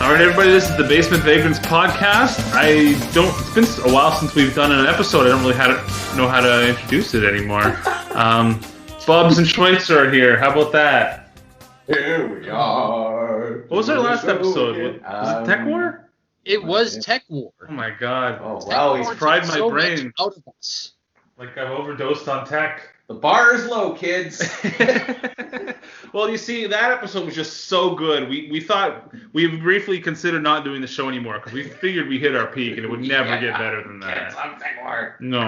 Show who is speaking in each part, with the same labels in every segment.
Speaker 1: All right, everybody, this is the Basement Vagrants podcast. It's been a while since we've done an episode. I don't really know how to introduce it anymore. Bubs and Schweitzer are here. How about that?
Speaker 2: Here we are.
Speaker 1: What was our last episode? Was it Tech War?
Speaker 3: It was Tech War.
Speaker 1: Oh my god.
Speaker 2: Oh wow,
Speaker 1: he's fried my brain.
Speaker 3: Out of us.
Speaker 1: Like I've overdosed on tech.
Speaker 2: The bar is low, kids.
Speaker 1: Well, you see, that episode was just so good. We thought, we briefly considered not doing the show anymore because we figured we hit our peak and it would never get better than that. No.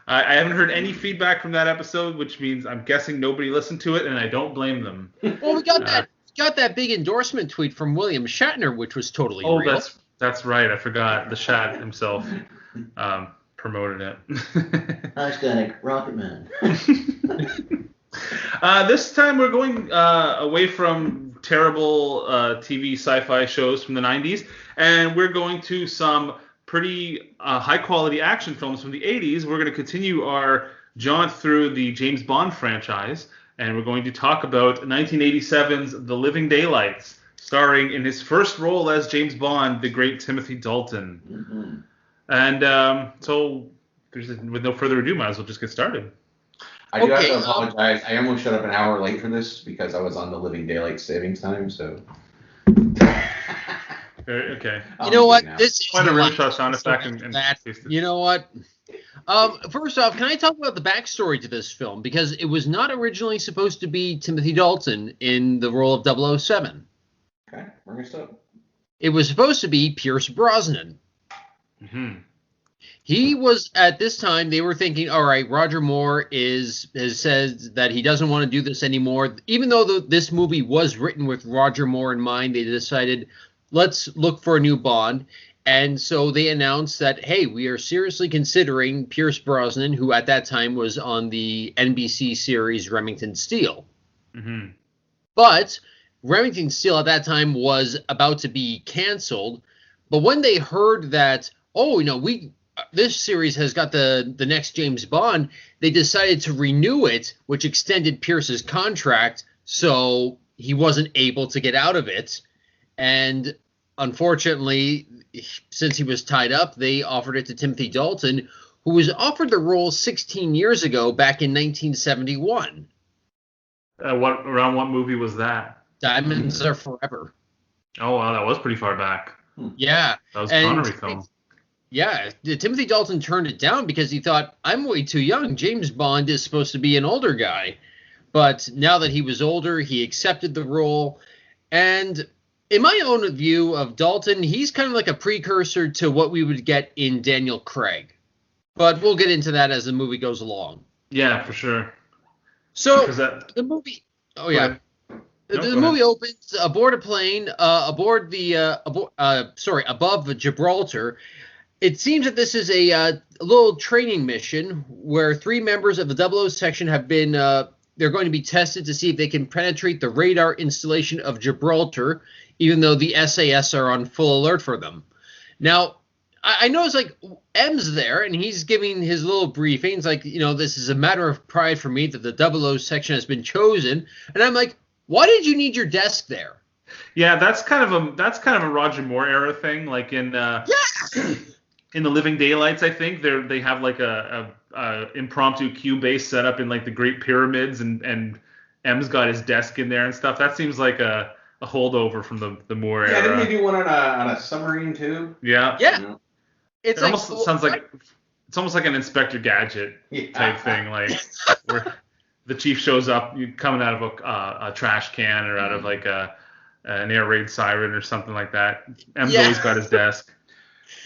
Speaker 1: I haven't heard any feedback from that episode, which means I'm guessing nobody listened to it, and I don't blame them.
Speaker 3: Well, we got that big endorsement tweet from William Shatner, which was totally real.
Speaker 1: That's right. I forgot. The Shat himself promoted it.
Speaker 4: Hashtag Rocket Man.
Speaker 1: This time we're going away from terrible TV sci-fi shows from the 90s, and we're going to some pretty high-quality action films from the 80s. We're going to continue our jaunt through the James Bond franchise, and we're going to talk about 1987's The Living Daylights, starring in his first role as James Bond, the great Timothy Dalton.
Speaker 4: Mm-hmm.
Speaker 1: And so, with no further ado, might as well just get started.
Speaker 2: I do have to apologize. I almost showed up an hour late for this because I was on the Living Daylight savings time, so...
Speaker 1: Okay.
Speaker 3: You know what? This is
Speaker 1: Find a real shot sound effect and
Speaker 3: you know what? First off, can I talk about the backstory to this film? Because it was not originally supposed to be Timothy Dalton in the role of 007.
Speaker 2: Okay, we're gonna stop.
Speaker 3: It was supposed to be Pierce Brosnan.
Speaker 1: Mm-hmm.
Speaker 3: He was, at this time, they were thinking, all right, Roger Moore has said that he doesn't want to do this anymore. Even though this movie was written with Roger Moore in mind, they decided, let's look for a new Bond. And so they announced that, hey, we are seriously considering Pierce Brosnan, who at that time was on the NBC series Remington Steele.
Speaker 1: Mm-hmm.
Speaker 3: But Remington Steele at that time was about to be canceled. But when they heard that, this series has got the next James Bond, they decided to renew it, which extended Pierce's contract, so he wasn't able to get out of it. And unfortunately, since he was tied up, they offered it to Timothy Dalton, who was offered the role 16 years ago, back in 1971.
Speaker 1: Around what movie was that?
Speaker 3: Diamonds Are Forever.
Speaker 1: Oh, wow, that was pretty far back.
Speaker 3: Yeah.
Speaker 1: That was a Connery film.
Speaker 3: Yeah, Timothy Dalton turned it down because he thought, I'm way too young. James Bond is supposed to be an older guy. But now that he was older, he accepted the role. And in my own view of Dalton, he's kind of like a precursor to what we would get in Daniel Craig. But we'll get into that as the movie goes along.
Speaker 1: Yeah, for sure.
Speaker 3: So the movie... Oh, yeah. The movie opens aboard a plane, above Gibraltar. It seems that this is a little training mission where 3 members of the 00 section have been, they're going to be tested to see if they can penetrate the radar installation of Gibraltar, even though the SAS are on full alert for them. Now, I noticed, M's there, and he's giving his little briefing. It's like, this is a matter of pride for me that the 00 section has been chosen. And I'm like, why did you need your desk there?
Speaker 1: Yeah, that's kind of a Roger Moore era thing. Like in in the Living Daylights, I think they have like a impromptu queue base set up in like the Great Pyramids, and M's got his desk in there and stuff. That seems like a holdover from the Moore era.
Speaker 2: Yeah, didn't they do one on a submarine too?
Speaker 1: Yeah.
Speaker 3: Yeah.
Speaker 1: It's almost like an Inspector Gadget type thing, like where the chief shows up coming out of a trash can or out of like an air raid siren or something like that. M's always got his desk.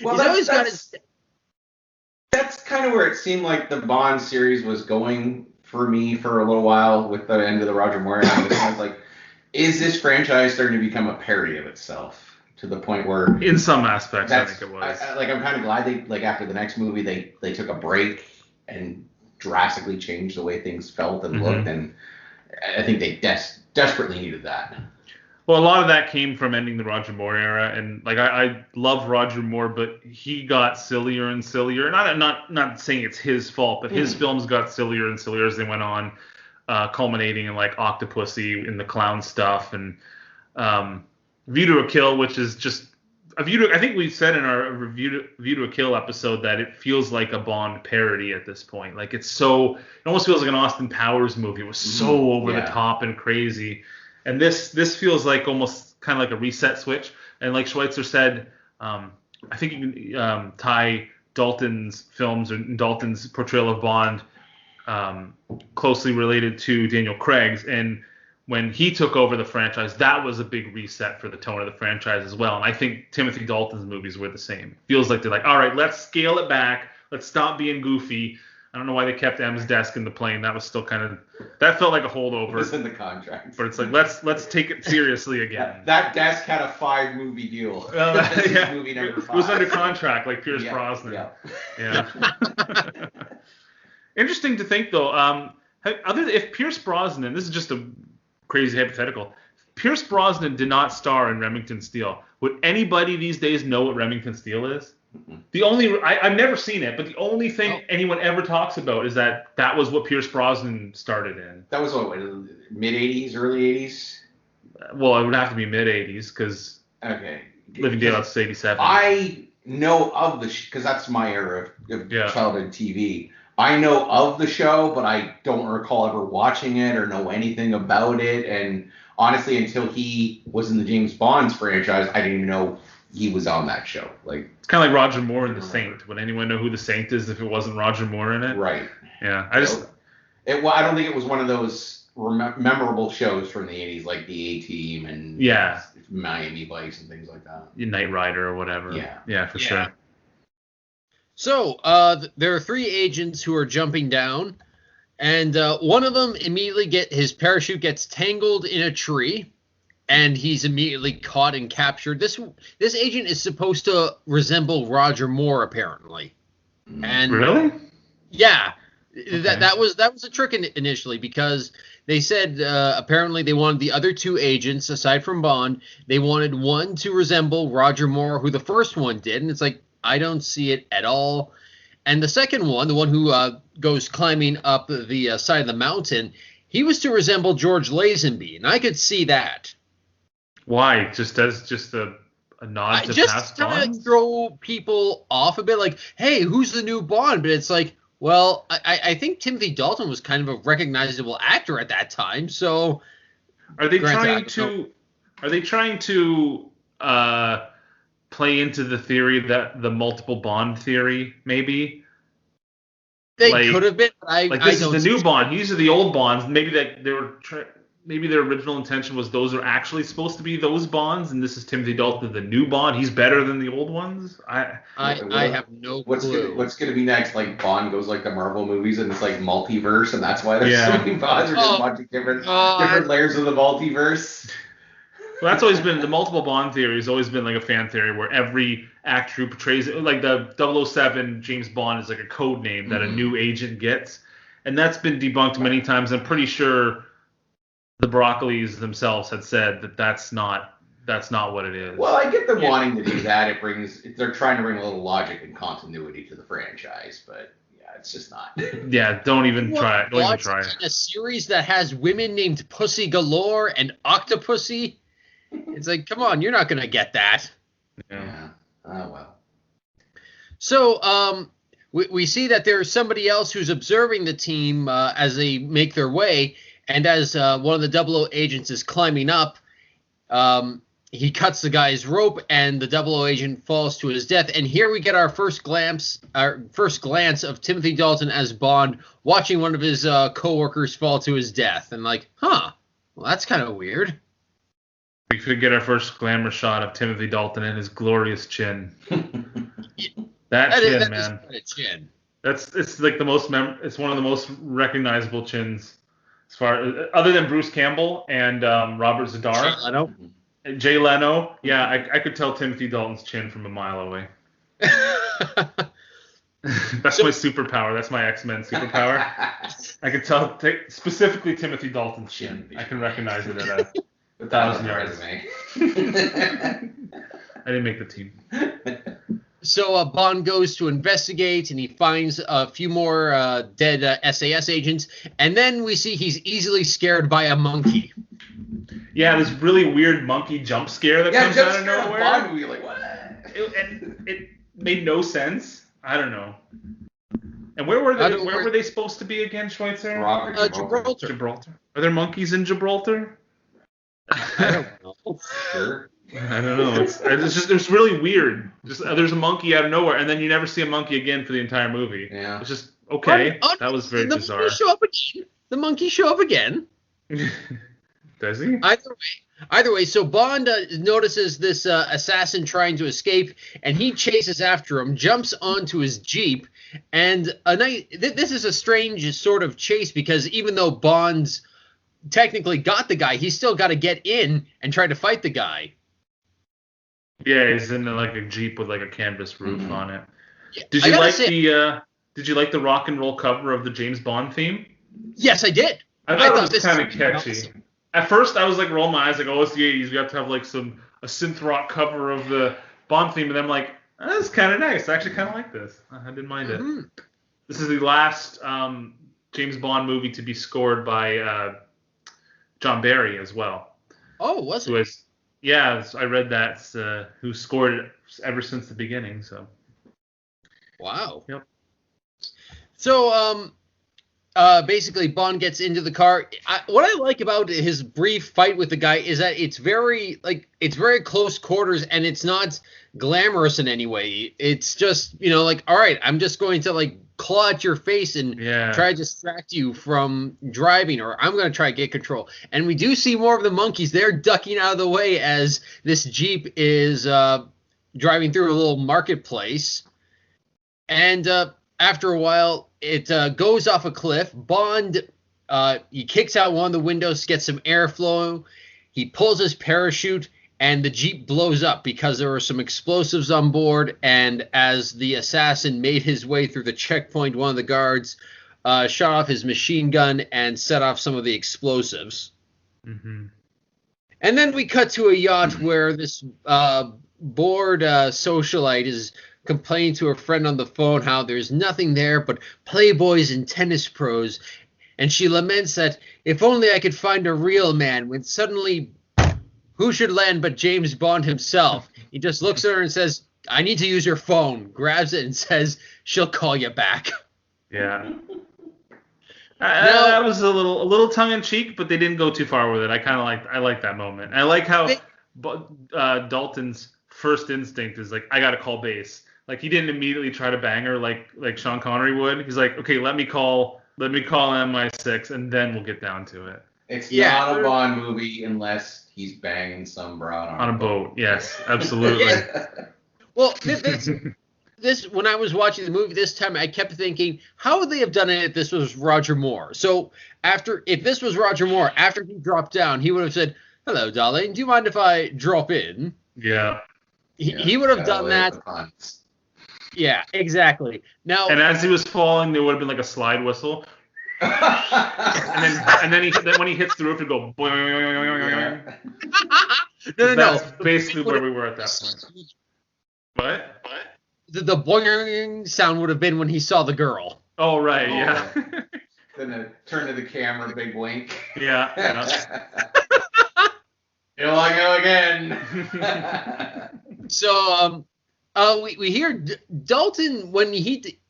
Speaker 2: Well, that's kind of where it seemed like the Bond series was going for me for a little while with the end of the Roger Moore era. I was like, is this franchise starting to become a parody of itself? To the point where,
Speaker 1: in some aspects, I think it was.
Speaker 2: I'm kind of glad they after the next movie they took a break and drastically changed the way things felt and looked, and I think they desperately needed that.
Speaker 1: Well, a lot of that came from ending the Roger Moore era, and I love Roger Moore, but he got sillier and sillier. Not saying it's his fault, but his films got sillier and sillier as they went on, culminating in like Octopussy and the clown stuff, and View to a Kill, which is just a View to. I think we said in our View to a Kill episode that it feels like a Bond parody at this point. Like it almost feels like an Austin Powers movie. It was so over the top and crazy, and this feels like almost kind of like a reset switch. And like Schweitzer said, I think you can tie Dalton's films or Dalton's portrayal of Bond closely related to Daniel Craig's. And when he took over the franchise, that was a big reset for the tone of the franchise as well. And I think Timothy Dalton's movies were the same. It feels like they're like, all right, let's scale it back. Let's stop being goofy. I don't know why they kept M's desk in the plane. That was still that felt like a holdover.
Speaker 2: It was in the contract.
Speaker 1: But it's like, let's take it seriously again.
Speaker 2: That desk had a 5-movie deal. This is movie number 5.
Speaker 1: It was under contract, like Pierce Brosnan. Yeah. Interesting to think, though. If Pierce Brosnan, this is just a crazy hypothetical, if Pierce Brosnan did not star in Remington Steele, would anybody these days know what Remington Steele is? The only I've never seen it, but the only thing anyone ever talks about is that was what Pierce Brosnan started in.
Speaker 2: That was what, mid 80s, early 80s?
Speaker 1: Well, it would have to be mid 80s because Living Daylights is 87.
Speaker 2: I know of because that's my era of childhood TV. I know of the show, but I don't recall ever watching it or know anything about it. And honestly, until he was in the James Bond franchise, I didn't even know he was on that show. Like,
Speaker 1: it's kind of like Roger Moore in The Saint. Would anyone know who The Saint is if it wasn't Roger Moore in it?
Speaker 2: Right.
Speaker 1: Yeah.
Speaker 2: I don't think it was one of those memorable shows from the 80s, like The A-Team and Miami Vice and things like that.
Speaker 1: Knight Rider or whatever. Yeah, for sure.
Speaker 3: So there are 3 agents who are jumping down, and one of them immediately his parachute gets tangled in a tree. And he's immediately caught and captured. This agent is supposed to resemble Roger Moore, apparently. And
Speaker 1: really?
Speaker 3: Yeah, that was a trick initially because they said apparently they wanted the other 2 agents aside from Bond. They wanted one to resemble Roger Moore, who the first one did, and it's like I don't see it at all. And the second one, the one who goes climbing up the side of the mountain, he was to resemble George Lazenby, and I could see that.
Speaker 1: Why? Just a nod to
Speaker 3: just
Speaker 1: past
Speaker 3: kind
Speaker 1: Bonds?
Speaker 3: of throw people off a bit, like, hey, who's the new Bond? But it's like, well, I think Timothy Dalton was kind of a recognizable actor at that time. So,
Speaker 1: are they trying to play into the theory that the multiple Bond theory, maybe?
Speaker 3: They could have been.
Speaker 1: This is the new Bond. These are the old Bonds. Maybe that they were. Maybe their original intention was those are actually supposed to be those Bonds, and this is Timothy Dalton, the new Bond. He's better than the old ones. I
Speaker 3: have no clue.
Speaker 2: What's going to be next? Like Bond goes like the Marvel movies, and it's like multiverse, and that's why there's so many Bonds. We're just watching different layers of the multiverse.
Speaker 1: Well, that's always been the multiple Bond theory. Has always been like a fan theory where every actor who portrays it, like the 007 James Bond is like a code name that a new agent gets, and that's been debunked many times. I'm pretty sure the Broccolis themselves had said that that's not what it is.
Speaker 2: Well, I get them wanting to do that. They're trying to bring a little logic and continuity to the franchise, but it's just not.
Speaker 1: Yeah, don't even try it. Don't even try it.
Speaker 3: A series that has women named Pussy Galore and Octopussy. It's like, come on, you're not gonna get that.
Speaker 2: Yeah. Oh well.
Speaker 3: So we see that there's somebody else who's observing the team as they make their way. And as one of the 00 agents is climbing up, he cuts the guy's rope, and the 00 agent falls to his death. And here we get our first glance of Timothy Dalton as Bond watching one of his coworkers fall to his death. And like, well, that's kind of weird.
Speaker 1: We could get our first glamour shot of Timothy Dalton and his glorious chin. that chin, man.
Speaker 3: Is a chin.
Speaker 1: It's like it's one of the most recognizable chins. As far other than Bruce Campbell and Robert Zadar, Jay Leno, yeah, I could tell Timothy Dalton's chin from a mile away. That's my superpower. That's my X-Men superpower. I could tell specifically Timothy Dalton's chin. I can recognize it at 1,000 yards. I didn't make the team.
Speaker 3: So Bond goes to investigate, and he finds a few more dead SAS agents, and then we see he's easily scared by a monkey.
Speaker 1: Yeah, this really weird monkey jump scare that comes out of nowhere.
Speaker 2: Bond movie, like what?
Speaker 1: And it made no sense. I don't know. And where were they supposed to be again, Schweitzer?
Speaker 3: Gibraltar.
Speaker 1: Gibraltar. Are there monkeys in Gibraltar?
Speaker 3: I don't know.
Speaker 2: Sure.
Speaker 1: I don't know. It's really weird. Just there's a monkey out of nowhere, and then you never see a monkey again for the entire movie.
Speaker 2: Yeah.
Speaker 1: It's just okay. That was very bizarre.
Speaker 3: The monkey show up again.
Speaker 1: Does he?
Speaker 3: Either way, so Bond notices this assassin trying to escape, and he chases after him, jumps onto his Jeep, and this is a strange sort of chase because even though Bond's technically got the guy, he's still got to get in and try to fight the guy.
Speaker 1: Yeah, he's in like a Jeep with like a canvas roof on it.
Speaker 3: Yeah,
Speaker 1: Did you like the rock and roll cover of the James Bond theme?
Speaker 3: Yes, I did.
Speaker 1: I thought it was kind of catchy. Awesome. At first, I was like rolling my eyes, like, oh, it's the 80s. We have to have like a synth rock cover of the Bond theme, and then I'm like, that's kind of nice. I actually kind of like this. I didn't mind it. This is the last James Bond movie to be scored by John Barry as well.
Speaker 3: Oh, was it?
Speaker 1: Yeah, I read that. Who scored it ever since the beginning? So.
Speaker 3: Wow.
Speaker 1: Yep.
Speaker 3: So, basically, Bond gets into the car. What I like about his brief fight with the guy is that it's very close quarters, and it's not glamorous in any way. It's just, like, all right, I'm just going to like claw at your face and try to distract you from driving, or I'm going to try to get control. And we do see more of the monkeys. They're ducking out of the way as this Jeep is driving through a little marketplace. And after a while, it goes off a cliff. Bond, he kicks out one of the windows to get some airflow. He pulls his parachute, and the Jeep blows up because there were some explosives on board. And as the assassin made his way through the checkpoint, one of the guards shot off his machine gun and set off some of the explosives. Mm-hmm. And then we cut to a yacht where this bored socialite is complaining to her friend on the phone how there's nothing there but playboys and tennis pros. And she laments that if only I could find a real man, when suddenly who should land but James Bond himself? He just looks at her and says, I need to use your phone, grabs it and says, she'll call you back.
Speaker 1: Yeah. That was a little tongue in cheek, but they didn't go too far with it. I like that moment. I like how Dalton's first instinct is like, I got to call base. Like, he didn't immediately try to bang her like Sean Connery would. He's like, okay, let me call MI6 and then we'll get down to it.
Speaker 2: It's not a Bond movie unless he's banging some broad
Speaker 1: on a boat. Yes, absolutely.
Speaker 3: Well, this when I was watching the movie this time, I kept thinking, how would they have done it if this was Roger Moore? So if this was Roger Moore, after he dropped down, he would have said, hello, darling, do you mind if I drop in?
Speaker 1: Yeah.
Speaker 3: He would have done that. Yeah, exactly. Now,
Speaker 1: and as he was falling, there would have been like a slide whistle. and then when he hits the roof, it'd go boing.
Speaker 3: No.
Speaker 1: That's basically where we were at that point. What?
Speaker 3: The boing sound would have been when he saw the girl.
Speaker 1: Oh, right, yeah.
Speaker 2: Then it turned to the camera, big wink.
Speaker 1: Yeah.
Speaker 2: Here I go again.
Speaker 3: So, we hear Dalton when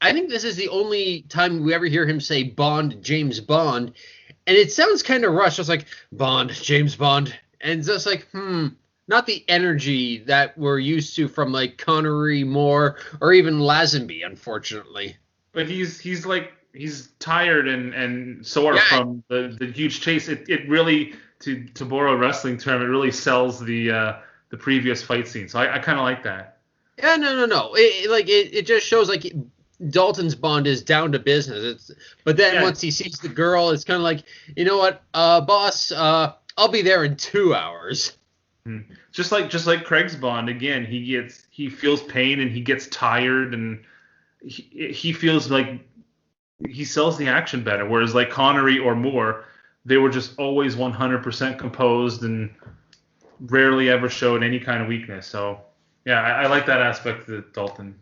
Speaker 3: I think this is the only time we ever hear him say Bond, James Bond, and it sounds kind of rushed. It's like Bond, James Bond, and it's just like, not the energy that we're used to from like Connery, Moore, or even Lazenby, unfortunately.
Speaker 1: But he's tired and sore from the huge chase. It really, to borrow a wrestling term, it really sells the previous fight scene. So I kind of like that.
Speaker 3: Yeah, no. It just shows like Dalton's Bond is down to business. But then once he sees the girl, it's kind of like, you know what, boss, I'll be there in 2 hours.
Speaker 1: Just like Craig's Bond, again, he feels pain and he gets tired and he feels like he sells the action better. Whereas like Connery or Moore, they were just always 100% composed and rarely ever showed any kind of weakness. So. Yeah, I like that aspect of Dalton.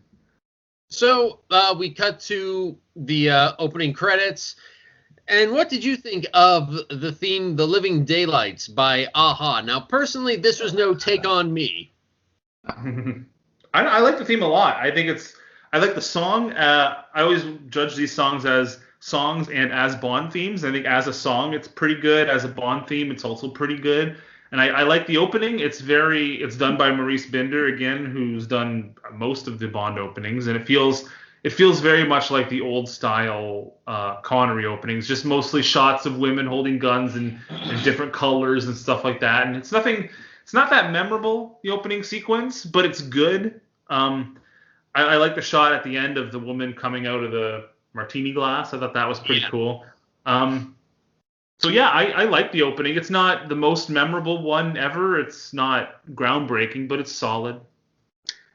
Speaker 3: So we cut to the opening credits. And what did you think of the theme "The Living Daylights" by Aha? Now, personally, this was no take on me.
Speaker 1: I like the theme a lot. I like the song. I always judge these songs as songs and as Bond themes. I think as a song, it's pretty good. As a Bond theme, it's also pretty good. And I like the opening. It's done by Maurice Binder again, who's done most of the Bond openings, and it feels very much like the old style Connery openings, just mostly shots of women holding guns in different colors and stuff like that. And it's not that memorable, the opening sequence, but it's good. I like the shot at the end of the woman coming out of the martini glass. I thought that was pretty cool. So yeah, I like the opening. It's not the most memorable one ever. It's not groundbreaking, but it's solid.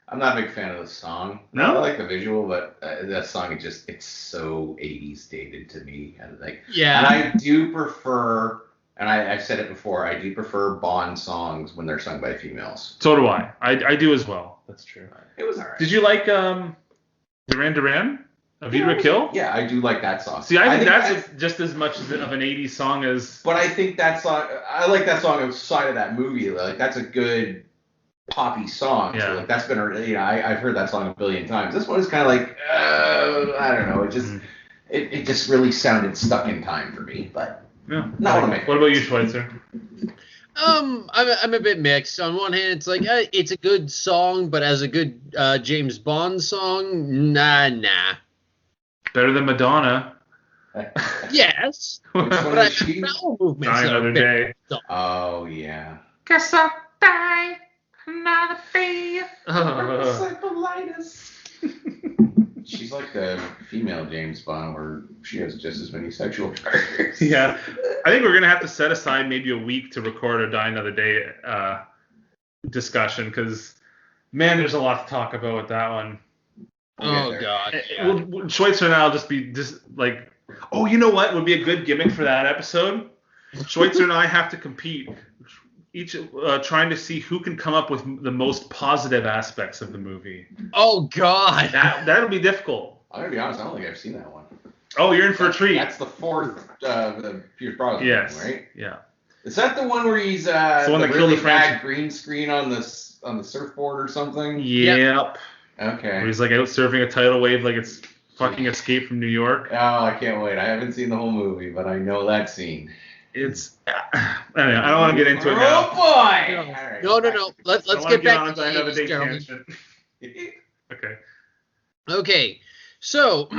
Speaker 2: I'm not a big fan of the song.
Speaker 1: No?
Speaker 2: I like the visual, but that song it's so 80s dated to me. And I do prefer, and I've said it before, I do prefer Bond songs when they're sung by females.
Speaker 1: So do I. I do as well. That's true.
Speaker 2: It was alright.
Speaker 1: Did you like Duran Duran? Avita Kill?
Speaker 2: Yeah, I do like that song.
Speaker 1: See, I think that's just as much of an 80s song as...
Speaker 2: But I think that song, I like that song outside of that movie. Like, that's a good poppy song.
Speaker 1: Yeah.
Speaker 2: So, like, that's been, I've heard that song a billion times. This one is kind of like, I don't know. It just, it just really sounded stuck in time for me. But not one of my favorites.
Speaker 1: What about you, Schweitzer?
Speaker 3: I'm a bit mixed. On one hand, it's like it's a good song, but as a good James Bond song, nah.
Speaker 1: Better than Madonna.
Speaker 3: Yes.
Speaker 2: Which
Speaker 3: But
Speaker 2: one
Speaker 3: I
Speaker 2: is she?
Speaker 3: bowel movements
Speaker 1: Die
Speaker 3: that are
Speaker 1: Another
Speaker 3: better.
Speaker 1: Day.
Speaker 2: Oh, yeah.
Speaker 1: Guess I'll die another day.
Speaker 2: She's like the female James Bond where she has just as many sexual partners.
Speaker 1: Yeah. I think we're going to have to set aside maybe a week to record a Die Another Day discussion because, man, there's a lot to talk about with that one.
Speaker 3: Oh, God.
Speaker 1: Well, Schweitzer and I will just be like, oh, you know what would be a good gimmick for that episode? Schweitzer and I have to compete, each trying to see who can come up with the most positive aspects of the movie.
Speaker 3: Oh, God.
Speaker 1: That'll be difficult.
Speaker 2: I'm going to be honest, I don't think I've seen that one.
Speaker 1: Oh, you're in for a treat.
Speaker 2: That's the fourth Pierce Brosnan
Speaker 1: Yes.
Speaker 2: one, right?
Speaker 1: Yeah.
Speaker 2: Is that the one where he's
Speaker 1: the one that killed
Speaker 2: really
Speaker 1: the French
Speaker 2: bad green screen on the surfboard or something?
Speaker 1: Yep.
Speaker 2: Okay.
Speaker 1: Where he's like out surfing a tidal wave like it's fucking Escape from New York.
Speaker 2: Oh, I can't wait. I haven't seen the whole movie, but I know that scene.
Speaker 1: It's anyway, I don't want to get into it now.
Speaker 2: Oh boy!
Speaker 3: No. Let's get back to the
Speaker 1: another
Speaker 3: 80s,
Speaker 1: day
Speaker 3: Jeremy.
Speaker 1: tangent. Okay.
Speaker 3: Okay, so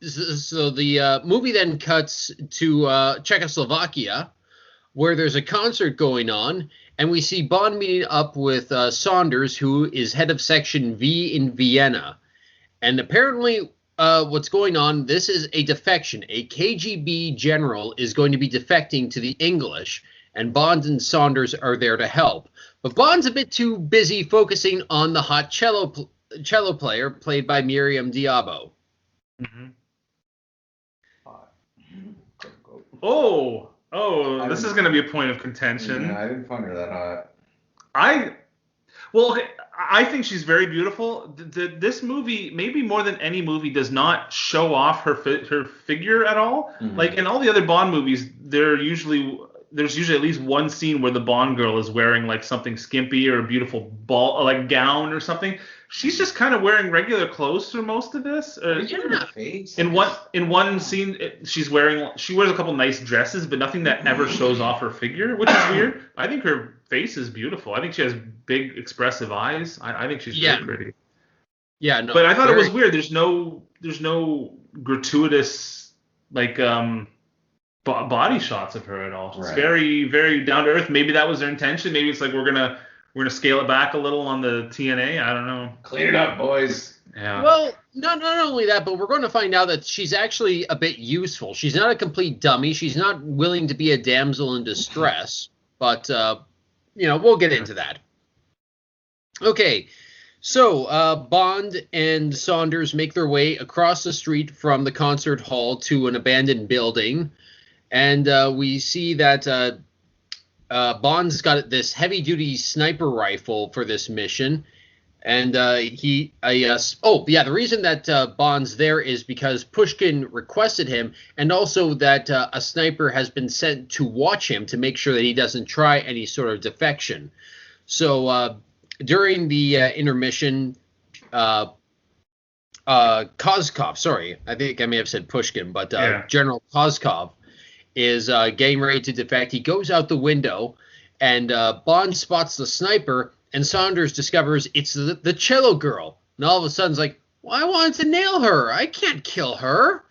Speaker 3: so the movie then cuts to Czechoslovakia, where there's a concert going on, and we see Bond meeting up with Saunders, who is head of Section V in Vienna. And apparently what's going on, this is a defection. A KGB general is going to be defecting to the English, and Bond and Saunders are there to help. But Bond's a bit too busy focusing on the hot cello player played by Miriam Diabo.
Speaker 1: Mm-hmm. Oh, this is going to be a point of contention.
Speaker 2: Yeah, I didn't find her that hot.
Speaker 1: I think she's very beautiful. This movie, maybe more than any movie, does not show off her figure at all.
Speaker 2: Mm-hmm.
Speaker 1: Like in all the other Bond movies, there's usually at least one scene where the Bond girl is wearing like something skimpy or a beautiful ball, like gown or something. She's just kind of wearing regular clothes through most of this. In one scene, she wears a couple nice dresses, but nothing that ever shows off her figure, which is weird. I think her face is beautiful. I think she has big, expressive eyes. I think she's very pretty.
Speaker 3: Yeah, no.
Speaker 1: But I thought it was weird. There's no gratuitous like body shots of her at all. She's very, very down to earth. Maybe that was their intention. Maybe it's like we're gonna scale it back a little on the TNA. I don't know.
Speaker 2: Clean it up, boys.
Speaker 1: Yeah.
Speaker 3: Well, not only that, but we're going to find out that she's actually a bit useful. She's not a complete dummy. She's not willing to be a damsel in distress. But, we'll get into that. Okay, so Bond and Saunders make their way across the street from the concert hall to an abandoned building. And we see that Bond's got this heavy-duty sniper rifle for this mission. And the reason that Bond's there is because Pushkin requested him, and also that a sniper has been sent to watch him to make sure that he doesn't try any sort of defection. So during the intermission, Kozkov, sorry, I think I may have said Pushkin, but General Kozkov is getting ready to defect. He goes out the window, and Bond spots the sniper, and Saunders discovers it's the cello girl. And all of a sudden, it's like, well, I wanted to nail her. I can't kill her.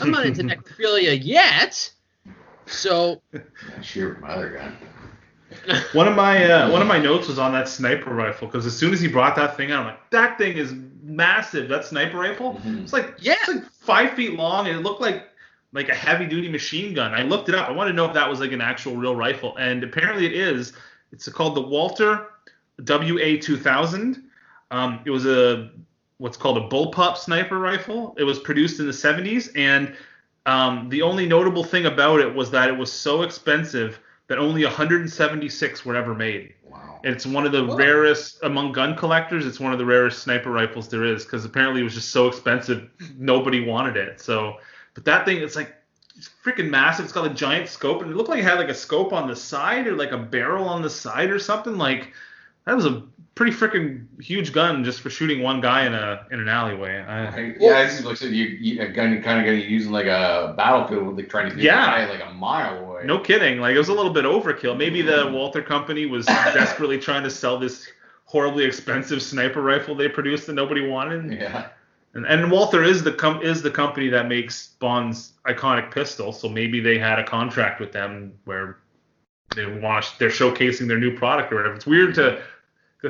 Speaker 3: I'm not into necrophilia yet. So
Speaker 2: shoot with my other gun.
Speaker 1: One of my notes was on that sniper rifle, because as soon as he brought that thing out, I'm like, that thing is massive. That sniper rifle, it's like 5 feet long, and it looked like a heavy duty machine gun. I looked it up. I wanted to know if that was like an actual real rifle, and apparently it is. It's called the Walter WA-2000. It was what's called a bullpup sniper rifle. It was produced in the 70s, and the only notable thing about it was that it was so expensive that only 176 were ever made.
Speaker 2: Wow.
Speaker 1: And it's one of the rarest among gun collectors. It's one of the rarest sniper rifles there is, because apparently it was just so expensive, nobody wanted it. So, but that thing, it's freaking massive. It's got a giant scope, and it looked like it had like a scope on the side or like a barrel on the side or something. Like, that was a pretty freaking huge gun just for shooting one guy in an alleyway.
Speaker 2: It just looks like a gun you kind of going to use in like a battlefield, like trying to get a guy like a mile away.
Speaker 1: No kidding. Like, it was a little bit overkill. Maybe the Walther company was desperately trying to sell this horribly expensive sniper rifle they produced that nobody wanted.
Speaker 2: Yeah.
Speaker 1: And Walther is the company that makes Bond's iconic pistol, so maybe they had a contract with them where they're showcasing their new product or whatever. It's weird to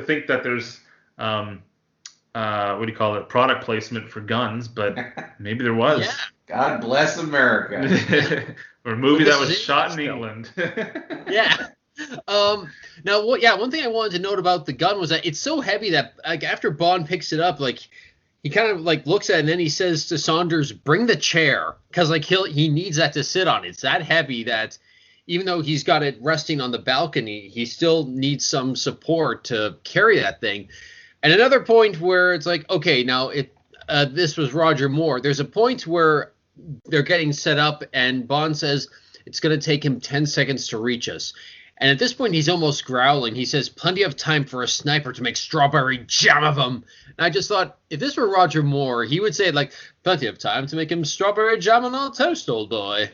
Speaker 1: think that there's product placement for guns, but now maybe there was.
Speaker 3: Yeah.
Speaker 2: God bless America.
Speaker 1: Or a movie that was shot in England.
Speaker 3: Yeah. One thing I wanted to note about the gun was that it's so heavy that like after Bond picks it up, like he kind of like looks at it and then he says to Saunders, "Bring the chair," because like he needs that to sit on. It's that heavy that even though he's got it resting on the balcony, he still needs some support to carry that thing. And another point where it's like, okay, now this was Roger Moore. There's a point where they're getting set up and Bond says it's going to take him 10 seconds to reach us. And at this point, he's almost growling. He says, "Plenty of time for a sniper to make strawberry jam of him." And I just thought, if this were Roger Moore, he would say, like, "Plenty of time to make him strawberry jam on our toast, old boy."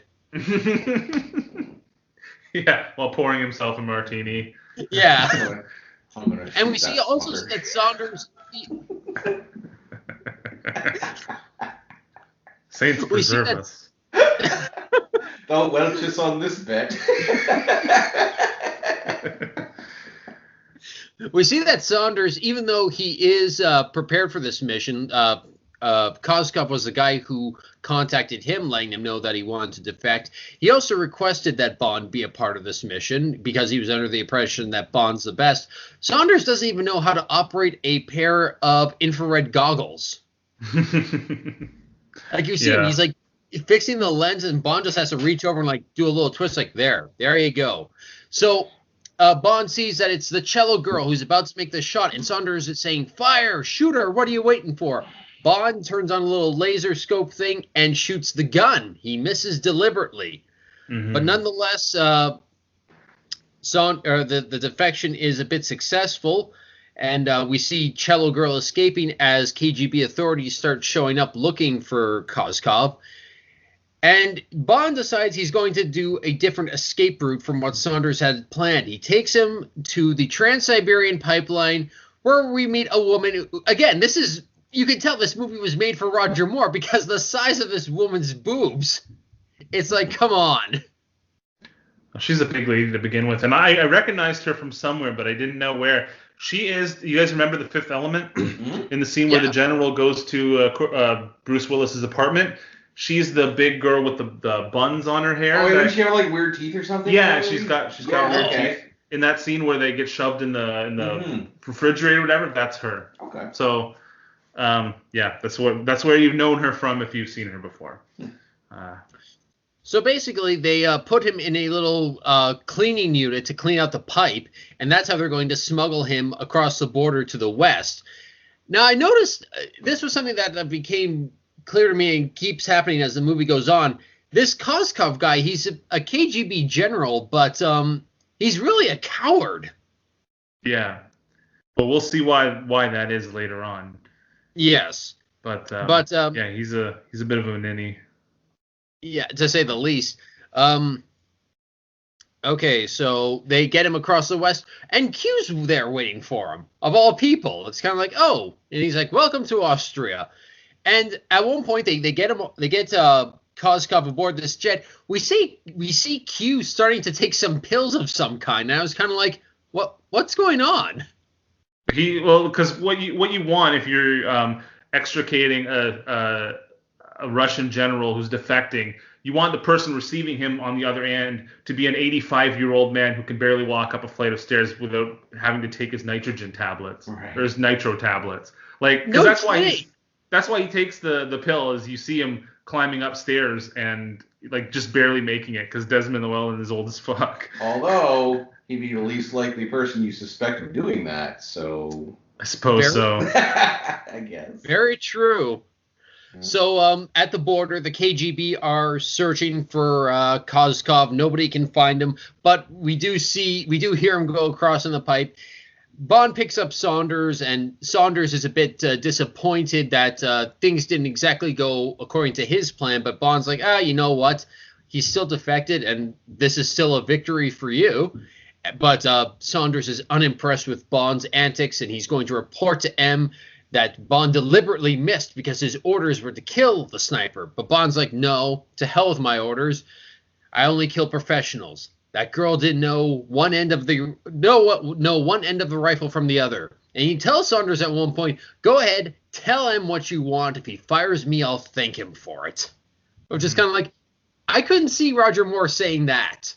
Speaker 1: Yeah, while pouring himself a martini.
Speaker 3: Yeah.
Speaker 2: And
Speaker 3: we see also that Saunders...
Speaker 1: Saints preserve us.
Speaker 2: Don't welch us on this bet.
Speaker 3: We see that Saunders, even though he is prepared for this mission, Kozkov was the guy who contacted him, letting him know that he wanted to defect. He also requested that Bond be a part of this mission because he was under the impression that Bond's the best. Saunders doesn't even know how to operate a pair of infrared goggles. Like you see him, he's like fixing the lens, and Bond just has to reach over and like do a little twist, like there you go. So Bond sees that it's the cello girl who's about to make the shot, and Saunders is saying, "Fire, shoot her, what are you waiting for?" Bond turns on a little laser scope thing and shoots the gun. He misses deliberately. Mm-hmm. But nonetheless, the defection is a bit successful, and we see Cello Girl escaping as KGB authorities start showing up looking for Kozkov. And Bond decides he's going to do a different escape route from what Saunders had planned. He takes him to the Trans-Siberian Pipeline, where we meet a woman who, again, you can tell this movie was made for Roger Moore because the size of this woman's boobs. It's like, come on.
Speaker 1: She's a big lady to begin with, and I recognized her from somewhere, but I didn't know where. She is. You guys remember The Fifth Element? In the scene where the general goes to Bruce Willis's apartment? She's the big girl with the buns on her hair.
Speaker 2: Oh, doesn't she have like weird teeth or something?
Speaker 1: Yeah, she's got weird teeth. In that scene where they get shoved in the refrigerator or whatever, that's her.
Speaker 2: Okay.
Speaker 1: So, that's where you've known her from if you've seen her before.
Speaker 3: So basically, they put him in a little cleaning unit to clean out the pipe, and that's how they're going to smuggle him across the border to the west. Now, I noticed this was something that became clear to me and keeps happening as the movie goes on. This Koskov guy, he's a KGB general, but he's really a coward.
Speaker 1: Yeah, but we'll see why that is later on.
Speaker 3: Yes,
Speaker 1: But yeah, he's a bit of a ninny.
Speaker 3: Yeah, to say the least. Okay, so they get him across the west, and Q's there waiting for him. Of all people, it's kind of like, oh, and he's like, "Welcome to Austria." And at one point, they get Koskov aboard this jet. We see Q starting to take some pills of some kind. And I was kind of like, what's going on?
Speaker 1: Because what you want if you're extricating a Russian general who's defecting, you want the person receiving him on the other end to be an 85-year-old man who can barely walk up a flight of stairs without having to take his nitrogen tablets or his nitro tablets. Like, because that's why he takes the pill. Is you see him climbing upstairs and like just barely making it because Desmond Llewellyn is old as fuck.
Speaker 2: Although he'd be the least likely person you suspect of doing that, so
Speaker 1: I suppose so.
Speaker 2: I guess.
Speaker 3: Very true. So at the border, the KGB are searching for Koskov. Nobody can find him, but we do hear him go across in the pipe. Bond picks up Saunders, and Saunders is a bit disappointed that things didn't exactly go according to his plan, but Bond's like, you know what? He's still defected, and this is still a victory for you. But Saunders is unimpressed with Bond's antics, and he's going to report to M that Bond deliberately missed because his orders were to kill the sniper. But Bond's like, no, to hell with my orders. I only kill professionals. That girl didn't know one end of the rifle from the other. And he tells Saunders at one point, go ahead, tell him what you want. If he fires me, I'll thank him for it. Which is kind of like, I couldn't see Roger Moore saying that.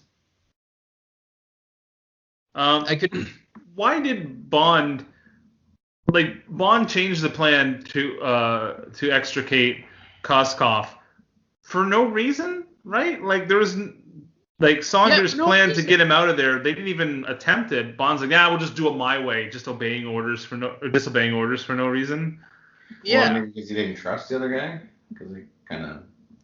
Speaker 3: I couldn't.
Speaker 1: Why did Bond changed the plan to extricate Koskov for no reason, right? Like there was Saunders' plan to get him out of there. They didn't even attempt it. Bond's like, we'll just do it my way, just disobeying orders for no reason.
Speaker 2: Yeah, well, maybe because he didn't trust the other guy. Because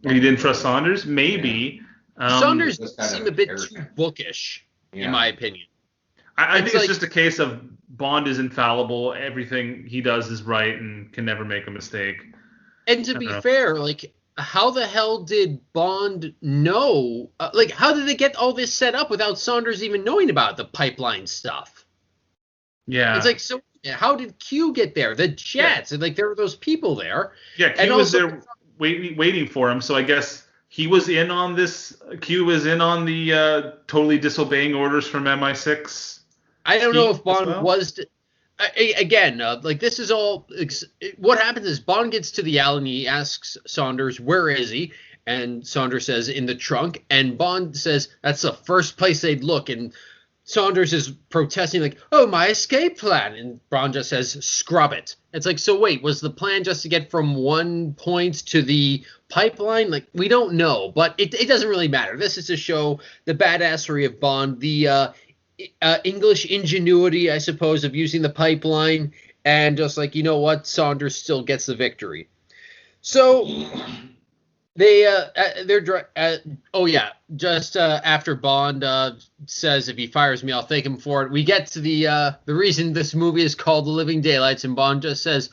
Speaker 1: he didn't trust Saunders, maybe.
Speaker 3: Yeah. Saunders seemed a bit too bookish, in my opinion.
Speaker 1: I think it's just a case of Bond is infallible. Everything he does is right and can never make a mistake.
Speaker 3: And to be fair, how the hell did Bond know? How did they get all this set up without Saunders even knowing about the pipeline stuff?
Speaker 1: Yeah.
Speaker 3: It's so how did Q get there? The jets. Yeah. And there were those people there.
Speaker 1: Yeah, Q was there waiting for him. So I guess he was in on this. Q was in on the totally disobeying orders from MI6.
Speaker 3: I don't know if Bond was. Again, this is all. What happens is Bond gets to the alley and he asks Saunders, where is he? And Saunders says, in the trunk. And Bond says, that's the first place they'd look. And Saunders is protesting, my escape plan. And Bond just says, scrub it. It's so wait, was the plan just to get from one point to the pipeline? We don't know. But it doesn't really matter. This is to show the badassery of Bond, the English ingenuity, I suppose, of using the pipeline, and just you know what, Saunders still gets the victory. So after Bond says if he fires me, I'll thank him for it. We get to the reason this movie is called The Living Daylights, and Bond just says,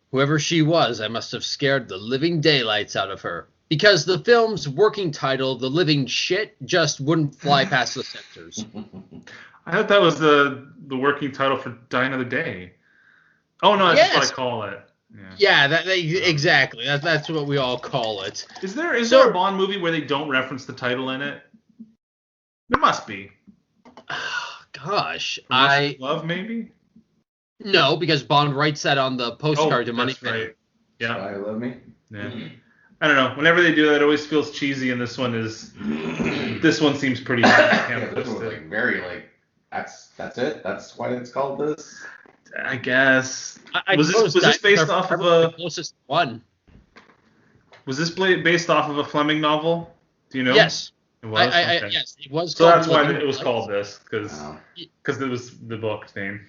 Speaker 3: whoever she was, I must have scared the living daylights out of her. Because the film's working title, The Living Shit, just wouldn't fly past the censors.
Speaker 1: I thought that was the working title for Die Another Day. Oh, no, that's what I call it.
Speaker 3: Yeah, exactly. That's what we all call it.
Speaker 1: Is there a Bond movie where they don't reference the title in it? There must be.
Speaker 3: Gosh.
Speaker 1: Love, maybe?
Speaker 3: No, because Bond writes that on the postcard to Money.
Speaker 1: Right. Yeah.
Speaker 2: I Love Me?
Speaker 1: Yeah. I don't know. Whenever they do that, it always feels cheesy, and this one seems pretty.
Speaker 2: This was very that's it. That's why it's called this.
Speaker 1: I guess. Was this based off of a
Speaker 3: closest one?
Speaker 1: Was this based off of a Fleming novel? Do you know?
Speaker 3: Yes.
Speaker 1: It was. Okay.
Speaker 3: Yes, it was.
Speaker 1: So that's why it was called this, because it was the book name.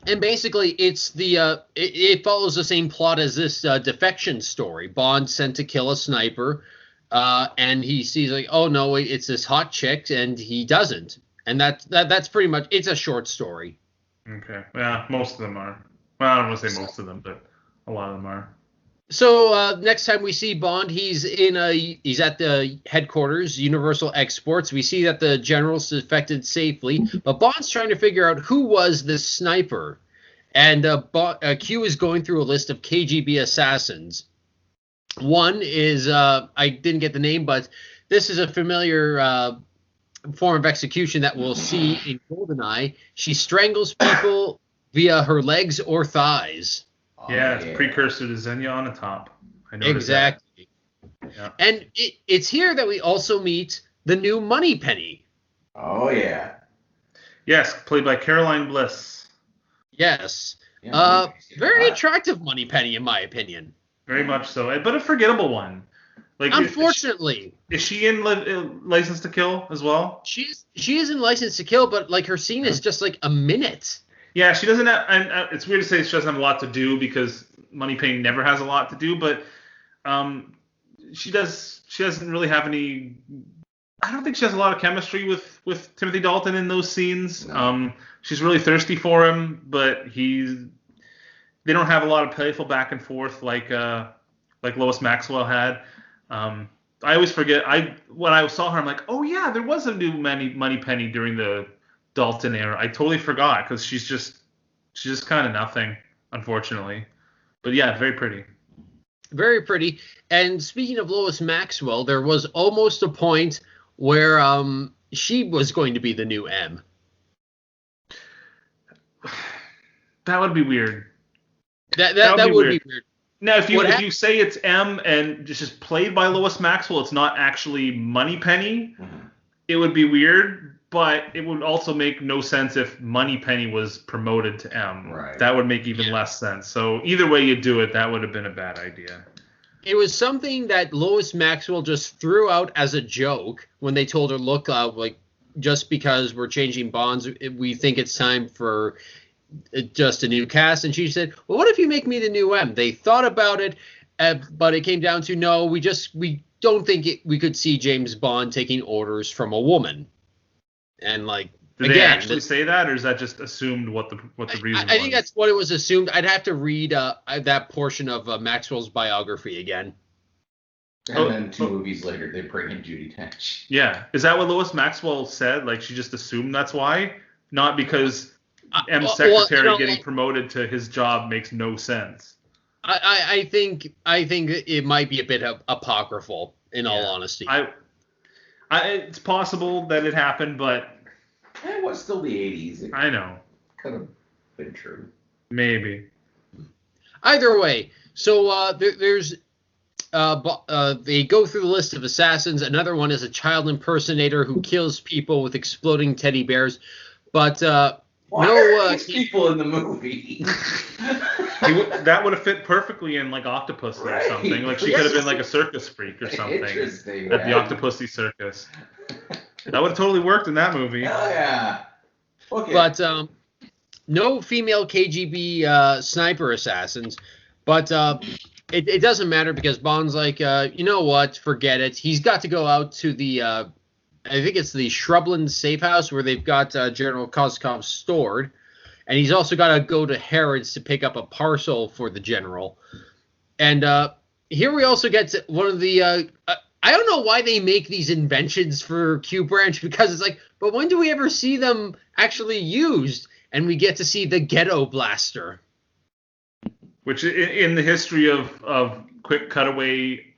Speaker 3: And basically, it's it follows the same plot as this defection story. Bond sent to kill a sniper, and he sees like, oh no, it's this hot chick, and he doesn't. And that's pretty much. It's a short story.
Speaker 1: Okay. Yeah, most of them are. Well, I don't want to say most of them, but a lot of them are.
Speaker 3: So next time we see Bond, he's at the headquarters, Universal Exports. We see that the general's defected safely, but Bond's trying to figure out who was the sniper. And Q is going through a list of KGB assassins. One is I didn't get the name, but this is a familiar form of execution that we'll see in GoldenEye. She strangles people via her legs or thighs.
Speaker 1: Yeah, it's a precursor to Xenia on the top. I noticed
Speaker 3: exactly.
Speaker 1: That. Yeah.
Speaker 3: And it's here that we also meet the new Moneypenny.
Speaker 2: Oh, yeah.
Speaker 1: Yes, played by Caroline Bliss.
Speaker 3: Yes.
Speaker 2: Yeah,
Speaker 3: Very attractive Moneypenny, in my opinion.
Speaker 1: Very much so, but a forgettable one. Like,
Speaker 3: unfortunately.
Speaker 1: Is she in License to Kill as well?
Speaker 3: She is in License to Kill, but like her scene is just like a minute.
Speaker 1: Yeah, she doesn't have, and it's weird to say she doesn't have a lot to do because Moneypenny never has a lot to do, but she doesn't really have any. I don't think she has a lot of chemistry with Timothy Dalton in those scenes.
Speaker 2: No.
Speaker 1: She's really thirsty for him, but they don't have a lot of playful back and forth like Lois Maxwell had. I always forget. When I saw her, I'm like, oh yeah, there was a new Moneypenny during the Dalton era. I totally forgot because she's just kind of nothing, unfortunately. But yeah, very pretty.
Speaker 3: Very pretty. And speaking of Lois Maxwell, there was almost a point where she was going to be the new M.
Speaker 1: That would be weird.
Speaker 3: That would be weird.
Speaker 1: Now, if you say it's M and it's just played by Lois Maxwell, it's not actually Moneypenny, it would be weird. But it would also make no sense if Moneypenny was promoted to M.
Speaker 2: Right.
Speaker 1: That would make even less sense. So either way you do it, that would have been a bad idea.
Speaker 3: It was something that Lois Maxwell just threw out as a joke when they told her, look, like, just because we're changing Bonds, we think it's time for just a new cast. And she said, well, what if you make me the new M? They thought about it, but it came down to, no, we don't think we could see James Bond taking orders from a woman. And like,
Speaker 1: did they actually say that, or is that just assumed what the reason was?
Speaker 3: I think that's what it was assumed. I'd have to read that portion of Maxwell's biography again.
Speaker 2: And then 2 movies later, they bring in Judi Dench.
Speaker 1: Yeah, is that what Lois Maxwell said? Like, she just assumed that's why, not because M's secretary getting promoted to his job makes no sense.
Speaker 3: I think it might be a bit apocryphal, in all honesty.
Speaker 1: It's possible that it happened, but
Speaker 2: it was still the 80s.
Speaker 1: I know.
Speaker 2: Could have been true.
Speaker 1: Maybe.
Speaker 3: Either way, so there's they go through the list of assassins. Another one is a child impersonator who kills people with exploding teddy bears. But
Speaker 2: why are these people in the movie?
Speaker 1: That would have fit perfectly in like Octopussy or something. Like she could have been like a circus freak or something at the Octopussy circus. That would have totally worked in that movie.
Speaker 2: Oh yeah. Okay.
Speaker 3: But no female KGB sniper assassins. But it doesn't matter because Bond's like, you know what? Forget it. He's got to go out to the I think it's the Shrubland safe house where they've got General Kozkov stored. And he's also got to go to Harrods to pick up a parcel for the general. And here we also get to one of the I don't know why they make these inventions for Q Branch, because it's like, but when do we ever see them actually used? And we get to see the Ghetto Blaster.
Speaker 1: Which in the history of quick cutaway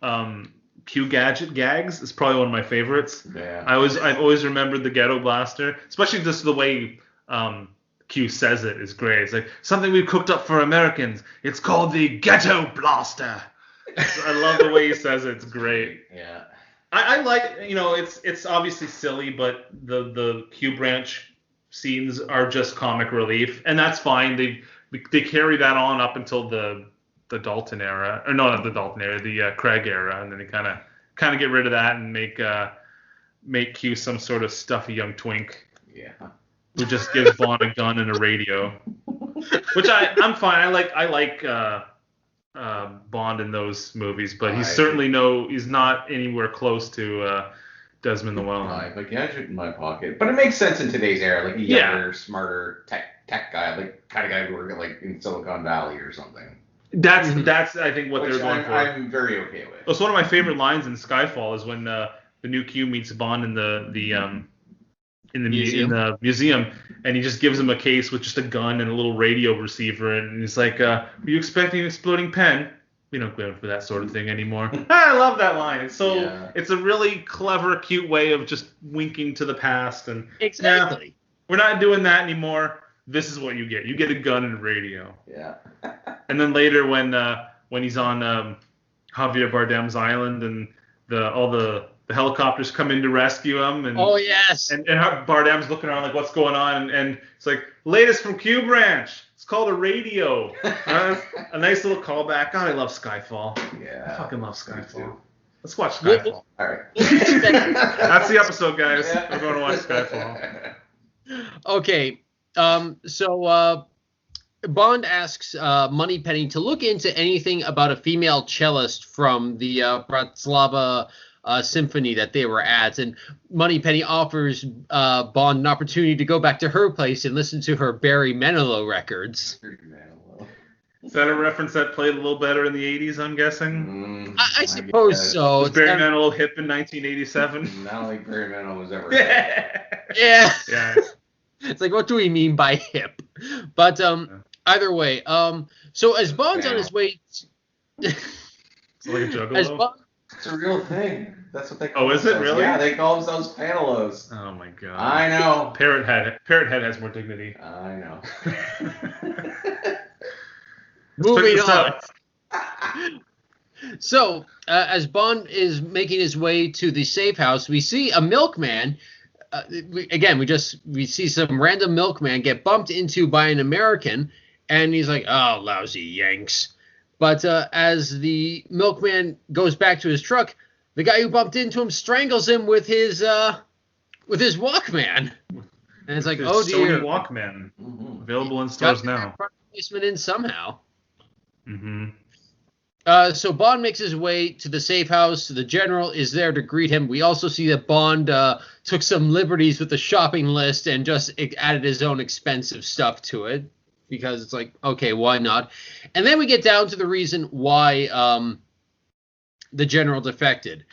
Speaker 1: Q gadget gags is probably one of my favorites.
Speaker 2: Yeah.
Speaker 1: I've always remembered the Ghetto Blaster, especially just the way Q says it is great. It's like, something we've cooked up for Americans. It's called the Ghetto Blaster. I love the way he says it. It's great.
Speaker 2: Yeah.
Speaker 1: I like, it's obviously silly, but the Q Branch scenes are just comic relief, and that's fine. They carry that on up until the Dalton era, or no, not the Dalton era, the Craig era, and then they kind of get rid of that and make Q some sort of stuffy young twink.
Speaker 2: Yeah.
Speaker 1: Who just gives Bond a gun and a radio. Which I'm fine. I like Bond in those movies, but he's not anywhere close to Desmond Llewellyn.
Speaker 2: I have a gadget in my pocket, but it makes sense in today's era, like a younger, smarter tech guy, like kind of guy who worked like in Silicon Valley or something.
Speaker 1: That's I think what they're going for.
Speaker 2: I'm very okay with.
Speaker 1: It's one of my favorite lines in Skyfall is when the new Q meets Bond in the museum, and he just gives him a case with just a gun and a little radio receiver, and he's like, "Were you expecting an exploding pen? We don't go for that sort of thing anymore." I love that line. It's it's a really clever, cute way of just winking to the past, and
Speaker 3: exactly.
Speaker 1: We're not doing that anymore. This is what you get. You get a gun and a radio.
Speaker 2: Yeah.
Speaker 1: And then later when he's on Javier Bardem's island and all the helicopters come in to rescue him, and and Bardem's looking around like, what's going on, and it's like, latest from Q Branch. It's called a radio. A nice little callback. God, I love Skyfall.
Speaker 2: Yeah.
Speaker 1: I fucking love Skyfall. Let's watch Skyfall.
Speaker 2: All right.
Speaker 1: That's the episode, guys. We're going to watch Skyfall.
Speaker 3: Okay. So Bond asks Moneypenny to look into anything about a female cellist from the Bratislava symphony that they were at, and Moneypenny offers Bond an opportunity to go back to her place and listen to her Barry Manilow records.
Speaker 1: Is that a reference that played a little better in the 80s, I'm guessing?
Speaker 3: I suppose so.
Speaker 1: Was Barry Manilow hip in 1987?
Speaker 2: I don't think Barry Manilow was ever
Speaker 3: Yeah. It's like, what do we mean by hip? But either way, so as Bond's on his way...
Speaker 1: It's like a juggalo?
Speaker 2: It's a real thing. That's what they call
Speaker 1: themselves. Oh, is it really?
Speaker 2: Yeah, they call themselves panelos.
Speaker 1: Oh my god.
Speaker 2: I know.
Speaker 1: Parrot Head has more dignity.
Speaker 2: I know.
Speaker 3: Moving on. So, as Bond is making his way to the safe house, we see a milkman. We see some random milkman get bumped into by an American, and he's like, "Oh, lousy Yanks." But as the milkman goes back to his truck, the guy who bumped into him strangles him with his Walkman. And it's like, oh dear.
Speaker 1: Sony Walkman, available in stores now.
Speaker 3: Placement in somehow.
Speaker 1: Mm-hmm.
Speaker 3: So Bond makes his way to the safe house. The general is there to greet him. We also see that Bond took some liberties with the shopping list and just added his own expensive stuff to it. Because it's like, okay, why not? And then we get down to the reason why the general defected.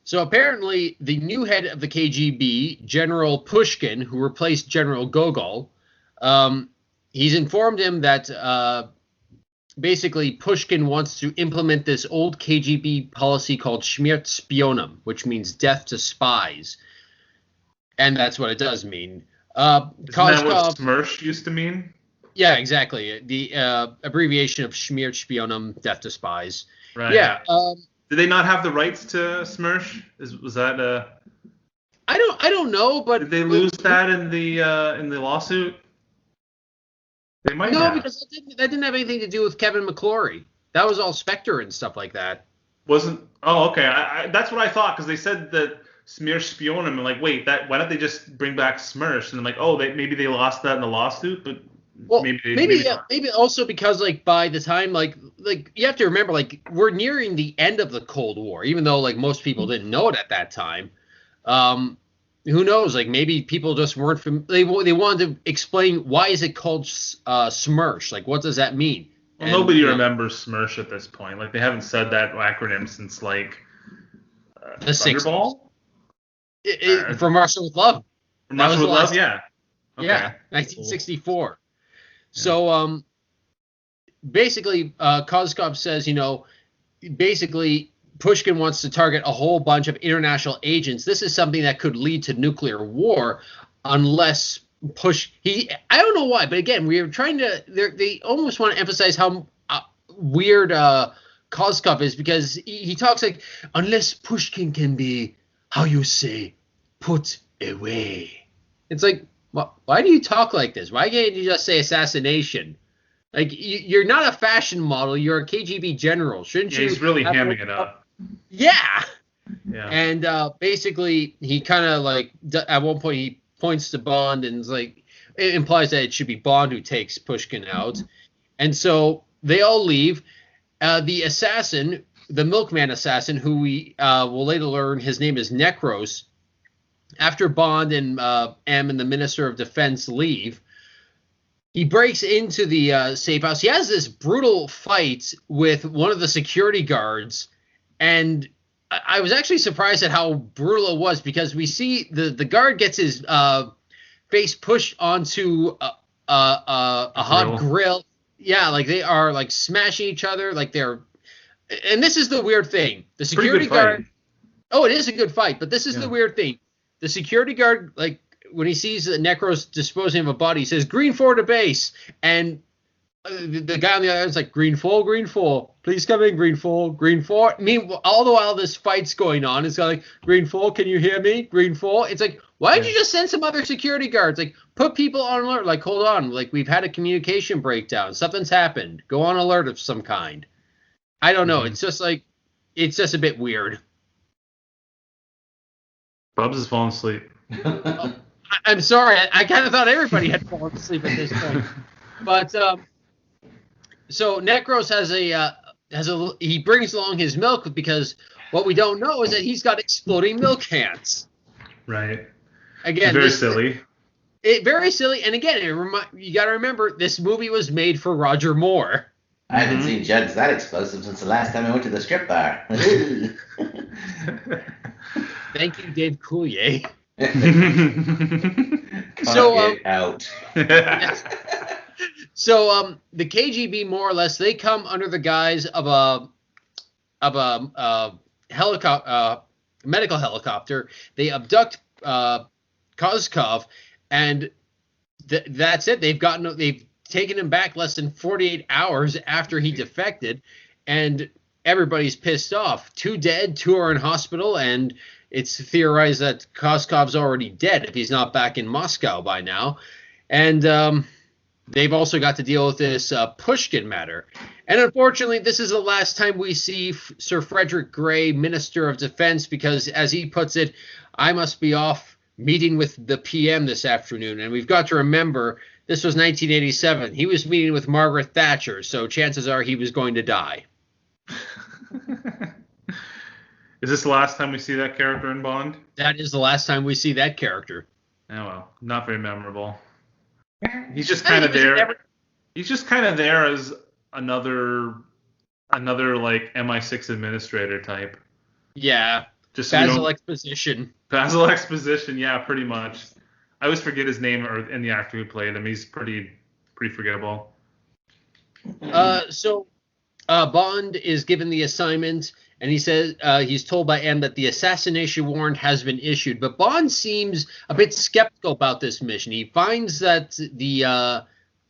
Speaker 3: So apparently the new head of the KGB, General Pushkin, who replaced General Gogol, he's informed him that basically Pushkin wants to implement this old KGB policy called Śmierć Spionom, which means death to spies. And that's what it does mean.
Speaker 1: Isn't that what SMERSH used to mean?
Speaker 3: Yeah, exactly. The abbreviation of Śmierć Spionom, death to spies.
Speaker 1: Right.
Speaker 3: Yeah.
Speaker 1: Did they not have the rights to SMERSH? Was that
Speaker 3: I don't know, but
Speaker 1: did they lose that in the lawsuit? They might have.
Speaker 3: No, because that didn't have anything to do with Kevin McClory. That was all Spectre and stuff like that.
Speaker 1: Wasn't? Oh, okay. That's what I thought, because they said that Śmierć Spionom, and like, wait, why don't they just bring back SMERSH? And I'm like, oh, maybe they lost that in the lawsuit, but.
Speaker 3: Well, maybe also because like by the time like you have to remember, like, we're nearing the end of the Cold War, even though like most people didn't know it at that time. Who knows? Like maybe people just weren't they wanted to explain why is it called SMERSH? Like what does that mean?
Speaker 1: Well, nobody remembers SMERSH at this point. Like they haven't said that acronym since like
Speaker 3: the
Speaker 1: Thunderball?
Speaker 3: From Russia with Love.
Speaker 1: From Russia with Love, yeah.
Speaker 3: Okay. Yeah, 1964. Cool. So, basically, Kozkov says, basically Pushkin wants to target a whole bunch of international agents. This is something that could lead to nuclear war unless I don't know why, but again, we are trying to, they almost want to emphasize how weird Kozkov is, because he talks like, unless Pushkin can be, how you say, put away. It's like, why do you talk like this? Why can't you just say assassination? Like, you're not a fashion model. You're a KGB general. Shouldn't you?
Speaker 1: He's really hamming it up.
Speaker 3: Yeah.
Speaker 1: Yeah.
Speaker 3: And basically, he kind of like, at one point, he points to Bond and is like, it implies that it should be Bond who takes Pushkin out. And so they all leave. The assassin, the milkman assassin, who we will later learn his name is Necros, after Bond and M and the Minister of Defense leave, he breaks into the safe house. He has this brutal fight with one of the security guards, and I was actually surprised at how brutal it was, because we see the guard gets his face pushed onto a hot grill. Yeah, like they are like smashing each other, like they're. And this is the weird thing. The security guard. Oh, it is a good fight, but this is the weird thing. The security guard, like when he sees Necros disposing of a body, he says "Green 4 to base," and the guy on the other end is like "Green 4, please come in, Green 4, Green 4." I mean, all the while this fight's going on, it's like "Green 4, can you hear me? Green 4." It's like, why don't you just send some other security guards? Like, put people on alert. Like, hold on, like we've had a communication breakdown, something's happened. Go on alert of some kind. I don't know. It's just like, it's just a bit weird.
Speaker 1: Bubs is falling asleep.
Speaker 3: I'm sorry. I kind of thought everybody had fallen asleep at this point. But so Necros he brings along his milk, because what we don't know is that he's got exploding milk hands.
Speaker 1: Right.
Speaker 3: Again,
Speaker 1: very silly.
Speaker 3: Very silly. And again, you got to remember, this movie was made for Roger Moore.
Speaker 4: I haven't seen Judd's that explosive since the last time I went to the strip bar.
Speaker 3: Thank you, Dave Coulier.
Speaker 2: Out.
Speaker 3: So the KGB, more or less, they come under the guise of a helicopter, medical helicopter. They abduct Kozkov, and that's it. They've taken him back less than 48 hours after he defected, and everybody's pissed off. 2 dead, 2 are in hospital, and it's theorized that Kozkov's already dead if he's not back in Moscow by now. And they've also got to deal with this Pushkin matter. And unfortunately, this is the last time we see Sir Frederick Grey, Minister of Defense, because, as he puts it, I must be off meeting with the PM this afternoon. And we've got to remember, this was 1987. He was meeting with Margaret Thatcher, so chances are he was going to die.
Speaker 1: Is this the last time we see that character in Bond?
Speaker 3: That is the last time we see that character.
Speaker 1: Oh, well, not very memorable. He's just kind of there. He's just kind of there as another like MI6 administrator type.
Speaker 3: Yeah.
Speaker 1: Just
Speaker 3: Basil Exposition.
Speaker 1: Basil Exposition, yeah, pretty much. I always forget his name and the actor who played him. He's pretty forgettable.
Speaker 3: So Bond is given the assignment, and he says he's told by M that the assassination warrant has been issued. But Bond seems a bit skeptical about this mission. He finds that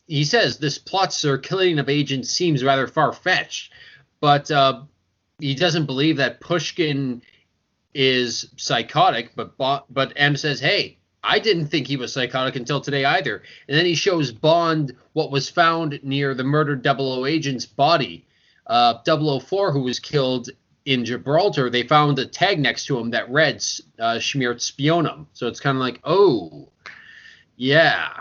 Speaker 3: he says this plot or killing of agents seems rather far-fetched, but he doesn't believe that Pushkin is psychotic. But M says, hey, I didn't think he was psychotic until today either. And then he shows Bond what was found near the murdered 00 agent's body. 004, who was killed in Gibraltar, they found a tag next to him that read Schmiert Spionum. So it's kind of like, oh, yeah.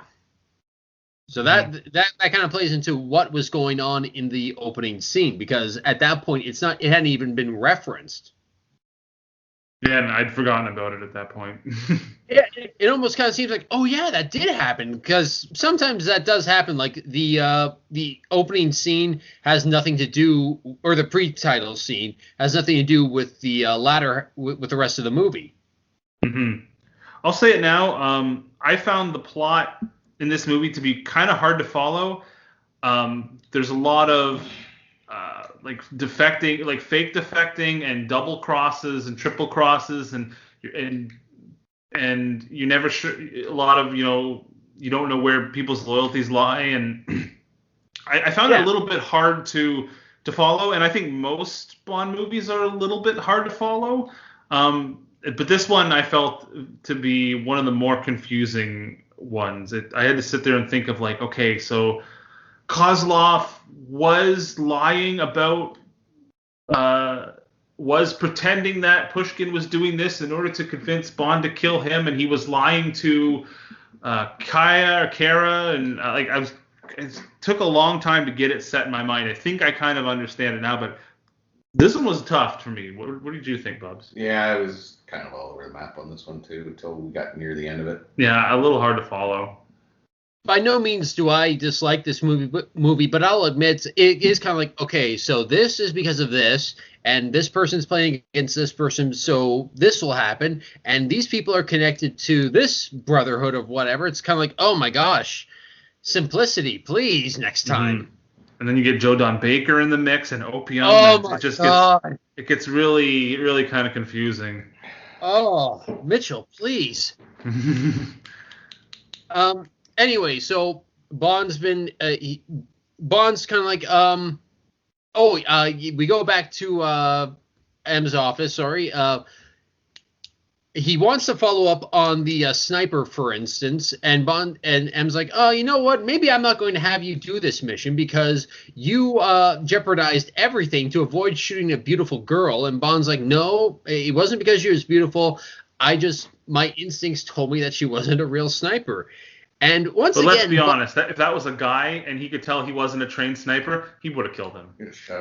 Speaker 3: So that kind of plays into what was going on in the opening scene, because at that point it hadn't even been referenced.
Speaker 1: Yeah, and I'd forgotten about it at that point.
Speaker 3: Yeah, it almost kind of seems like, oh yeah, that did happen, because sometimes that does happen. Like the opening scene has nothing to do, or the pre-title scene has nothing to do with the latter with the rest of the movie.
Speaker 1: Mm-hmm. I'll say it now. I found the plot in this movie to be kind of hard to follow. There's a lot of like defecting, like fake defecting, and double crosses and triple crosses, and you never sure, a lot of, you don't know where people's loyalties lie, and I found it a little bit hard to follow, and I think most Bond movies are a little bit hard to follow, but this one I felt to be one of the more confusing ones. I had to sit there and think of like, okay, so Kozlov was lying about, was pretending that Pushkin was doing this in order to convince Bond to kill him, and he was lying to Kara, and it took a long time to get it set in my mind. I think I kind of understand it now, but this one was tough for me. What did you think, Bubs?
Speaker 2: Yeah, I was kind of all over the map on this one too until we got near the end of it.
Speaker 1: Yeah, a little hard to follow.
Speaker 3: By no means do I dislike this movie, but I'll admit it is kind of like, okay, so this is because of this, and this person's playing against this person, so this will happen, and these people are connected to this brotherhood of whatever. It's kind of like, oh my gosh, simplicity, please, next time.
Speaker 1: Mm-hmm. And then you get Joe Don Baker in the mix and Opium.
Speaker 3: Oh
Speaker 1: and
Speaker 3: my
Speaker 1: it just
Speaker 3: God.
Speaker 1: gets really, really kind of confusing.
Speaker 3: Oh, Mitchell, please. Anyway, so Bond's been Bond's kind of like we go back to M's office. Sorry, he wants to follow up on the sniper, for instance, and Bond and M's like, oh, you know what? Maybe I'm not going to have you do this mission because you jeopardized everything to avoid shooting a beautiful girl. And Bond's like, no, it wasn't because she was beautiful. My instincts told me that she wasn't a real sniper. And once again,
Speaker 1: let's be honest. If that was a guy and he could tell he wasn't a trained sniper, he would have killed him.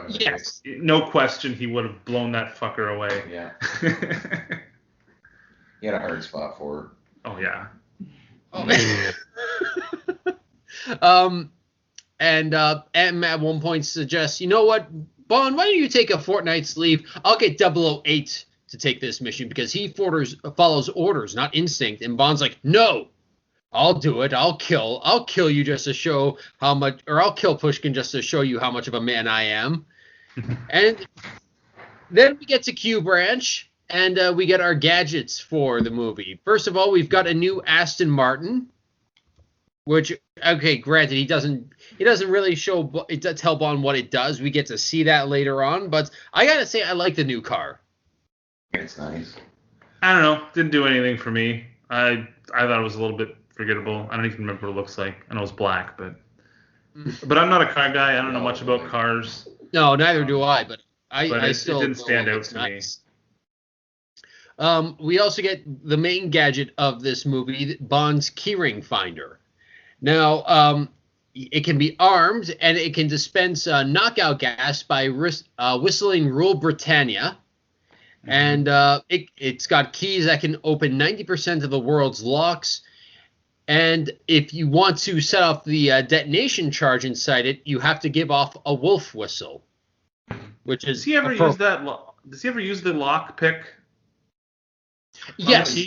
Speaker 3: Yes,
Speaker 1: no question, he would have blown that fucker away.
Speaker 2: Yeah. He had a hard spot for her.
Speaker 1: Oh yeah.
Speaker 3: And M at one point suggests, you know what, Bond, why don't you take a fortnight's leave? I'll get 008 to take this mission because he follows orders, not instinct. And Bond's like, no. I'll do it. I'll kill you just to show how much, or I'll kill Pushkin just to show you how much of a man I am. And then we get to Q Branch, and we get our gadgets for the movie. First of all, we've got a new Aston Martin, which, okay, granted, he doesn't really tell Bond what it does. We get to see that later on, but I gotta say, I like the new car.
Speaker 2: It's nice.
Speaker 1: I don't know. Didn't do anything for me. I thought it was a little bit forgettable. I don't even remember what it looks like. I know it's black, but I'm not a car guy. I don't know much about cars.
Speaker 3: No, neither do I. But
Speaker 1: it
Speaker 3: still
Speaker 1: didn't stand out to
Speaker 3: nice. We also get the main gadget of this movie, Bond's keyring finder. Now, it can be armed and it can dispense knockout gas by whistling Rule Britannia. And it's got keys that can open 90% of the world's locks. And if you want to set off the detonation charge inside it, you have to give off a wolf whistle, which is.
Speaker 1: Does he ever use that? Does he ever use the lock pick?
Speaker 3: Yes.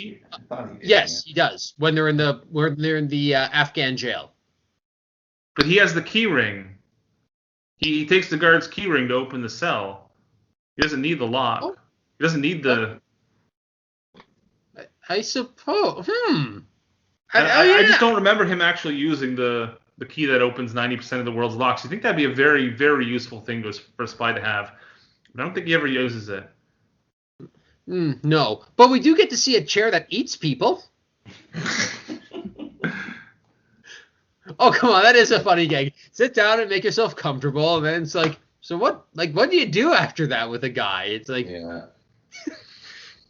Speaker 3: Yes, he does when they're in the Afghan jail.
Speaker 1: But he has the key ring. He takes the guard's key ring to open the cell. He doesn't need the lock.
Speaker 3: Oh.
Speaker 1: He doesn't need the.
Speaker 3: I suppose.
Speaker 1: I just don't remember him actually using the key that opens 90% of the world's locks. You think that'd be a very, very useful thing for a spy to have. But I don't think he ever uses it.
Speaker 3: No. But we do get to see a chair that eats people. Oh, come on. That is a funny gag. Sit down and make yourself comfortable. And then it's like, so what do you do after that with a guy? It's like...
Speaker 2: Yeah.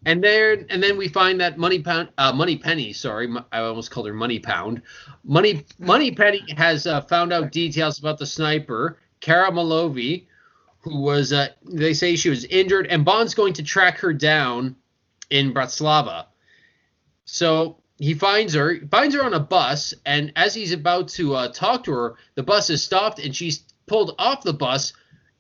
Speaker 3: And then we find that Money Penny, sorry, I almost called her Money Pound. Money Penny has found out details about the sniper, Kara Malovi, who was, they say she was injured, and Bond's going to track her down in Bratislava. So he finds her on a bus, and as he's about to talk to her, the bus is stopped, and she's pulled off the bus,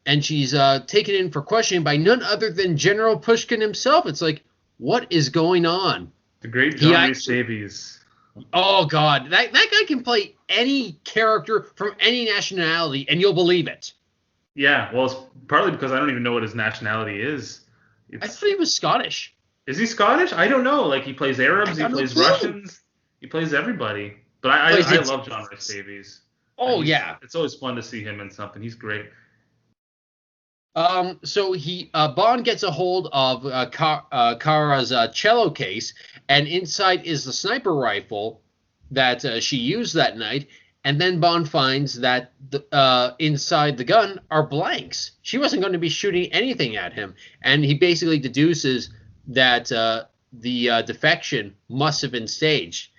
Speaker 3: and she's taken in for questioning by none other than General Pushkin himself. It's like, what is going on?
Speaker 1: The great John Rhys Davies.
Speaker 3: Oh, God. That guy can play any character from any nationality, and you'll believe it.
Speaker 1: Yeah, well, it's partly because I don't even know what his nationality is.
Speaker 3: I thought he was Scottish.
Speaker 1: Is he Scottish? I don't know. Like, he plays Arabs, he plays Russians, he plays everybody. But I love John Rhys Davies.
Speaker 3: Oh, yeah.
Speaker 1: It's always fun to see him in something. He's great.
Speaker 3: So Bond gets a hold of Kara's cello case, and inside is the sniper rifle that she used that night. And then Bond finds that inside the gun are blanks. She wasn't going to be shooting anything at him, and he basically deduces that the defection must have been staged.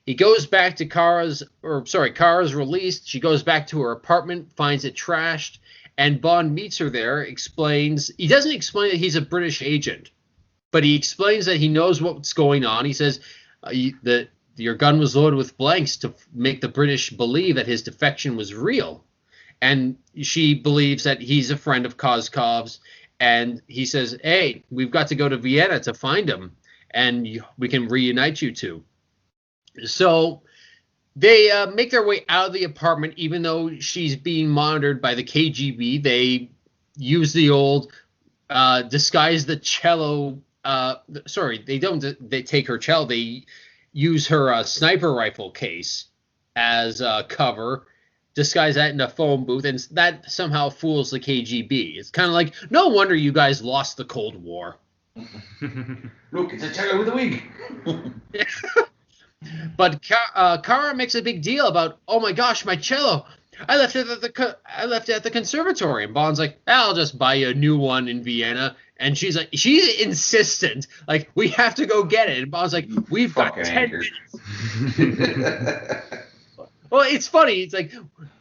Speaker 3: He goes back to Kara's released. She goes back to her apartment, finds it trashed, and Bond meets her there, he doesn't explain that he's a British agent, but he explains that he knows what's going on. He says that your gun was loaded with blanks to make the British believe that his defection was real. And she believes that he's a friend of Kozkov's, and he says, hey, we've got to go to Vienna to find him, and we can reunite you two. So they make their way out of the apartment, even though she's being monitored by the KGB. They use the old disguise the cello. They don't. They take her cello. They use her sniper rifle case as cover, disguise that in a phone booth, and that somehow fools the KGB. It's kind of like, no wonder you guys lost the Cold War.
Speaker 2: Look, it's a cello with a wig.
Speaker 3: But Kara makes a big deal about, oh my gosh, my cello. I left it at the conservatory. And Bond's like, I'll just buy you a new one in Vienna. And she's insistent, like, we have to go get it. And Bond's like, we've got 10 minutes. Well, it's funny. It's like,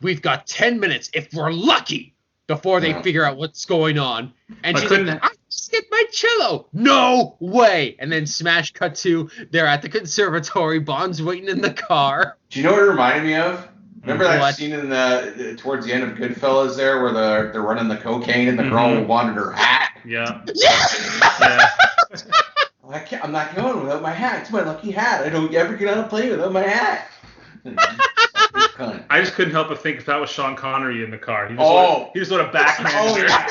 Speaker 3: we've got 10 minutes if we're lucky before they figure out what's going on. And she's like, I just get my cello. No way. And then smash cut to, they're at the conservatory. Bond's waiting in the car.
Speaker 2: Do you know what it reminded me of? Remember that scene in towards the end of Goodfellas there where they're running the cocaine and the girl wanted her hat?
Speaker 1: Yeah.
Speaker 2: Yeah. I'm not going without my hat. It's my lucky hat. I don't ever get on a plane without my hat.
Speaker 1: I just couldn't help but think if that was Sean Connery in the car. He just sort of backhanded her.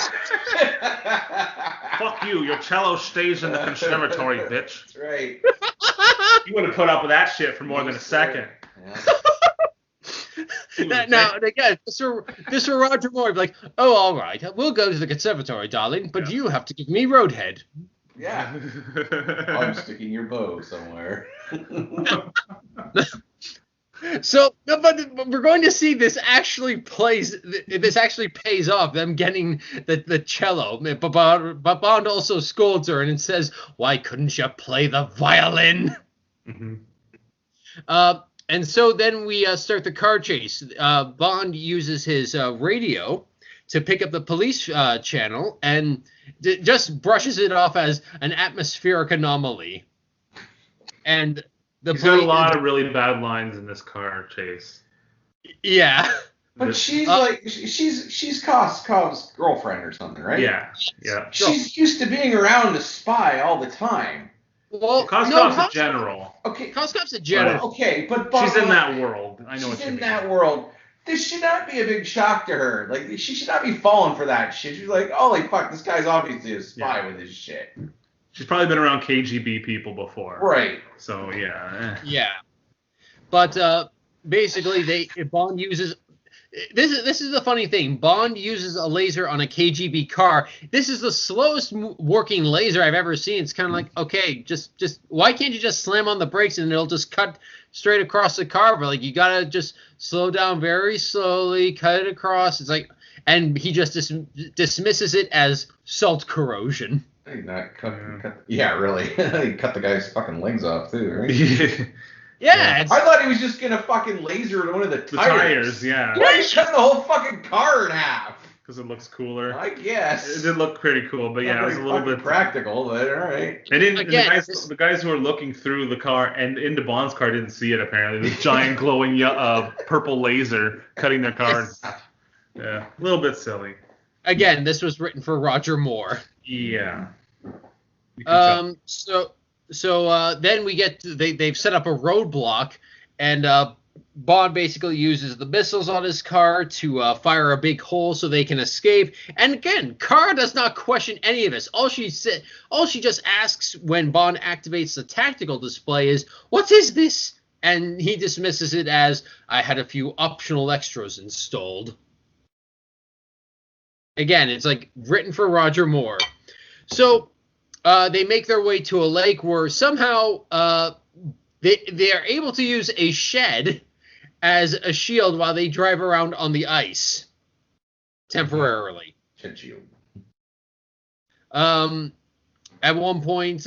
Speaker 1: Fuck you. Your cello stays in the conservatory, bitch.
Speaker 2: That's right.
Speaker 1: You would have put up with that shit for more than a second.
Speaker 3: Yeah. Now, again, this for Roger Moore, be like, oh, all right, we'll go to the conservatory, darling, but you have to give me Roadhead.
Speaker 2: Yeah. I'm sticking your bow somewhere.
Speaker 3: So, no, but we're going to see this actually pays off, them getting the cello. But Bond also scolds her and says, why couldn't you play the violin?
Speaker 1: Mm-hmm.
Speaker 3: And so then we start the car chase. Bond uses his radio to pick up the police channel and just brushes it off as an atmospheric anomaly. And
Speaker 1: he's got a lot of really bad lines in this car chase.
Speaker 3: Yeah.
Speaker 2: But she's she's Kozkov's girlfriend or something, right?
Speaker 1: Yeah.
Speaker 2: She's used to being around a spy all the time.
Speaker 1: Well, Kozkov's a general.
Speaker 2: Okay.
Speaker 3: Kozkov's a general.
Speaker 2: Okay, but
Speaker 1: she's in that world. I know what you mean.
Speaker 2: She's in that world. This should not be a big shock to her. Like, she should not be falling for that shit. She's like, holy fuck, this guy's obviously a spy with his shit.
Speaker 1: She's probably been around KGB people before.
Speaker 2: Right.
Speaker 1: So, yeah.
Speaker 3: Yeah. But basically, Bond uses... This is the funny thing. Bond uses a laser on a KGB car. This is the slowest working laser I've ever seen. It's kind of like, okay, just why can't you just slam on the brakes and it'll just cut straight across the car? But like, you gotta just slow down very slowly, cut it across. It's like, and he just dismisses it as salt corrosion.
Speaker 2: Yeah, really. He cut the guy's fucking legs off too, right?
Speaker 3: Yeah.
Speaker 2: I thought he was just gonna fucking laser one of the tires.
Speaker 1: Yeah.
Speaker 2: Why are you cutting the whole fucking car in half?
Speaker 1: Because it looks cooler.
Speaker 2: I guess.
Speaker 1: It did look pretty cool, but yeah, it was a little bit
Speaker 2: practical, but all right.
Speaker 1: And the guys who were looking through the car and into Bond's car didn't see it apparently. This giant glowing purple laser cutting their car. Yeah, a little bit silly.
Speaker 3: Again, this was written for Roger Moore.
Speaker 1: Yeah.
Speaker 3: So then we get to, they've set up a roadblock, and Bond basically uses the missiles on his car to fire a big hole so they can escape. And again, Kara does not question any of this. All she just asks when Bond activates the tactical display is, "What is this?" And he dismisses it as, "I had a few optional extras installed." Again, it's like written for Roger Moore. So they make their way to a lake where somehow they are able to use a shed as a shield while they drive around on the ice temporarily.
Speaker 2: Shed shield.
Speaker 3: At one point,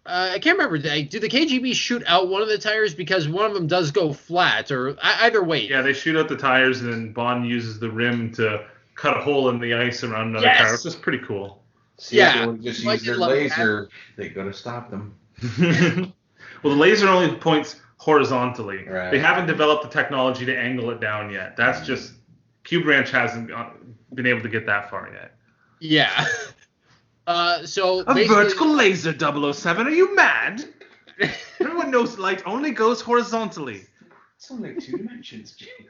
Speaker 3: I can't remember. Do the KGB shoot out one of the tires because one of them does go flat, or either way?
Speaker 1: Yeah, they shoot out the tires, and then Bond uses the rim to cut a hole in the ice around another tire, which is pretty cool.
Speaker 2: See, if they would just use their laser, they could have stopped them.
Speaker 1: Well, the laser only points horizontally.
Speaker 2: Right.
Speaker 1: They haven't developed the technology to angle it down yet. That's just Cube Ranch hasn't been able to get that far yet.
Speaker 3: Yeah. So
Speaker 1: a vertical laser, 007. Are you mad? Everyone knows light only goes horizontally.
Speaker 2: It's only 2 dimensions, James.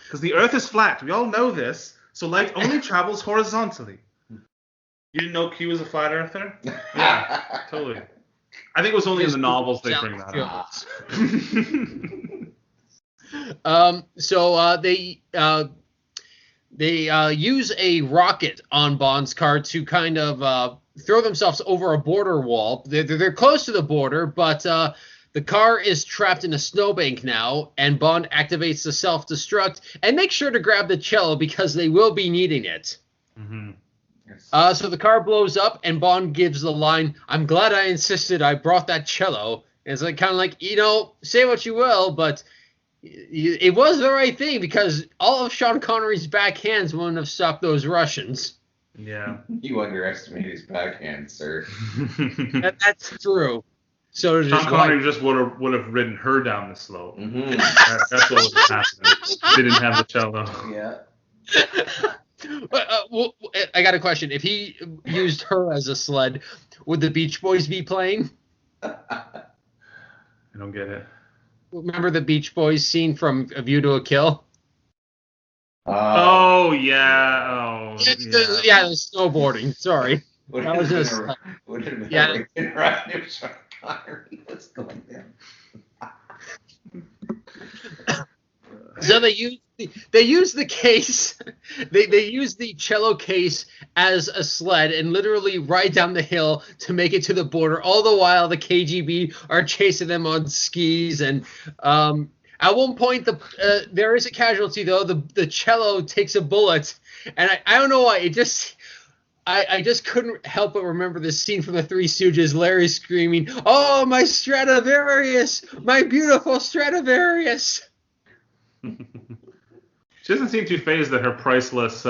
Speaker 1: Because the Earth is flat. We all know this. So light only travels horizontally. You didn't know Q was a flat earther? Yeah, totally. I think it was only in the novels they bring that up.
Speaker 3: So they use a rocket on Bond's car to kind of throw themselves over a border wall. They're close to the border, but the car is trapped in a snowbank now, and Bond activates the self-destruct and makes sure to grab the cello because they will be needing it.
Speaker 1: Mm-hmm.
Speaker 3: So the car blows up, and Bond gives the line, "I'm glad I insisted I brought that cello." And it's like kind of like, say what you will, but it was the right thing because all of Sean Connery's backhands wouldn't have stopped those Russians.
Speaker 1: Yeah.
Speaker 2: You underestimate his backhand, sir.
Speaker 3: That's true. So
Speaker 1: Sean Connery just would have ridden her down the slope.
Speaker 2: Mm-hmm.
Speaker 1: That's what was happening. They didn't have the cello.
Speaker 2: Yeah.
Speaker 3: I got a question. If he used her as a sled, would the Beach Boys be playing?
Speaker 1: I don't get it.
Speaker 3: Remember the Beach Boys scene from A View to a Kill?
Speaker 1: Oh, yeah. Oh,
Speaker 3: yeah, the snowboarding. Sorry. That was just...
Speaker 2: Would it have been
Speaker 3: yeah.
Speaker 2: right if Sean Connery was going down?
Speaker 3: So they use the case, they use the cello case as a sled and literally ride down the hill to make it to the border. All the while the KGB are chasing them on skis, and at one point there is a casualty though. The cello takes a bullet, and I don't know why I just couldn't help but remember this scene from the Three Stooges. Larry screaming, "Oh, my Stradivarius, my beautiful Stradivarius!"
Speaker 1: She doesn't seem too phased that her priceless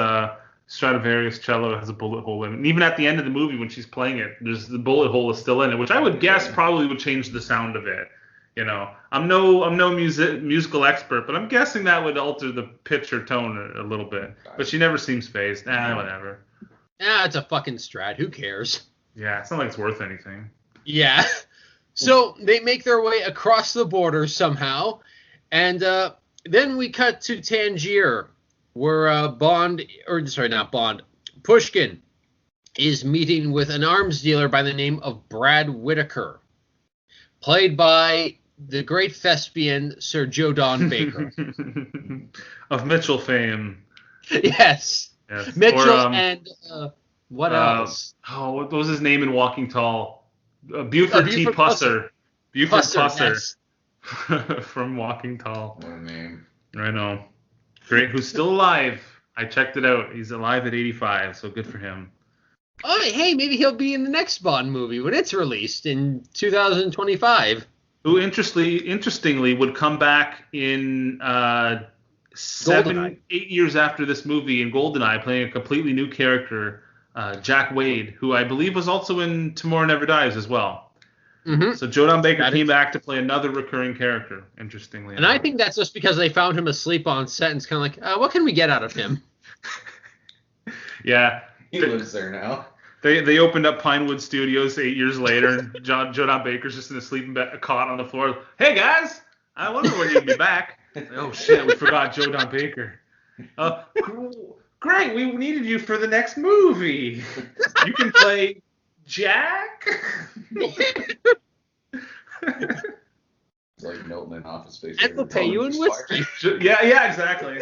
Speaker 1: Stradivarius cello has a bullet hole in it. And even at the end of the movie when she's playing it, the bullet hole is still in it, which I would guess probably would change the sound of it. I'm no musical expert, but I'm guessing that would alter the pitch or tone a little bit. But she never seems phased. Whatever.
Speaker 3: It's a fucking Strad. Who cares?
Speaker 1: Yeah, it's not like it's worth anything.
Speaker 3: Yeah. So they make their way across the border somehow, and then we cut to Tangier, where Pushkin is meeting with an arms dealer by the name of Brad Whitaker, played by the great thespian Sir Jodan Baker.
Speaker 1: Of Mitchell fame.
Speaker 3: Yes. Mitchell and what else?
Speaker 1: What was his name in Walking Tall? Buford T. Pusser. Buford Pusser. Yes. From Walking Tall.
Speaker 2: What a name.
Speaker 1: I know. Great. Who's still alive. I checked it out. He's alive at 85, so good for him.
Speaker 3: Oh, hey, maybe he'll be in the next Bond movie when it's released in 2025.
Speaker 1: Who interestingly would come back in 8 years after this movie in GoldenEye, playing a completely new character, Jack Wade, who I believe was also in Tomorrow Never Dies as well.
Speaker 3: Mm-hmm.
Speaker 1: So Jodan Baker came back to play another recurring character, interestingly.
Speaker 3: And I think that's just because they found him asleep on set, and it's kind of like, what can we get out of him?
Speaker 1: Yeah.
Speaker 2: He lives there now.
Speaker 1: They opened up Pinewood Studios 8 years later, and Jodan Baker's just in a sleeping cot on the floor. Hey, guys! I wonder when you'll be back. Oh, shit, we forgot Jodan Baker. Great, we needed you for the next movie. You can play Jack?
Speaker 2: It's like Milton in Office Space.
Speaker 3: And we'll pay you in whiskey.
Speaker 1: Yeah, exactly.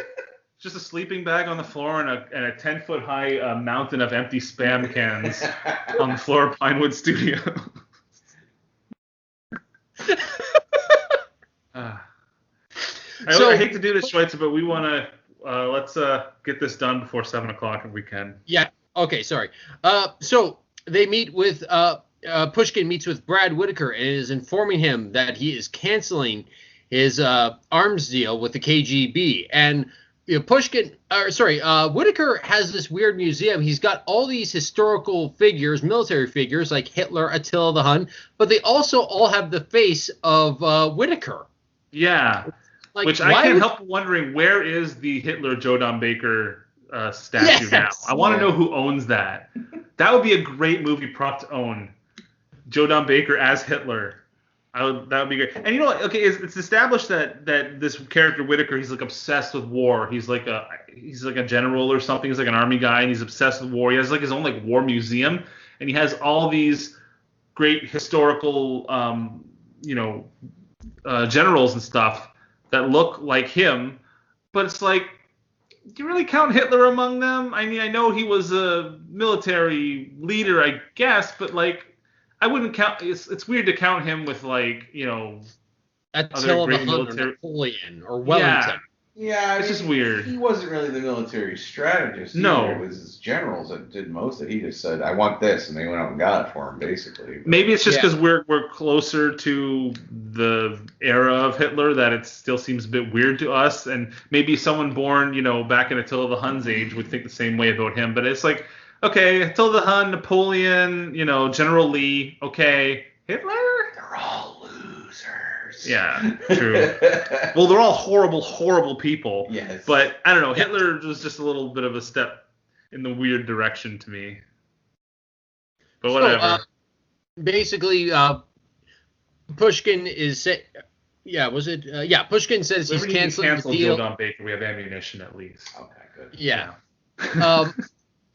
Speaker 1: Just a sleeping bag on the floor and a 10-foot high mountain of empty Spam cans on the floor of Pinewood Studio. I hate to do this, Schweitzer, but we want to let's get this done before 7 o'clock if we can.
Speaker 3: Yeah. Okay. Sorry. So they meet with Pushkin meets with Brad Whitaker and is informing him that he is canceling his arms deal with the KGB. And Whitaker has this weird museum. He's got all these historical figures, military figures like Hitler, Attila the Hun, but they also all have the face of Whitaker.
Speaker 1: Yeah.
Speaker 3: Like,
Speaker 1: which I can't help wondering, where is the Hitler Joe Don Baker statue now? I want to know who owns that. That would be a great movie prop to own. Joe Don Baker as Hitler. That would be great. And you know what? Okay, it's established that this character Whitaker, he's like obsessed with war. He's like a general or something. He's like an army guy, and he's obsessed with war. He has like his own like war museum, and he has all these great historical generals and stuff that look like him. But it's like, do you really count Hitler among them? I mean, I know he was a military leader, I guess, but like, I wouldn't count. It's weird to count him with like,
Speaker 3: Attila the Hun or Napoleon or Wellington.
Speaker 2: Yeah,
Speaker 1: it's just weird.
Speaker 2: He wasn't really the military strategist.
Speaker 1: No,
Speaker 2: it was his generals that did most of it. He just said, "I want this," and they went out and got it for him, basically. But
Speaker 1: maybe it's just because we're closer to the era of Hitler that it still seems a bit weird to us, and maybe someone born, back in Attila the Hun's age would think the same way about him. But it's like, okay, Attila the Hun, Napoleon, General Lee, okay, Hitler?
Speaker 2: They're all losers.
Speaker 1: Yeah, true. Well, they're all horrible, horrible people.
Speaker 2: Yes.
Speaker 1: But I don't know. Hitler was just a little bit of a step in the weird direction to me. But whatever.
Speaker 3: So, basically, Pushkin is Pushkin says he's canceling the deal.
Speaker 1: Joe Don Baker, we have ammunition at least.
Speaker 2: Okay, good.
Speaker 3: Yeah.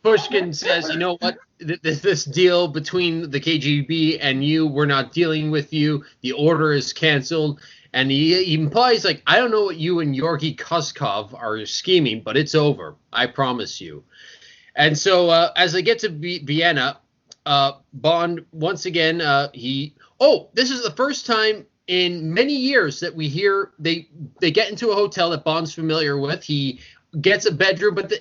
Speaker 3: Pushkin says, you know what? This deal between the KGB and you, we're not dealing with you. The order is canceled. And he implies, like, I don't know what you and Georgy Koskov are scheming, but it's over. I promise you. And so as they get to Vienna, Bond, once again, this is the first time in many years that we hear they get into a hotel that Bond's familiar with. He gets a bedroom, but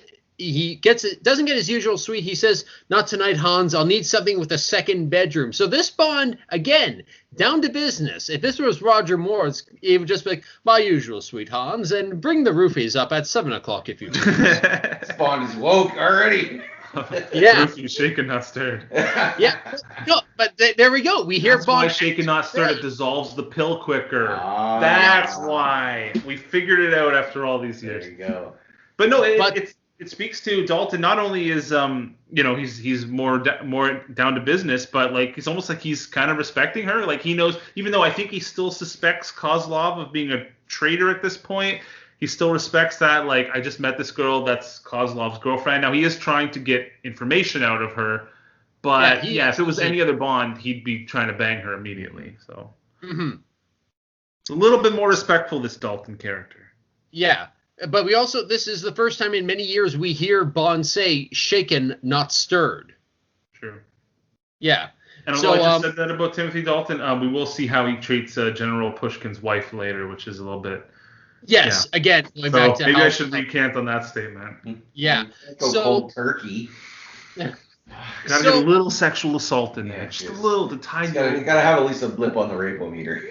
Speaker 3: doesn't get his usual suite. He says, "Not tonight, Hans. I'll need something with a second bedroom." So this Bond, again, down to business. If this was Roger Moore, he would just be like, "My usual suite, Hans, and bring the roofies up at 7:00 if you please."
Speaker 2: This Bond is woke already.
Speaker 1: Yeah. Roofies shaken, not stirred.
Speaker 3: Yeah. No, but there we go. We hear
Speaker 1: That's
Speaker 3: Bond.
Speaker 1: Why shaken, not stirred. It dissolves the pill quicker. That's why. We figured it out after all these years.
Speaker 2: There you go.
Speaker 1: But no, it speaks to Dalton. Not only is he's more down to business, but like it's almost like he's kind of respecting her. Like he knows, even though I think he still suspects Kozlov of being a traitor at this point, he still respects that. Like, I just met this girl that's Kozlov's girlfriend. Now he is trying to get information out of her, but if it was any other Bond, he'd be trying to bang her immediately. So it's a little bit more respectful, this Dalton character.
Speaker 3: Yeah. But this is the first time in many years we hear Bond say shaken, not stirred.
Speaker 1: True.
Speaker 3: Yeah.
Speaker 1: And although I just said that about Timothy Dalton, we will see how he treats General Pushkin's wife later, which is a little bit...
Speaker 3: Yes, again, going back to
Speaker 1: maybe I should recant on that statement.
Speaker 3: Yeah.
Speaker 2: Go cold turkey.
Speaker 1: Gotta get a little sexual assault in there. Just a little, the tiny.
Speaker 2: You gotta have at least a blip on the rapometer.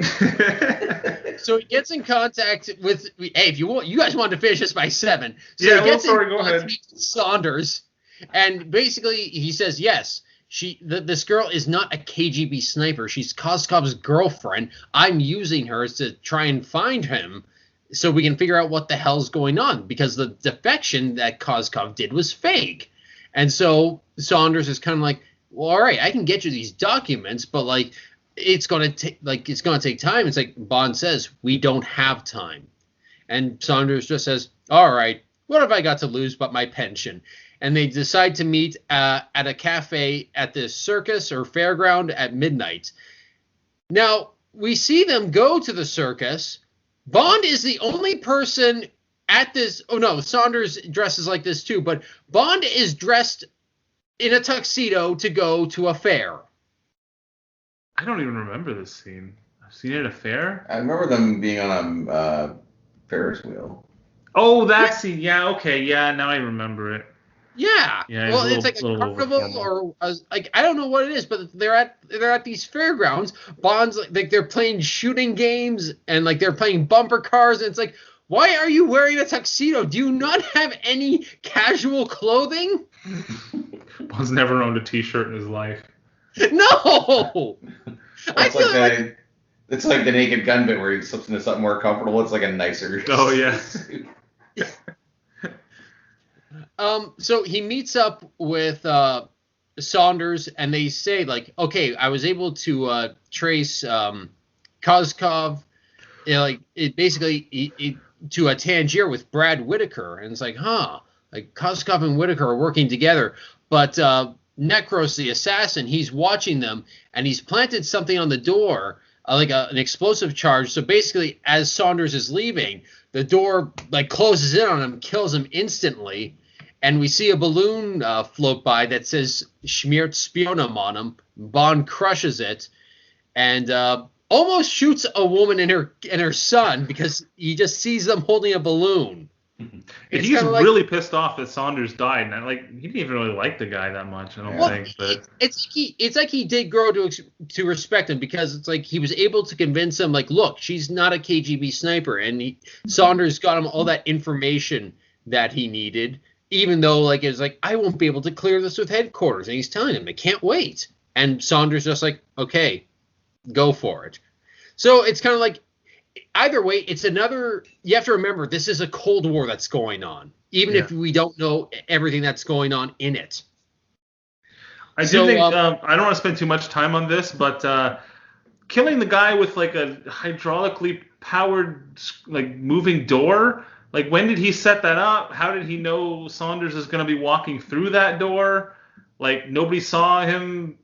Speaker 3: So he gets in contact with. Hey, if you guys want to finish this by 7. So
Speaker 1: yeah,
Speaker 3: he gets
Speaker 1: go ahead.
Speaker 3: Saunders, and basically he says yes. This girl is not a KGB sniper. She's Koskov's girlfriend. I'm using her to try and find him, so we can figure out what the hell's going on, because the defection that Koskov did was fake. And so Saunders is kind of like, well, all right, I can get you these documents, but like it's gonna take time. It's like Bond says, we don't have time, and Saunders just says, all right, what have I got to lose but my pension? And they decide to meet at a cafe at the circus or fairground at midnight. Now we see them go to the circus. Bond is the only person at this. Oh no, Saunders dresses like this too, but Bond is dressed in a tuxedo to go to a fair.
Speaker 1: I don't even remember this scene. I've seen it at a fair.
Speaker 2: I remember them being on a Ferris wheel.
Speaker 1: Oh, that scene. Yeah, okay. Yeah, now I remember it.
Speaker 3: Yeah.
Speaker 1: Yeah,
Speaker 3: Well,
Speaker 1: he's
Speaker 3: it's like a
Speaker 1: little
Speaker 3: carnival
Speaker 1: overformal.
Speaker 3: or like I don't know what it is, but they're at these fairgrounds. Bond's like they're playing shooting games and like they're playing bumper cars, and it's like, why are you wearing a tuxedo? Do you not have any casual clothing?
Speaker 1: Bond's never owned a T-shirt in his life.
Speaker 3: No. I
Speaker 2: It's
Speaker 3: feel
Speaker 2: like
Speaker 3: like
Speaker 2: it's like the Naked Gun bit where he slips into something more comfortable. It's like a nicer.
Speaker 1: Oh yeah.
Speaker 3: So he meets up with Saunders, and they say like, okay, I was able to trace Koskov, like it basically to Tangier with Brad Whitaker, and it's like, like Koskov and Whitaker are working together, but Necros, the assassin, he's watching them, and he's planted something on the door, like an explosive charge. So basically, as Saunders is leaving, the door like closes in on him, kills him instantly. And we see a balloon float by that says Schmiert Spionum on him. Bond crushes it and almost shoots a woman and her son because he just sees them holding a balloon.
Speaker 1: And he's really pissed off that Saunders died, and like he didn't even really like the guy that much. I don't think. But
Speaker 3: it's like he did grow to respect him because it's like he was able to convince him, like, look, she's not a KGB sniper, and Saunders got him all that information that he needed. Even though, like, it's like, I won't be able to clear this with headquarters. And he's telling him, I can't wait. And Saunders just like, okay, go for it. So it's kind of like, either way, it's another, you have to remember, this is a Cold War that's going on. Even if we don't know everything that's going on in it.
Speaker 1: I do think, I don't want to spend too much time on this, but killing the guy with, like, a hydraulically powered, like, moving door... Like, when did he set that up? How did he know Saunders is going to be walking through that door? Like, nobody saw him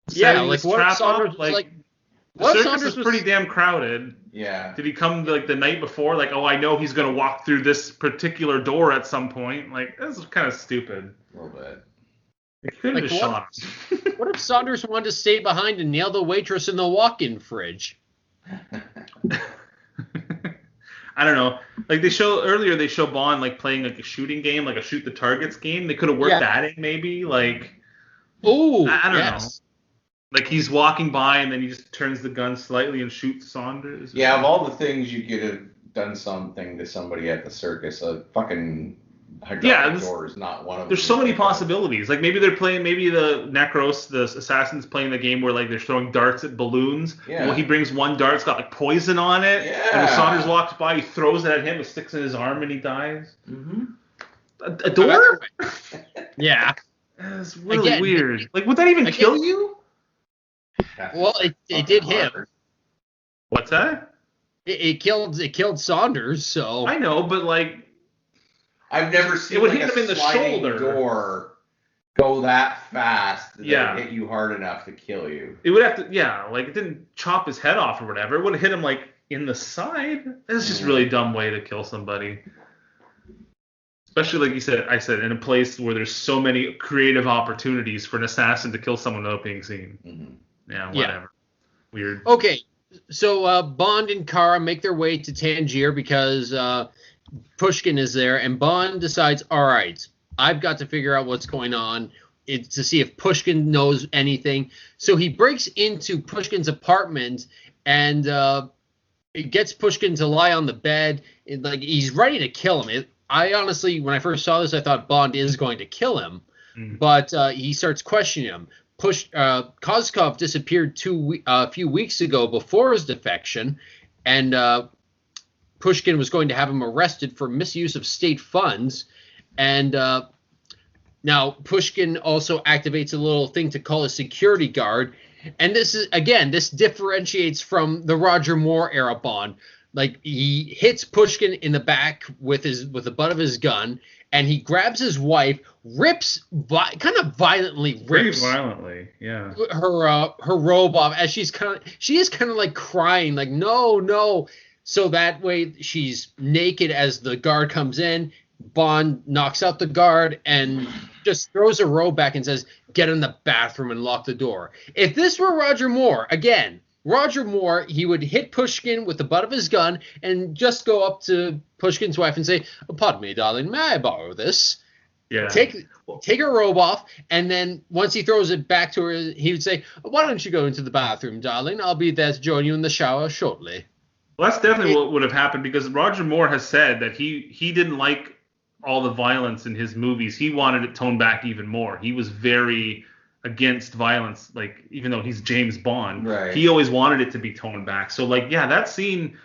Speaker 1: setting this trap up? Like, the circus is pretty damn crowded.
Speaker 2: Yeah.
Speaker 1: Did he come, like, the night before? Like, oh, I know he's going to walk through this particular door at some point. Like, this is kind of stupid.
Speaker 2: A little bit.
Speaker 1: It could have shot him.
Speaker 3: What if Saunders wanted to stay behind and nail the waitress in the walk-in fridge?
Speaker 1: I don't know. Like they show Bond like playing like a shooting game, like a shoot the targets game. They could have worked that in maybe. Like, I don't know. Like he's walking by and then he just turns the gun slightly and shoots Saunders.
Speaker 2: Yeah, of all the things you could have done something to somebody at the circus, a fucking hydraulic door is not one of them.
Speaker 1: There's so many possibilities. Like maybe they're playing, maybe the Necros, the assassin's playing the game where like they're throwing darts at balloons.
Speaker 2: Yeah.
Speaker 1: Well, he brings one dart, it's got like poison on it.
Speaker 2: Yeah.
Speaker 1: And when Saunders walks by, he throws it at him, it sticks in his arm, and he dies.
Speaker 2: Mm-hmm.
Speaker 1: A door?
Speaker 3: Yeah.
Speaker 1: That's really weird. Like, would that even kill you?
Speaker 3: Well, it did him.
Speaker 1: What's that?
Speaker 3: It killed Saunders. So
Speaker 1: I know, but like.
Speaker 2: I've never seen
Speaker 1: it would
Speaker 2: like
Speaker 1: hit
Speaker 2: a
Speaker 1: him in the
Speaker 2: sliding
Speaker 1: shoulder.
Speaker 2: Door go that fast that
Speaker 1: Yeah.
Speaker 2: it hit you hard enough to kill you.
Speaker 1: It would have to, like it didn't chop his head off or whatever. It would have hit him like in the side. It's just a really dumb way to kill somebody. Especially like I said, in a place where there's so many creative opportunities for an assassin to kill someone without being seen.
Speaker 2: Mm-hmm.
Speaker 1: Yeah, whatever. Weird.
Speaker 3: Okay, so Bond and Kara make their way to Tangier because Pushkin is there, and Bond decides, all right, I've got to figure out what's going on to see if Pushkin knows anything. So he breaks into Pushkin's apartment and it gets Pushkin to lie on the bed. Like he's ready to kill him. I honestly, when I first saw this, I thought Bond is going to kill him, but he starts questioning him. Koskov disappeared a few weeks ago before his defection, and Pushkin was going to have him arrested for misuse of state funds. And now Pushkin also activates a little thing to call a security guard. And this differentiates from the Roger Moore era Bond. Like he hits Pushkin in the back with the butt of his gun, and he grabs his wife, kind of violently rips
Speaker 1: Pretty violently, yeah.
Speaker 3: her robe off as she is kind of like crying, like no. So that way she's naked as the guard comes in. Bond knocks out the guard and just throws her robe back and says, "Get in the bathroom and lock the door." If this were Roger Moore, he would hit Pushkin with the butt of his gun and just go up to Pushkin's wife and say, "Pardon me, darling, may I borrow this?"
Speaker 1: Yeah.
Speaker 3: Take her robe off, and then once he throws it back to her, he would say, "Why don't you go into the bathroom, darling? I'll be there to join you in the shower shortly."
Speaker 1: Well, that's definitely what would have happened because Roger Moore has said that he didn't like all the violence in his movies. He wanted it toned back even more. He was very against violence, like even though he's James Bond,
Speaker 2: Right.
Speaker 1: he always wanted it to be toned back. So like, yeah, that scene,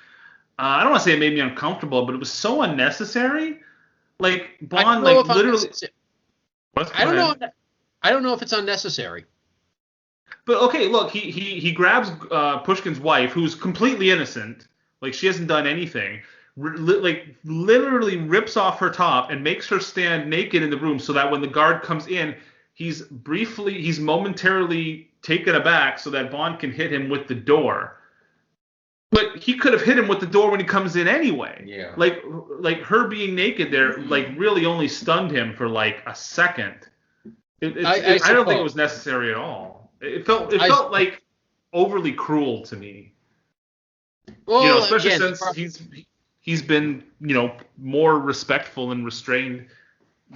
Speaker 1: I don't want to say it made me uncomfortable, but it was so unnecessary. Like Bond, like literally.
Speaker 3: I don't know. I don't know if it's unnecessary.
Speaker 1: But okay, look, he grabs Pushkin's wife, who's completely innocent, like she hasn't done anything, like literally rips off her top and makes her stand naked in the room, so that when the guard comes in, he's momentarily taken aback, so that Bond can hit him with the door. But he could have hit him with the door when he comes in anyway.
Speaker 2: Yeah.
Speaker 1: Like her being naked there, like really only stunned him for like a second. I don't think it was necessary at all. It felt like overly cruel to me.
Speaker 3: Well,
Speaker 1: especially
Speaker 3: again,
Speaker 1: since he's been more respectful and restrained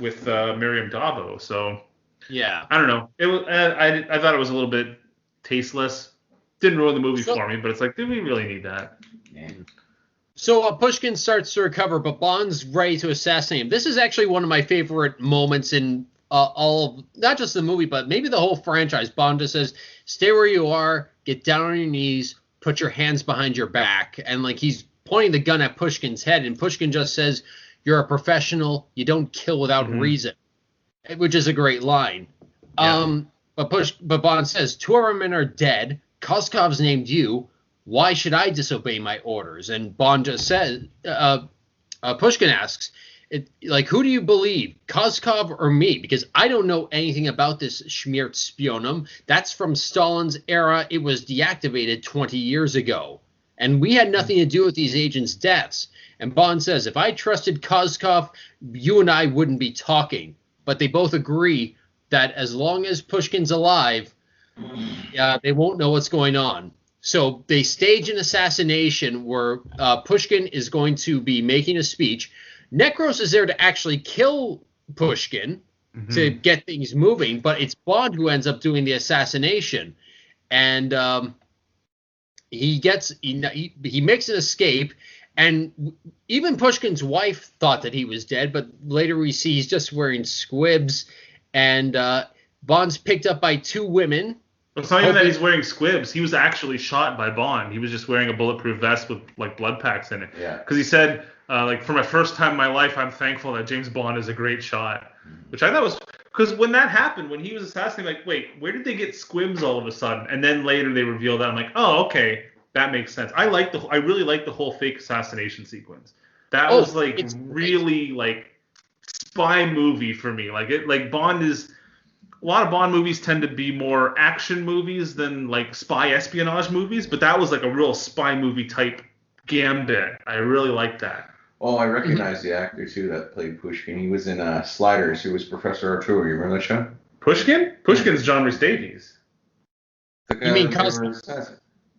Speaker 1: with Miriam Dabo. So
Speaker 3: yeah,
Speaker 1: I don't know. It was I thought it was a little bit tasteless. Didn't ruin the movie for me, but it's like, did we really need that?
Speaker 2: Yeah.
Speaker 3: So Pushkin starts to recover, but Bond's ready to assassinate him. This is actually one of my favorite moments in all of, not just the movie, but maybe the whole franchise. Bond just says, "Stay where you are, get down on your knees, put your hands behind your back," and like he's pointing the gun at Pushkin's head, and Pushkin just says, "You're a professional. You don't kill without reason," which is a great line.
Speaker 1: Yeah.
Speaker 3: But Bond says, "Two of our men are dead. Koskov's named you. Why should I disobey my orders?" And Bond just says, Pushkin asks, who do you believe, Koskov or me? Because I don't know anything about this Schmiertspionum. That's from Stalin's era. It was deactivated 20 years ago. And we had nothing to do with these agents' deaths. And Bond says, if I trusted Koskov, you and I wouldn't be talking. But they both agree that as long as Pushkin's alive, they won't know what's going on. So they stage an assassination where Pushkin is going to be making a speech. Necros is there to actually kill Pushkin to get things moving, but it's Bond who ends up doing the assassination. And he makes an escape. And even Pushkin's wife thought that he was dead, but later we see he's just wearing squibs. And Bond's picked up by two women.
Speaker 1: It's not even that he's wearing squibs. He was actually shot by Bond. He was just wearing a bulletproof vest with like blood packs in it.
Speaker 2: Yeah.
Speaker 1: Because he said, for my first time in my life, I'm thankful that James Bond is a great shot. Which I thought was, because when that happened, when he was assassinated, like, wait, where did they get squibs all of a sudden? And then later they revealed that. I'm like, oh, okay, that makes sense. I really like the whole fake assassination sequence. That was like really like spy movie for me. Bond is. A lot of Bond movies tend to be more action movies than like spy espionage movies, but that was like a real spy movie type gambit. I really liked that.
Speaker 2: Oh, I recognize the actor too that played Pushkin. He was in Sliders. He was Professor Arturo. You remember that show?
Speaker 1: Pushkin? Pushkin's John Rhys Davies.
Speaker 3: You mean Cosmo?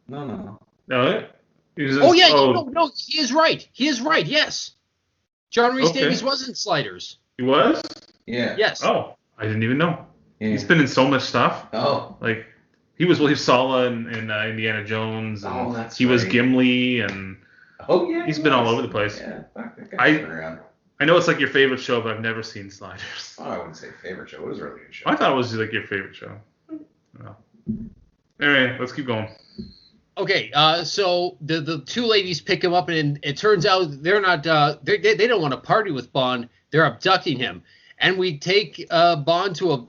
Speaker 2: No.
Speaker 1: No.
Speaker 3: No, he is right. He is right. Yes, John Rhys Davies was in Sliders.
Speaker 1: He was?
Speaker 2: Yeah.
Speaker 3: Yes.
Speaker 1: Oh, I didn't even know.
Speaker 2: Yeah.
Speaker 1: He's been in so much stuff.
Speaker 2: Oh.
Speaker 1: Like he was Sala in Indiana Jones. And
Speaker 2: that's
Speaker 1: he was
Speaker 2: right.
Speaker 1: Gimli, and he's been all over the place.
Speaker 2: Yeah, that guy's been around.
Speaker 1: I know it's like your favorite show, but I've never seen Sliders.
Speaker 2: Oh, I wouldn't say favorite show. It was a really good show.
Speaker 1: I thought it was like your favorite show. Oh. Anyway, let's keep going.
Speaker 3: Okay, so the two ladies pick him up, and it turns out they're not. They don't want to party with Bond. They're abducting him. And we take Bond to a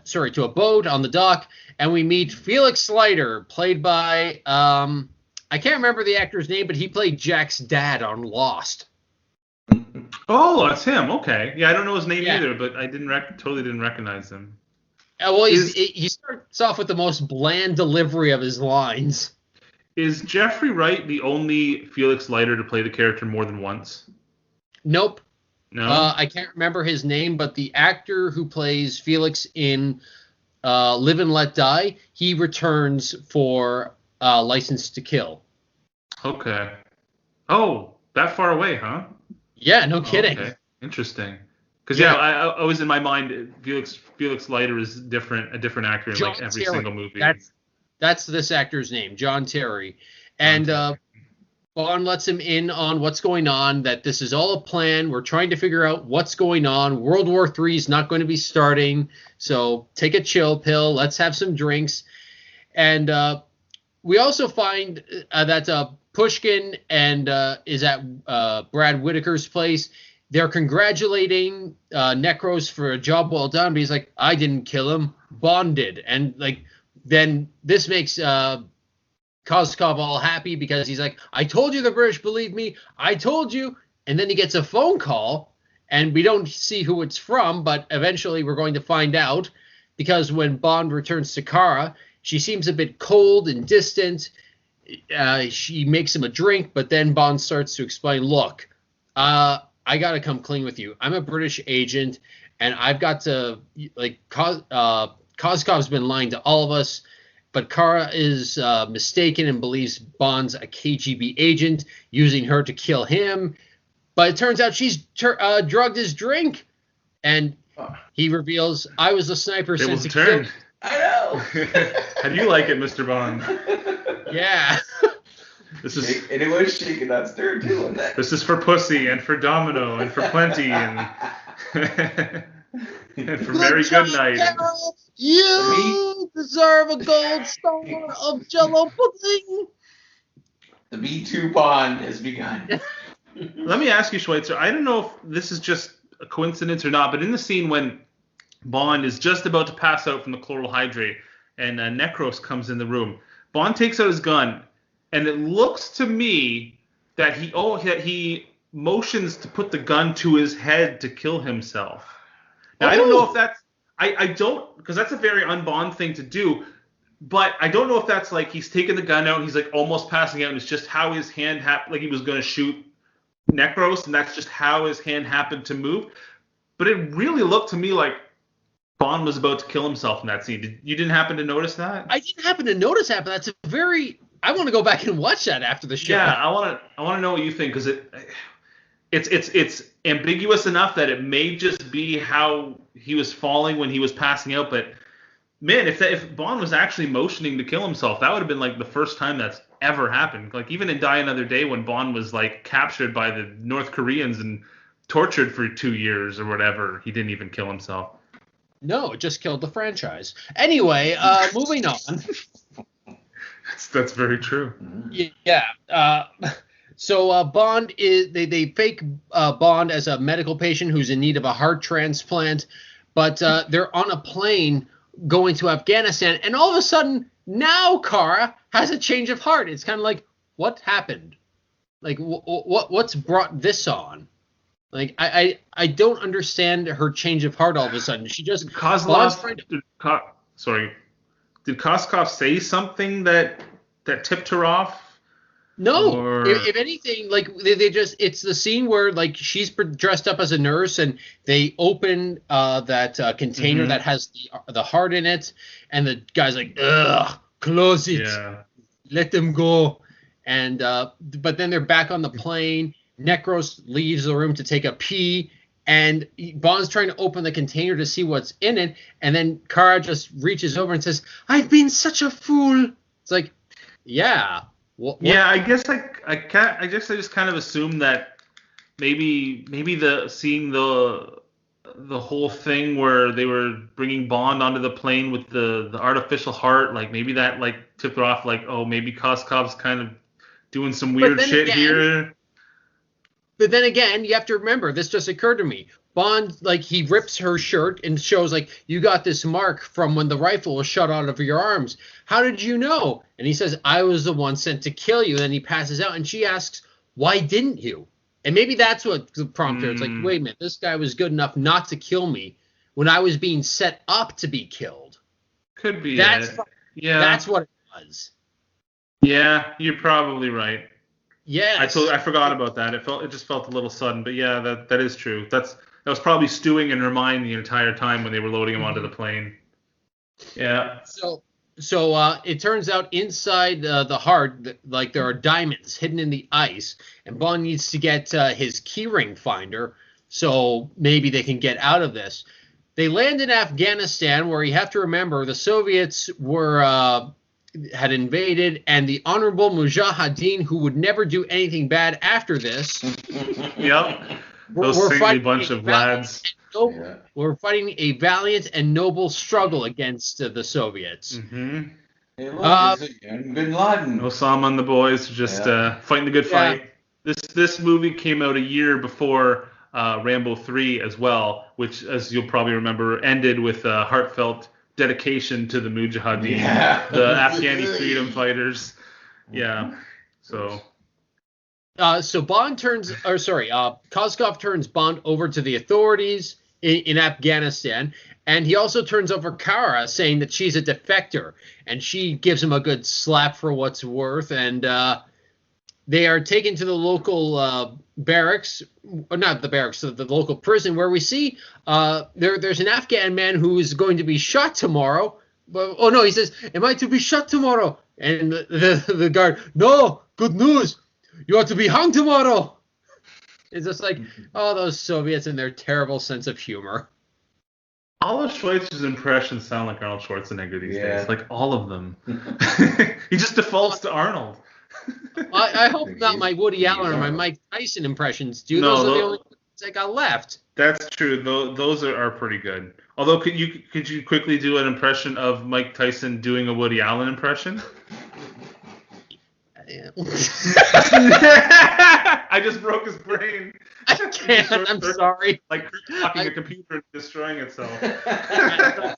Speaker 3: to a boat on the dock, and we meet Felix Leiter, played by I can't remember the actor's name, but he played Jack's dad on Lost.
Speaker 1: Oh, that's him. Okay, yeah, I don't know his name either, but I totally didn't recognize him.
Speaker 3: Well, he starts off with the most bland delivery of his lines.
Speaker 1: Is Jeffrey Wright the only Felix Leiter to play the character more than once?
Speaker 3: Nope.
Speaker 1: No.
Speaker 3: I can't remember his name, but the actor who plays Felix in Live and Let Die, he returns for License to Kill.
Speaker 1: Okay. Oh, that far away, huh?
Speaker 3: Yeah, no kidding.
Speaker 1: Okay. Interesting. Because I was in my mind, Felix Leiter is a different actor in
Speaker 3: John
Speaker 1: like every
Speaker 3: Terry.
Speaker 1: single movie.
Speaker 3: That's this actor's name, John Terry. And Bond lets him in on what's going on, that this is all a plan. We're trying to figure out what's going on. World War III is not going to be starting, so take a chill pill. Let's have some drinks. And we also find that Pushkin and is at Brad Whitaker's place. They're congratulating Necros for a job well done, but he's like, I didn't kill him, Bond did. And like, then this makes Koskov all happy because he's like, I told you the British believed me. I told you. And then he gets a phone call, and we don't see who it's from, but eventually we're going to find out, because when Bond returns to Kara, she seems a bit cold and distant. She makes him a drink, but then Bond starts to explain, look, I got to come clean with you. I'm a British agent, and I've got to, like, Koskov's been lying to all of us, but Kara is mistaken and believes Bond's a KGB agent using her to kill him. But it turns out she's drugged his drink. And he reveals, I was the sniper since
Speaker 1: it turned.
Speaker 2: I know.
Speaker 1: How do you like it, Mr. Bond?
Speaker 3: Yeah.
Speaker 1: This is
Speaker 2: and it was shaking that stir too, wasn't it?
Speaker 1: This is for pussy and for domino and for plenty and and for very good night.
Speaker 3: You deserve a gold star of Jello pudding.
Speaker 2: The B2 Bond has begun.
Speaker 1: Let me ask you, Schweitzer. I don't know if this is just a coincidence or not, but in the scene when Bond is just about to pass out from the chloral hydrate and Necros comes in the room, Bond takes out his gun, and it looks to me that he motions to put the gun to his head to kill himself. Now, I don't know if that's I don't, because that's a very un-Bond thing to do, but I don't know if that's like he's taking the gun out and he's like almost passing out, and it's just how his hand like he was going to shoot Necros, and that's just how his hand happened to move. But it really looked to me like Bond was about to kill himself in that scene. You didn't happen to notice that?
Speaker 3: I didn't happen to notice that, but that's a very... I want to go back and watch that after the show.
Speaker 1: Yeah, I want to know what you think, because it's ambiguous enough that it may just be how he was falling when he was passing out. But man, if Bond was actually motioning to kill himself, that would have been like the first time that's ever happened. Like even in Die Another Day, when Bond was like captured by the North Koreans and tortured for 2 years or whatever, he didn't even kill himself.
Speaker 3: No, it just killed the franchise. Anyway, moving on.
Speaker 1: That's very true.
Speaker 3: Yeah. So Bond is they fake Bond as a medical patient who's in need of a heart transplant, but they're on a plane going to Afghanistan, and all of a sudden now Kara has a change of heart. It's kind of like, what happened? Like what's brought this on? Like I don't understand her change of heart all of a sudden. She just
Speaker 1: did Koskov say something that tipped her off?
Speaker 3: No,
Speaker 1: or...
Speaker 3: if anything, like they just, it's the scene where like she's dressed up as a nurse and they open that container that has the heart in it, and the guy's like, ugh, close it, let them go, and but then they're back on the plane. Necros leaves the room to take a pee, and Bond's trying to open the container to see what's in it, and then Kara just reaches over and says, "I've been such a fool." It's like, yeah.
Speaker 1: Yeah, I guess I just kind of assumed that maybe seeing the whole thing where they were bringing Bond onto the plane with the artificial heart, like maybe that like tipped her off, like, oh, maybe Koskov's kind of doing some weird shit here.
Speaker 3: But then again, you have to remember, this just occurred to me. Bond, like, he rips her shirt and shows, like, you got this mark from when the rifle was shot out of your arms. How did you know? And he says, I was the one sent to kill you. And then he passes out, and she asks, why didn't you? And maybe that's what prompted her. It's like, wait a minute, this guy was good enough not to kill me when I was being set up to be killed.
Speaker 1: Could be.
Speaker 3: That's what it was.
Speaker 1: Yeah, you're probably right.
Speaker 3: Yes.
Speaker 1: I forgot about that. It just felt a little sudden, but yeah, that is true. That was probably stewing in her mind the entire time when they were loading him onto the plane. Yeah.
Speaker 3: So it turns out inside the heart, like, there are diamonds hidden in the ice, and Bond needs to get his keyring finder. so maybe they can get out of this. They land in Afghanistan, where you have to remember the Soviets had invaded, and the Honorable Mujahideen, who would never do anything bad after this.
Speaker 1: Yep. Those
Speaker 3: We're
Speaker 1: saintly
Speaker 3: fighting
Speaker 1: bunch of lads.
Speaker 3: We're fighting a valiant and noble struggle against the Soviets.
Speaker 1: Mm-hmm.
Speaker 2: Hey, look, it's Bin Laden.
Speaker 1: Osama and the boys just fighting the good fight. This movie came out a year before Rambo 3 as well, which, as you'll probably remember, ended with a heartfelt dedication to the Mujahideen, the Afghani freedom fighters. Yeah. So
Speaker 3: Kozkov turns Bond over to the authorities in Afghanistan, and he also turns over Kara, saying that she's a defector, and she gives him a good slap for what's worth, and they are taken to the local barracks, or not the barracks, the local prison, where we see there's an Afghan man who is going to be shot tomorrow. But, oh no, he says, "Am I to be shot tomorrow?" And the guard, "No, good news. You are to be hung tomorrow." It's just like, oh, those Soviets and their terrible sense of humor.
Speaker 1: All of Schweitzer's impressions sound like Arnold Schwarzenegger these days. Like, all of them. He just defaults to Arnold.
Speaker 3: I hope not my Woody Allen or my Mike Tyson impressions do. Those are the only ones I got left.
Speaker 1: That's true. Those are pretty good. Although, could you quickly do an impression of Mike Tyson doing a Woody Allen impression? I just broke his brain.
Speaker 3: I can't. I'm sorry.
Speaker 1: Like blocking a computer and destroying itself.
Speaker 3: I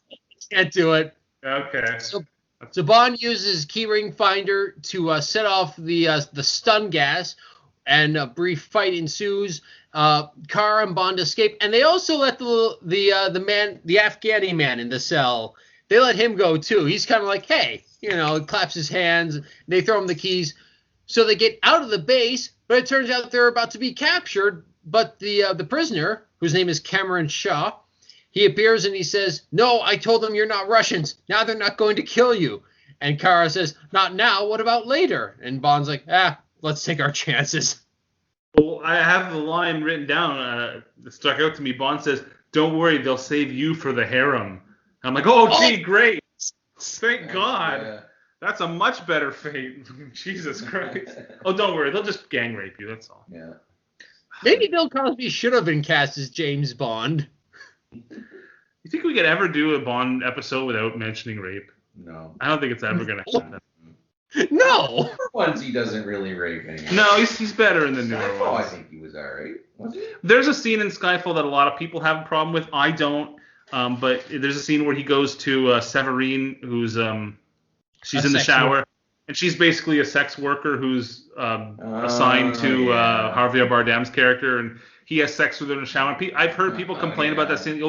Speaker 3: can't do it.
Speaker 1: Okay.
Speaker 3: So Bond uses Keyring Finder to set off the stun gas, and a brief fight ensues. Kara and Bond escape, and they also let the Afghani man in the cell. They let him go too. He's kind of like, hey, claps his hands. They throw him the keys. So they get out of the base, but it turns out they're about to be captured. But the prisoner, whose name is Cameron Shaw, he appears and he says, "No, I told them you're not Russians. Now they're not going to kill you." And Kara says, "Not now. What about later?" And Bond's like, let's take our chances.
Speaker 1: Well, I have the line written down that stuck out to me. Bond says, "Don't worry, they'll save you for the harem." I'm like, oh, gee, great. Thank God. Yeah. That's a much better fate. Jesus Christ. Oh, don't worry. They'll just gang rape you. That's all.
Speaker 2: Yeah.
Speaker 3: Maybe Bill Cosby should have been cast as James Bond.
Speaker 1: You think we could ever do a Bond episode without mentioning rape?
Speaker 2: No.
Speaker 1: I don't think it's ever going to happen.
Speaker 3: No.
Speaker 2: For once, he doesn't really rape anyone.
Speaker 1: No, he's better in the newer ones.
Speaker 2: Oh, I think he was all right. Was he?
Speaker 1: There's a scene in Skyfall that a lot of people have a problem with. I don't. But there's a scene where he goes to Severine, who's she's in the shower, and she's basically a sex worker who's assigned to Javier Bardem's character, and he has sex with her in the shower. I've heard people complain about that scene.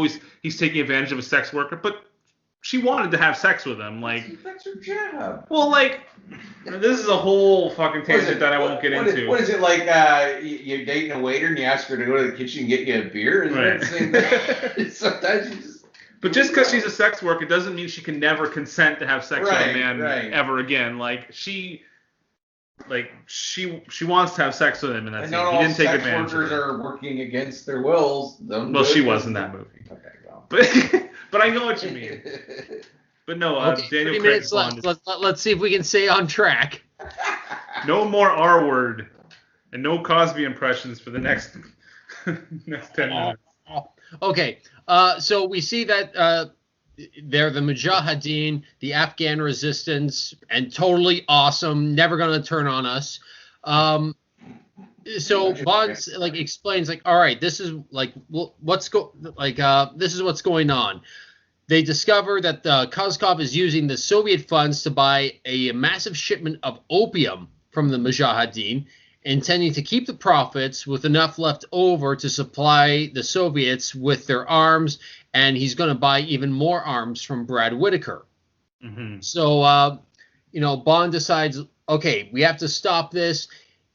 Speaker 1: He's taking advantage of a sex worker, but she wanted to have sex with him. Like,
Speaker 2: that's her job.
Speaker 1: Well, like, this is a whole fucking tangent that I won't get into.
Speaker 2: What is it like? You're dating a waiter and you ask her to go to the kitchen and get you a beer? Isn't that the same thing? Sometimes you just.
Speaker 1: But just because she's a sex worker doesn't mean she can never consent to have sex with a man ever again. Like she wants to have sex with him, and that's it. He didn't take advantage of her.
Speaker 2: Sex workers are working against their wills.
Speaker 1: Well, she was in that movie.
Speaker 2: Okay, well.
Speaker 1: But I know what you mean. But no, Daniel Craig.
Speaker 3: Let's see if we can stay on track.
Speaker 1: No more R word, and no Cosby impressions for the next 10 minutes.
Speaker 3: Okay, so we see that they're the Mujahideen, the Afghan resistance, and totally awesome, never going to turn on us. So Bond explains all right, this is this is what's going on. They discover that Kozkov is using the Soviet funds to buy a massive shipment of opium from the Mujahideen, intending to keep the profits with enough left over to supply the Soviets with their arms, and he's going to buy even more arms from Brad Whitaker. Mm-hmm. So, Bond decides, okay, we have to stop this.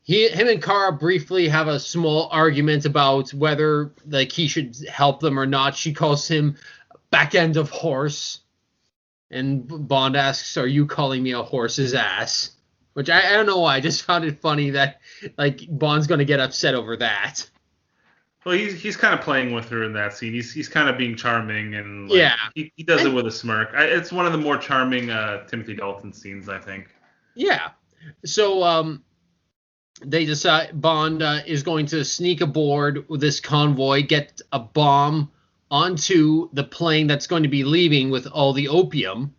Speaker 3: Him and Kara briefly have a small argument about whether he should help them or not. She calls him back end of horse, and Bond asks, "Are you calling me a horse's ass?" Which I don't know why. I just found it funny that Bond's going to get upset over that.
Speaker 1: Well, he's kind of playing with her in that scene. He's kind of being charming and like, he does it with a smirk. It's one of the more charming Timothy Dalton scenes, I think.
Speaker 3: Yeah. So they decide Bond is going to sneak aboard with this convoy, get a bomb onto the plane that's going to be leaving with all the opium,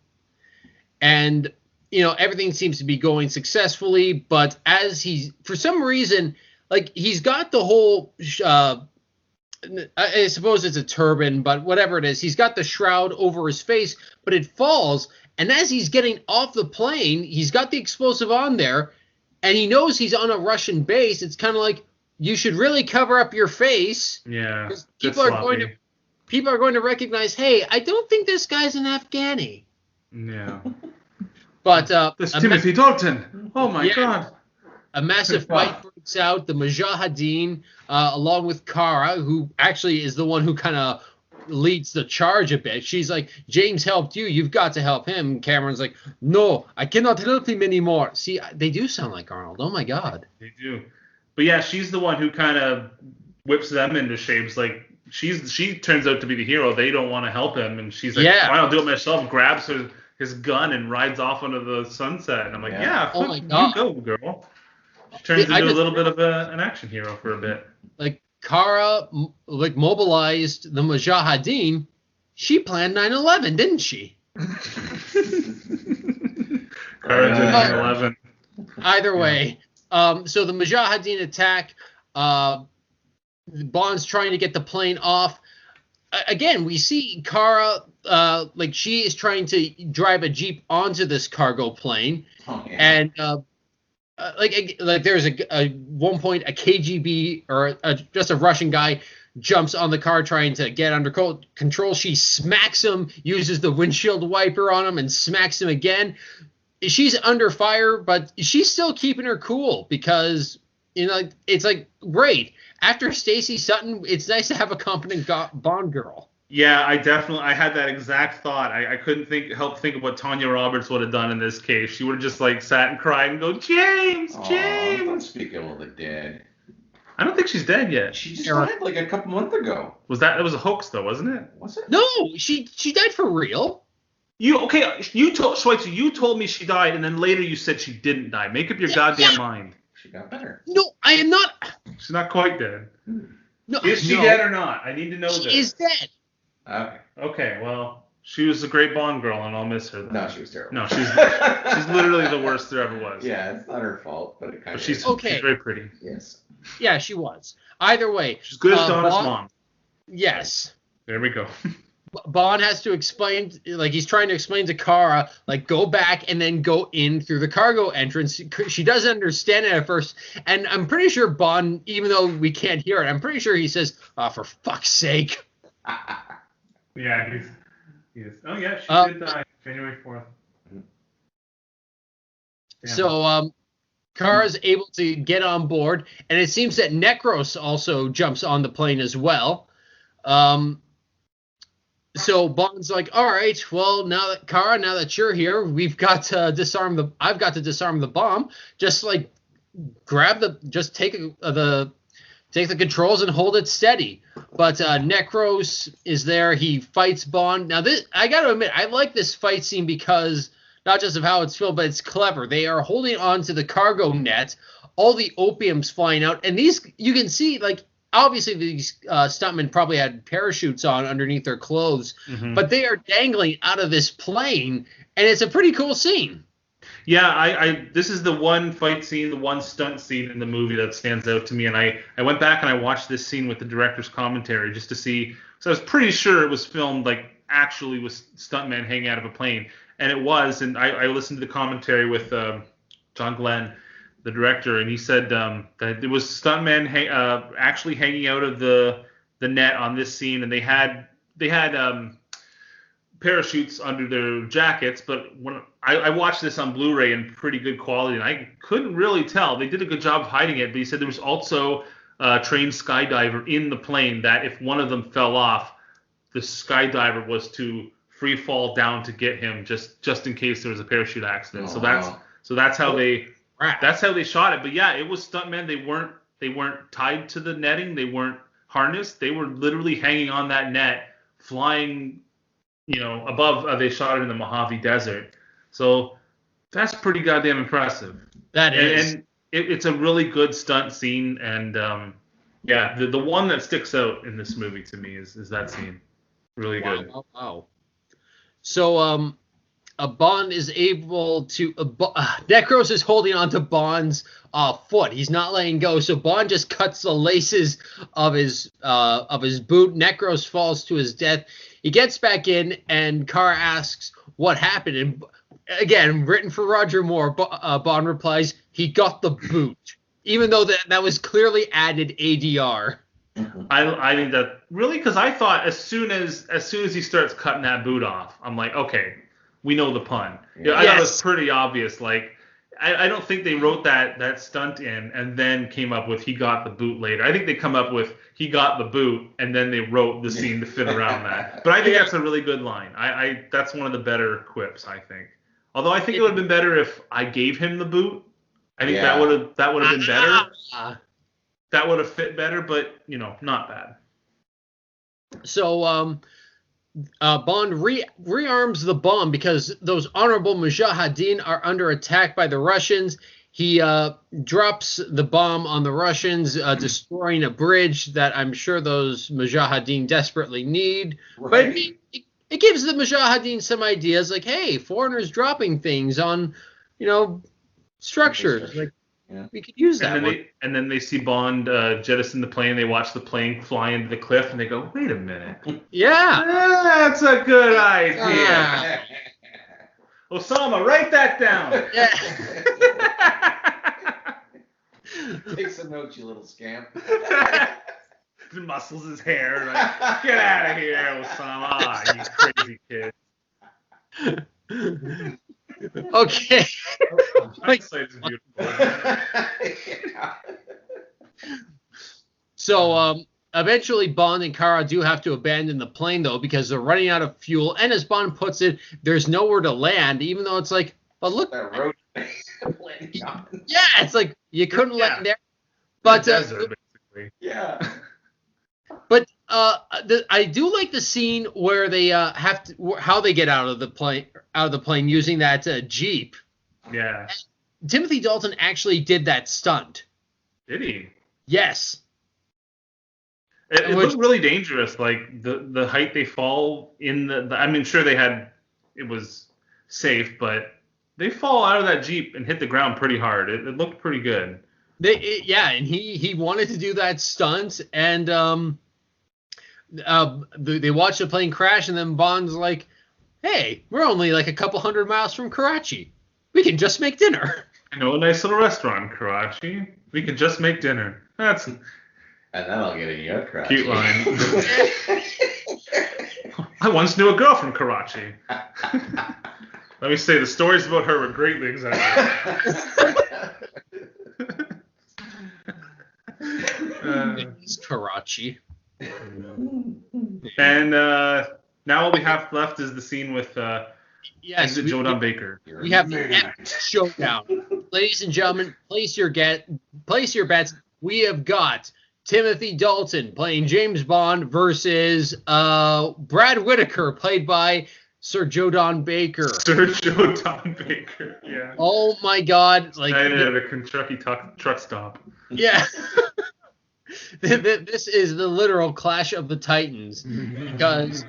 Speaker 3: and everything seems to be going successfully. But as for some reason, like he's got the whole. I suppose it's a turban, but whatever it is, he's got the shroud over his face, but it falls. And as he's getting off the plane, he's got the explosive on there, and he knows he's on a Russian base. It's kind of like, you should really cover up your face.
Speaker 1: Yeah.
Speaker 3: Because people are going to recognize, hey, I don't think this guy's an Afghani.
Speaker 1: Yeah.
Speaker 3: But
Speaker 1: this Timothy Dalton. Oh my God.
Speaker 3: A massive fight breaks out. The Mujahideen, along with Kara, who actually is the one who kind of leads the charge a bit. She's like, James helped you. You've got to help him. Cameron's like, no, I cannot help him anymore. See, they do sound like Arnold. Oh, my God.
Speaker 1: They do. But, yeah, she's the one who kind of whips them into shapes. Like, she turns out to be the hero. They don't want to help him. And she's like, fine, I'll do it myself. Grabs his gun and rides off into the sunset. And I'm like,
Speaker 3: oh my God.
Speaker 1: You go, girl. She turns into a little bit of an action hero for a bit.
Speaker 3: Like, Kara, like, mobilized the Mujahideen. She planned 9/11, didn't she?
Speaker 1: Kara did 9/11.
Speaker 3: Either way. So the Mujahideen attack. Bond's trying to get the plane off. Again, we see Kara, like, she is trying to drive a Jeep onto this cargo plane.
Speaker 2: Oh, yeah.
Speaker 3: And like there's a one point a KGB or just a Russian guy jumps on the car trying to get under control. She smacks him, uses the windshield wiper on him, and smacks him again. She's under fire, but she's still keeping her cool because it's like, great. After Stacey Sutton, it's nice to have a competent Bond girl.
Speaker 1: Yeah, I had that exact thought. I couldn't help think of what Tanya Roberts would have done in this case. She would have just like sat and cried and go, James.
Speaker 2: Don't speak ill of the dead.
Speaker 1: I don't think she's dead yet.
Speaker 2: She just died like a couple months ago.
Speaker 1: It was a hoax though, wasn't it?
Speaker 2: Was it?
Speaker 3: No, she died for real.
Speaker 1: You told Schweitzer, you told me she died, and then later you said she didn't die. Make up your goddamn mind.
Speaker 2: She got better.
Speaker 3: No, I am not.
Speaker 1: She's not quite dead.
Speaker 3: No,
Speaker 1: is she dead or not? I need to know this.
Speaker 3: She is dead.
Speaker 1: Okay, well, she was a great Bond girl, and I'll miss her. Then.
Speaker 2: No, she was terrible.
Speaker 1: No, she's literally the worst there ever was.
Speaker 2: Yeah, it's not her fault, but it kind of
Speaker 1: she's
Speaker 2: is.
Speaker 1: She's very pretty.
Speaker 2: Yes.
Speaker 3: Yeah, she was. Either way.
Speaker 1: She's good as Donna's mom.
Speaker 3: Yes.
Speaker 1: There we go.
Speaker 3: Bond has to explain, like he's trying to explain to Kara, like go back and then go in through the cargo entrance. She doesn't understand it at first, and I'm pretty sure Bond, even though we can't hear it, I'm pretty sure he says, for fuck's sake.
Speaker 1: Yeah, he is. Oh yeah, she did die January 4th. Damn.
Speaker 3: So Kara's able to get on board, and it seems that Necros also jumps on the plane as well. So Bond's like, all right, well, now that you're here, I've got to disarm the bomb. Just like take the controls and hold it steady. But Necros is there. He fights Bond. Now I got to admit, I like this fight scene because not just of how it's filmed, but it's clever. They are holding on to the cargo net. All the opium's flying out, and you can see, like, obviously these stuntmen probably had parachutes on underneath their clothes, but they are dangling out of this plane, and it's a pretty cool scene.
Speaker 1: Yeah, this is the one fight scene, the one stunt scene in the movie that stands out to me, and I went back and I watched this scene with the director's commentary just to see. So I was pretty sure it was filmed like actually with stuntmen hanging out of a plane, and it was. And I listened to the commentary with John Glenn, the director, and he said that it was stuntmen actually hanging out of the net on this scene, and they had parachutes under their jackets. But when I watched this on Blu-ray in pretty good quality, and I couldn't really tell. They did a good job of hiding it, but he said there was also a trained skydiver in the plane that if one of them fell off, the skydiver was to free fall down to get him just in case there was a parachute accident. So that's how they. That's how they shot it. But yeah, it was stuntmen. They weren't tied to the netting. They weren't harness, they were literally hanging on that net, flying, above. They shot it in the Mojave Desert. So that's pretty goddamn impressive.
Speaker 3: That is.
Speaker 1: And it's a really good stunt scene. And the one that sticks out in this movie to me is that scene. Really good.
Speaker 3: Wow. So Bond is able to Necros is holding on to Bond's foot. He's not letting go. So Bond just cuts the laces of his boot. Necros falls to his death. He gets back in, and Kara asks what happened. And again, written for Roger Moore, Bond replies, "He got the boot," even though that was clearly added ADR.
Speaker 1: I think that really, because I thought as soon as he starts cutting that boot off, I'm like, okay, we know the pun. Yeah, I thought it was pretty obvious. Like, I don't think they wrote that stunt in and then came up with "he got the boot" later. I think they come up with "he got the boot" and then they wrote the scene to fit around that. But I think that's a really good line. I that's one of the better quips, I think. Although I think it would have been better if I gave him the boot. I think that would have been better. That would have fit better, but not bad.
Speaker 3: So Bond rearms the bomb because those honorable Mujahideen are under attack by the Russians. He drops the bomb on the Russians, destroying a bridge that I'm sure those Mujahideen desperately need. Right. But it gives the Mujahideen some ideas, like, hey, foreigners dropping things on, structures. Like, we could use that.
Speaker 1: And then they see Bond jettison the plane. They watch the plane fly into the cliff, and they go, "Wait a minute.
Speaker 3: Yeah,
Speaker 1: that's a good idea." Osama, write that down.
Speaker 3: Yeah.
Speaker 2: Take some notes, you little scamp.
Speaker 1: He muscles his hair. Like, get out of here, Osama. You crazy kid.
Speaker 3: Okay.
Speaker 1: Hindsight's beautiful.
Speaker 3: So eventually Bond and Kara do have to abandon the plane, though, because they're running out of fuel. And as Bond puts it, there's nowhere to land, even though it's like, but look.
Speaker 2: That road.
Speaker 3: Yeah, it's like you couldn't land there. But
Speaker 1: desert, basically.
Speaker 2: Yeah.
Speaker 3: But I do like the scene where they have to how they get out of the plane using that Jeep.
Speaker 1: Yeah.
Speaker 3: Timothy Dalton actually did that stunt.
Speaker 1: Did he?
Speaker 3: Yes.
Speaker 1: It looked really dangerous. Like the height they fall in I mean, sure it was safe, but they fall out of that Jeep and hit the ground pretty hard. It looked pretty good.
Speaker 3: And he wanted to do that stunt, and they watched the plane crash, and then Bond's like, "Hey, we're only like a couple hundred miles from Karachi. We can just make dinner."
Speaker 1: I know a nice little restaurant in Karachi. We can just make dinner. That's
Speaker 2: and then I'll get a yacht Karachi.
Speaker 1: Cute line. I once knew a girl from Karachi. Let me say, the stories about her were greatly exaggerated.
Speaker 3: It's Karachi.
Speaker 1: And now all we have left is the scene with Jodan Baker.
Speaker 3: We have the epic showdown. Ladies and gentlemen, place your bets. We have got Timothy Dalton playing James Bond versus Brad Whitaker, played by Sir Jodan Baker.
Speaker 1: Sir Jodan Baker, yeah.
Speaker 3: Oh my God! Like
Speaker 1: at a Kentucky truck stop.
Speaker 3: Yeah. This is the literal clash of the Titans, because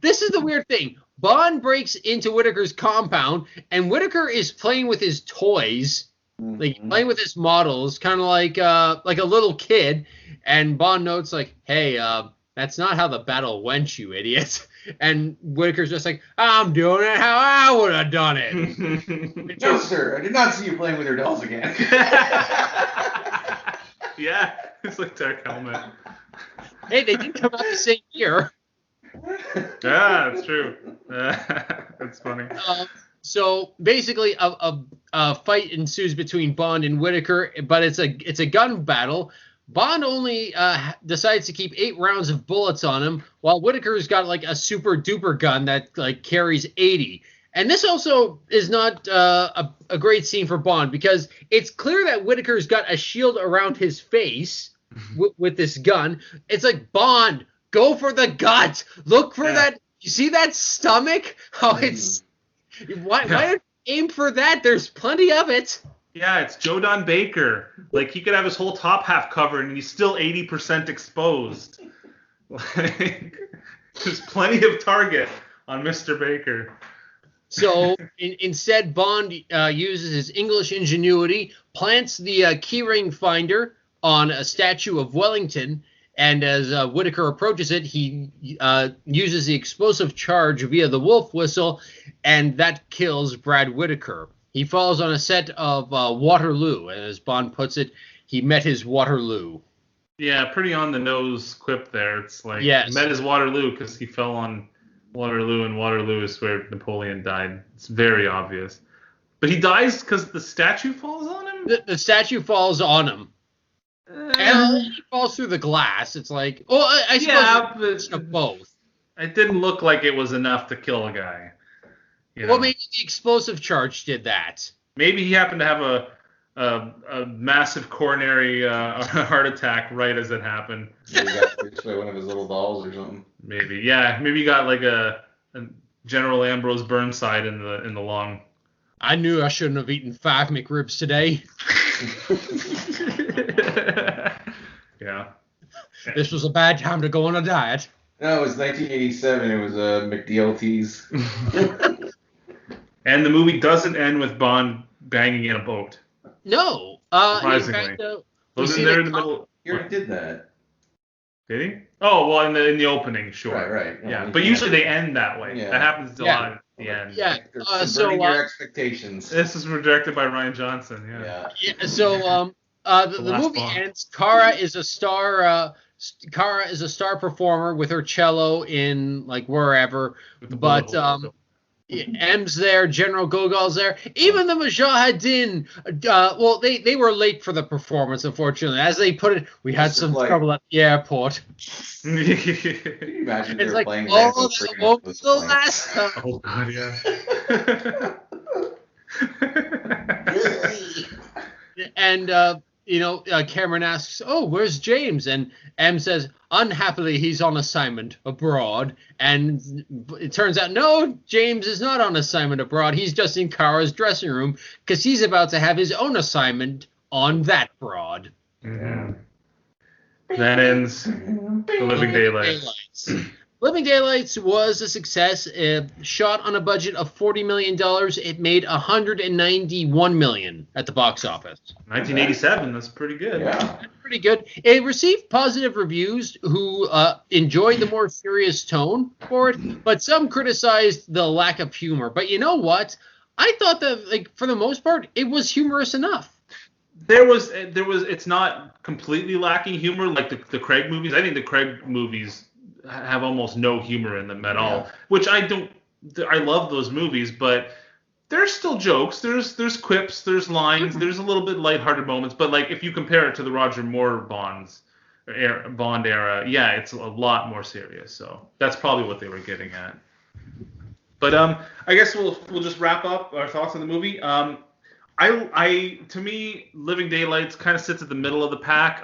Speaker 3: this is the weird thing. Bond breaks into Whitaker's compound, and Whitaker is playing with his toys, playing with his models, kind of like a little kid. And Bond notes like, "Hey, that's not how the battle went, you idiot." And Whitaker's just like, "I'm doing it how I would have done it."
Speaker 2: No, sir, I did not see you playing with your dolls again.
Speaker 1: Yeah, it's like Dark Helmet.
Speaker 3: Hey, they did come out the same year.
Speaker 1: Yeah, that's true. That's funny.
Speaker 3: So basically, a fight ensues between Bond and Whitaker, but it's a gun battle. Bond only decides to keep 8 rounds of bullets on him, while Whitaker's got like a super duper gun that like carries 80. And this also is not a great scene for Bond, because it's clear that Whitaker's got a shield around his face, with this gun. It's like, Bond, go for the gut. Look for that. You see that stomach? How it's why don't you aim for that? There's plenty of it.
Speaker 1: Yeah, it's Joe Don Baker. Like, he could have his whole top half covered and he's still 80% exposed. Like, there's plenty of target on Mr. Baker.
Speaker 3: So instead, Bond uses his English ingenuity, plants the keyring finder on a statue of Wellington, and as Whitaker approaches it, he uses the explosive charge via the wolf whistle, and that kills Brad Whitaker. He falls on a set of Waterloo, and as Bond puts it, he met his Waterloo.
Speaker 1: Yeah, pretty on the nose quip there. It's like,
Speaker 3: yes.
Speaker 1: Met his Waterloo because he fell on Waterloo, and Waterloo is where Napoleon died. It's very obvious. But he dies because the statue falls on him?
Speaker 3: The statue falls on him. And he falls through the glass. It's like, I suppose it's both.
Speaker 1: It didn't look like it was enough to kill a guy.
Speaker 3: Well, maybe the explosive charge did that.
Speaker 1: Maybe he happened to have a massive coronary heart attack right as it happened.
Speaker 2: Maybe he got fixed by one of his little dolls or something.
Speaker 1: Maybe, yeah. Maybe he got like a General Ambrose Burnside in the lung.
Speaker 3: I knew I shouldn't have eaten 5 McRibs today.
Speaker 1: Yeah.
Speaker 3: This was a bad time to go on a diet.
Speaker 2: No, it was 1987. It was McDLT's.
Speaker 1: And the movie doesn't end with Bond banging in a boat.
Speaker 3: No.
Speaker 1: Surprisingly.
Speaker 3: In fact,
Speaker 1: Wasn't there in the middle?
Speaker 2: He already did that.
Speaker 1: Did he? Oh, well, in the opening, sure.
Speaker 2: Right.
Speaker 1: Yeah, but usually they end that way.
Speaker 2: Yeah.
Speaker 1: That happens a lot at the end.
Speaker 3: Yeah.
Speaker 2: Subverting your expectations.
Speaker 1: This is directed by Ryan Johnson. Yeah.
Speaker 3: So the movie ends. Cara is a star. Cara is a star performer with her cello in like wherever, but M's there, General Gogol's there, even the Mujahideen. Well, they were late for the performance, unfortunately. As they put it, we had some trouble at the airport.
Speaker 2: Can you imagine
Speaker 3: it's
Speaker 2: they were playing
Speaker 3: that won't be the last time.
Speaker 1: Oh God, yeah.
Speaker 3: And Cameron asks, "Oh, where's James?" And M says, "Unhappily, he's on assignment abroad." And it turns out, no, James is not on assignment abroad. He's just in Kara's dressing room because he's about to have his own assignment on that broad.
Speaker 1: Mm-hmm. That ends The Living Daylights.
Speaker 3: Living Daylights was a success. Shot on a budget of $40 million. It made $191 million at the box office.
Speaker 1: 1987. That's pretty good.
Speaker 2: Yeah.
Speaker 3: Pretty good. It received positive reviews who enjoyed the more serious tone for it, but some criticized the lack of humor. But you know what? I thought that, like, for the most part, it was humorous enough.
Speaker 1: There was. It's not completely lacking humor like the Craig movies. I think the Craig movies have almost no humor in them at all, which I don't. I love those movies, but there's still jokes. There's quips. There's lines. There's a little bit lighthearted moments. But like if you compare it to the Roger Moore Bond era, yeah, it's a lot more serious. So that's probably what they were getting at. But I guess we'll just wrap up our thoughts on the movie. To me, Living Daylights kind of sits at the middle of the pack.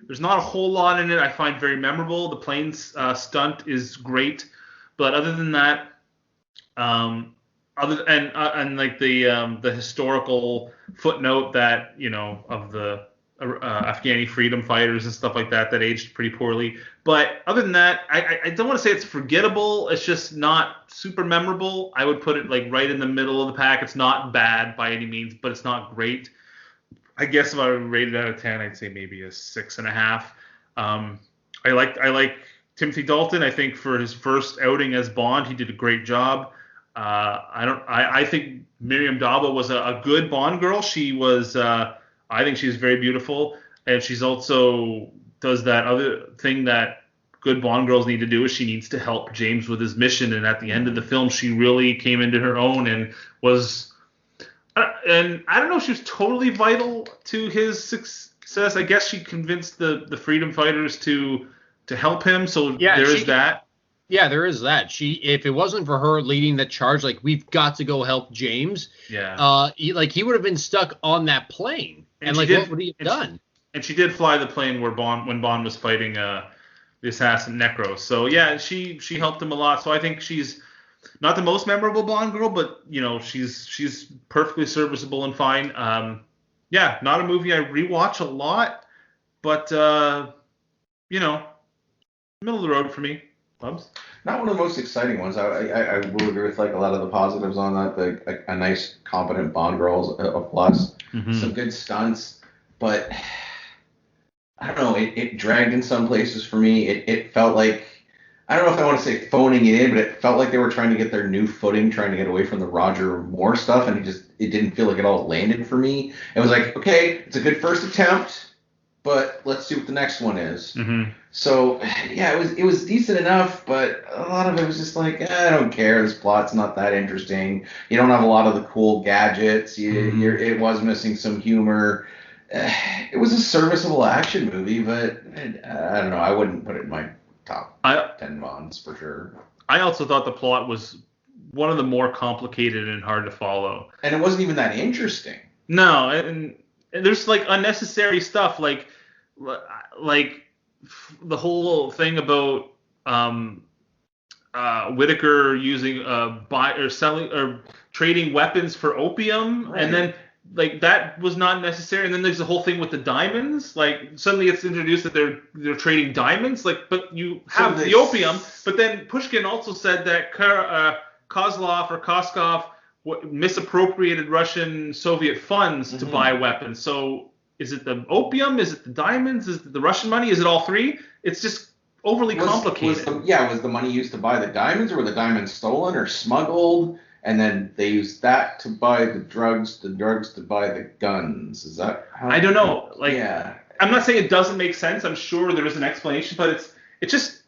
Speaker 1: There's not a whole lot in it I find very memorable. The plane stunt is great, but other than that, and like the historical footnote that of the Afghani freedom fighters and stuff like that aged pretty poorly. But other than that, I don't want to say it's forgettable. It's just not super memorable. I would put it like right in the middle of the pack. It's not bad by any means, but it's not great. I guess if I would rate it out of 10, I'd say maybe a 6.5. I like Timothy Dalton. I think for his first outing as Bond, he did a great job. I think Miriam Daba was a good Bond girl. She was. I think she's very beautiful, and she's also does that other thing that good Bond girls need to do is she needs to help James with his mission. And at the end of the film, she really came into her own and was. And I don't know if she was totally vital to his success. I guess she convinced the freedom fighters to help him. So there is that.
Speaker 3: Yeah, there is that. If it wasn't for her leading the charge, like we've got to go help James.
Speaker 1: Yeah.
Speaker 3: He would have been stuck on that plane. And like, what would he have done?
Speaker 1: And she did fly the plane when Bond was fighting the assassin Necro. So yeah, she helped him a lot. So I think she's not the most memorable Bond girl, but she's perfectly serviceable and fine. Yeah, not a movie I rewatch a lot, but middle of the road for me. Bubs?
Speaker 2: Not one of the most exciting ones. I will agree with like a lot of the positives on that. A nice, competent Bond girl is a plus.
Speaker 1: Mm-hmm.
Speaker 2: Some good stunts, but I don't know. It dragged in some places for me. It felt like, I don't know if I want to say phoning it in, but it felt like they were trying to get their new footing, trying to get away from the Roger Moore stuff, and it didn't feel like it all landed for me. It was like, okay, it's a good first attempt, but let's see what the next one is.
Speaker 1: Mm-hmm.
Speaker 2: So yeah, it was decent enough, but a lot of it was just like, I don't care. This plot's not that interesting. You don't have a lot of the cool gadgets. It was missing some humor. It was a serviceable action movie, but I don't know. I wouldn't put it in my top 10 Bonds for sure.
Speaker 1: I also thought the plot was one of the more complicated and hard to follow.
Speaker 2: And it wasn't even that interesting.
Speaker 1: No, and there's like unnecessary stuff, like the whole thing about Whitaker using selling or trading weapons for opium, right. And then like that was not necessary. And then there's the whole thing with the diamonds. Like suddenly it's introduced that they're trading diamonds. Like, but you have the opium. But then Pushkin also said that Koskov misappropriated Russian Soviet funds to buy weapons. So is it the opium? Is it the diamonds? Is it the Russian money? Is it all three? It's just overly complicated.
Speaker 2: Was the money used to buy the diamonds, or were the diamonds stolen or smuggled? And then they used that to buy the drugs to buy the guns. Is that how?
Speaker 1: I don't know. Like,
Speaker 2: yeah.
Speaker 1: I'm not saying it doesn't make sense. I'm sure there is an explanation, but it's just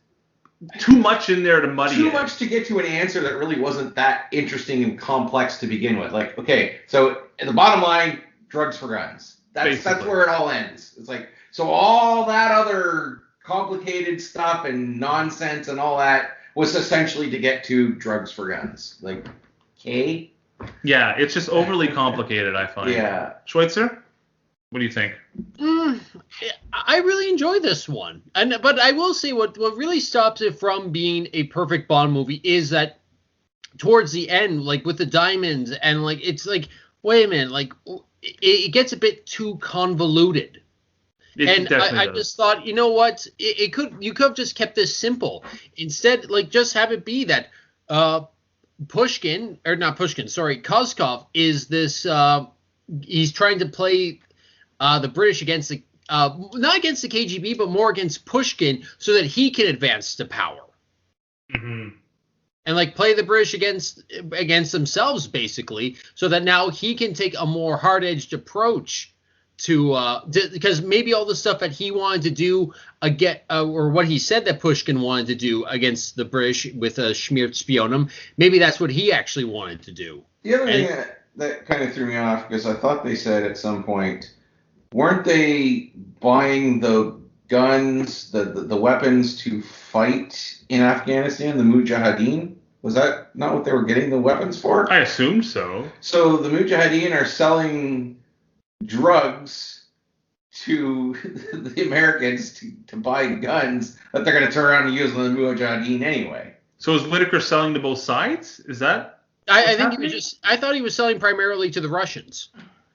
Speaker 1: too much in there to muddy
Speaker 2: Too much to get to an answer that really wasn't that interesting and complex to begin with. Like, okay, so in the bottom line, drugs for guns. That's where it all ends. It's like, so all that other complicated stuff and nonsense and all that was essentially to get to drugs for guns. Like, okay.
Speaker 1: Yeah, it's just overly complicated, I find.
Speaker 2: Yeah.
Speaker 1: Schweitzer, what do you think?
Speaker 3: I really enjoy this one, but I will say what really stops it from being a perfect Bond movie is that towards the end, like with the diamonds, and like it's like, wait a minute, like it gets a bit too convoluted. I just thought, you know what, you could have just kept this simple. Instead, like just have it be that Koskov is this. He's trying to play the British against the not against the KGB, but more against Pushkin, so that he can advance to power.
Speaker 1: Mm-hmm.
Speaker 3: And like play the British against themselves, basically, so that now he can take a more hard-edged approach to because maybe all the stuff that he wanted to do or what he said that Pushkin wanted to do against the British with Schmiert Spionum, maybe that's what he actually wanted to do.
Speaker 2: The other thing that kind of threw me off, because I thought they said at some point, weren't they buying the guns, the weapons to fight in Afghanistan, the Mujahideen? Was that not what they were getting the weapons for?
Speaker 1: I assumed so.
Speaker 2: So the Mujahideen are selling drugs to the Americans to buy guns that they're going to turn around and use on the Mujahideen anyway.
Speaker 1: So is Whitaker selling to both sides? Is that?
Speaker 3: I think he was I thought he was selling primarily to the Russians.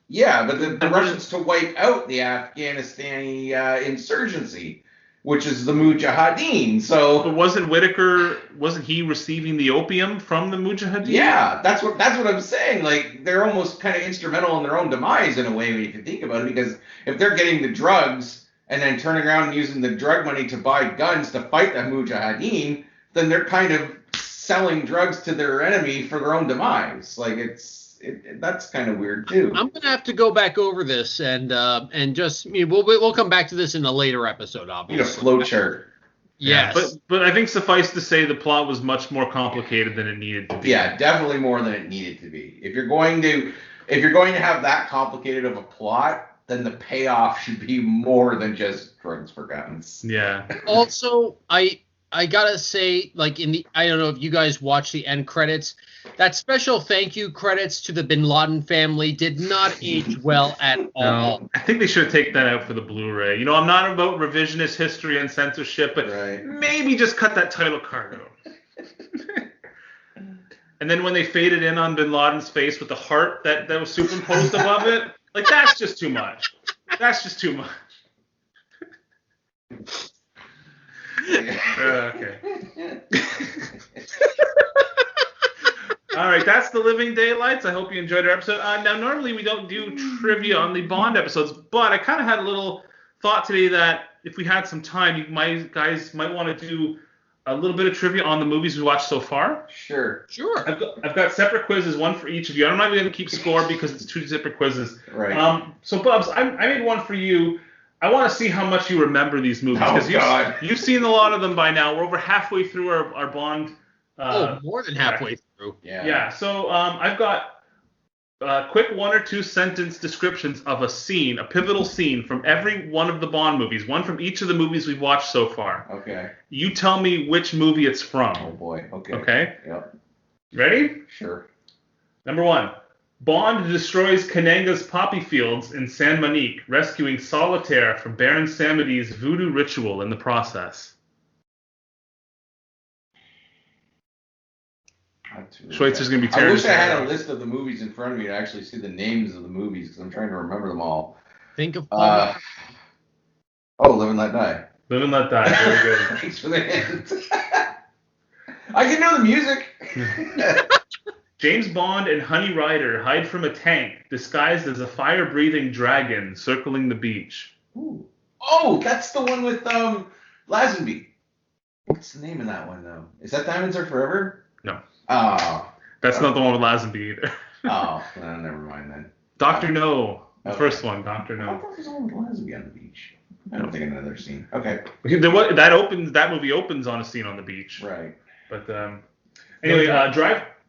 Speaker 2: Yeah, but the Russians to wipe out the Afghanistani insurgency, which is the Mujahideen. So,
Speaker 1: but wasn't he receiving the opium from the Mujahideen?
Speaker 2: Yeah, that's what I'm saying. Like, they're almost kind of instrumental in their own demise in a way when you can think about it, because if they're getting the drugs and then turning around and using the drug money to buy guns to fight the Mujahideen, then they're kind of selling drugs to their enemy for their own demise. Like, that's kind of weird too.
Speaker 3: I'm gonna have to go back over this and just we'll come back to this in a later episode. Obviously,
Speaker 2: need a flow chart.
Speaker 3: Yes,
Speaker 1: but I think suffice to say the plot was much more complicated than it needed to be.
Speaker 2: Yeah, definitely more than it needed to be. If you're going to have that complicated of a plot, then the payoff should be more than just drugs for guns.
Speaker 1: Yeah.
Speaker 3: Also, I gotta say, like I don't know if you guys watch the end credits. That special thank you credits to the Bin Laden family did not age well at all.
Speaker 1: No, I think they should take that out for the Blu-ray. You know, I'm not about revisionist history and censorship, but maybe just cut that title card out. And then when they faded in on Bin Laden's face with the heart that was superimposed above it, like that's just too much. That's just too much. Okay. All right, that's the Living Daylights. I hope you enjoyed our episode. Now, normally we don't do trivia on the Bond episodes, but I kind of had a little thought today that if we had some time, you guys might want to do a little bit of trivia on the movies we watched so far.
Speaker 2: Sure.
Speaker 1: I've got separate quizzes, one for each of you. I'm not even going to keep score because it's 2 separate quizzes.
Speaker 2: Right.
Speaker 1: So, Bubs, I made one for you. I want to see how much you remember these movies.
Speaker 2: Oh,
Speaker 1: you've seen a lot of them by now. We're over halfway through our Bond.
Speaker 3: More than halfway through.
Speaker 1: Yeah. So I've got quick 1 or 2 sentence descriptions of a scene, a pivotal scene from every one of the Bond movies, one from each of the movies we've watched so far.
Speaker 2: Okay.
Speaker 1: You tell me which movie it's from.
Speaker 2: Oh boy. Okay.
Speaker 1: Okay.
Speaker 2: Yep.
Speaker 1: Ready?
Speaker 2: Sure.
Speaker 1: Number 1. Bond destroys Kananga's poppy fields in San Monique, rescuing Solitaire from Baron Samedi's voodoo ritual in the process. Schweitzer's going to be
Speaker 2: I
Speaker 1: tearing
Speaker 2: wish
Speaker 1: his
Speaker 2: I
Speaker 1: hair
Speaker 2: had a
Speaker 1: out.
Speaker 2: list of the movies in front of me to actually see the names of the movies because I'm trying to remember them all.
Speaker 3: Think of
Speaker 2: Live and Let Die.
Speaker 1: Live and Let Die. Very good.
Speaker 2: Thanks for the hint. I can know the music.
Speaker 1: James Bond and Honey Rider hide from a tank disguised as a fire-breathing dragon circling the beach.
Speaker 2: Ooh. Oh, that's the one with Lazenby. What's the name of that one though? Is that Diamonds Are Forever?
Speaker 1: No.
Speaker 2: Oh.
Speaker 1: That's not the one with Lazenby either.
Speaker 2: Oh, well, never mind then.
Speaker 1: Dr. No. The
Speaker 2: Okay.
Speaker 1: first one, Dr.
Speaker 2: I
Speaker 1: No.
Speaker 2: thought there was one with Lazenby on the beach. I don't think I've never seen. Okay.
Speaker 1: That movie opens on a scene on the beach.
Speaker 2: Right.
Speaker 1: But anyway,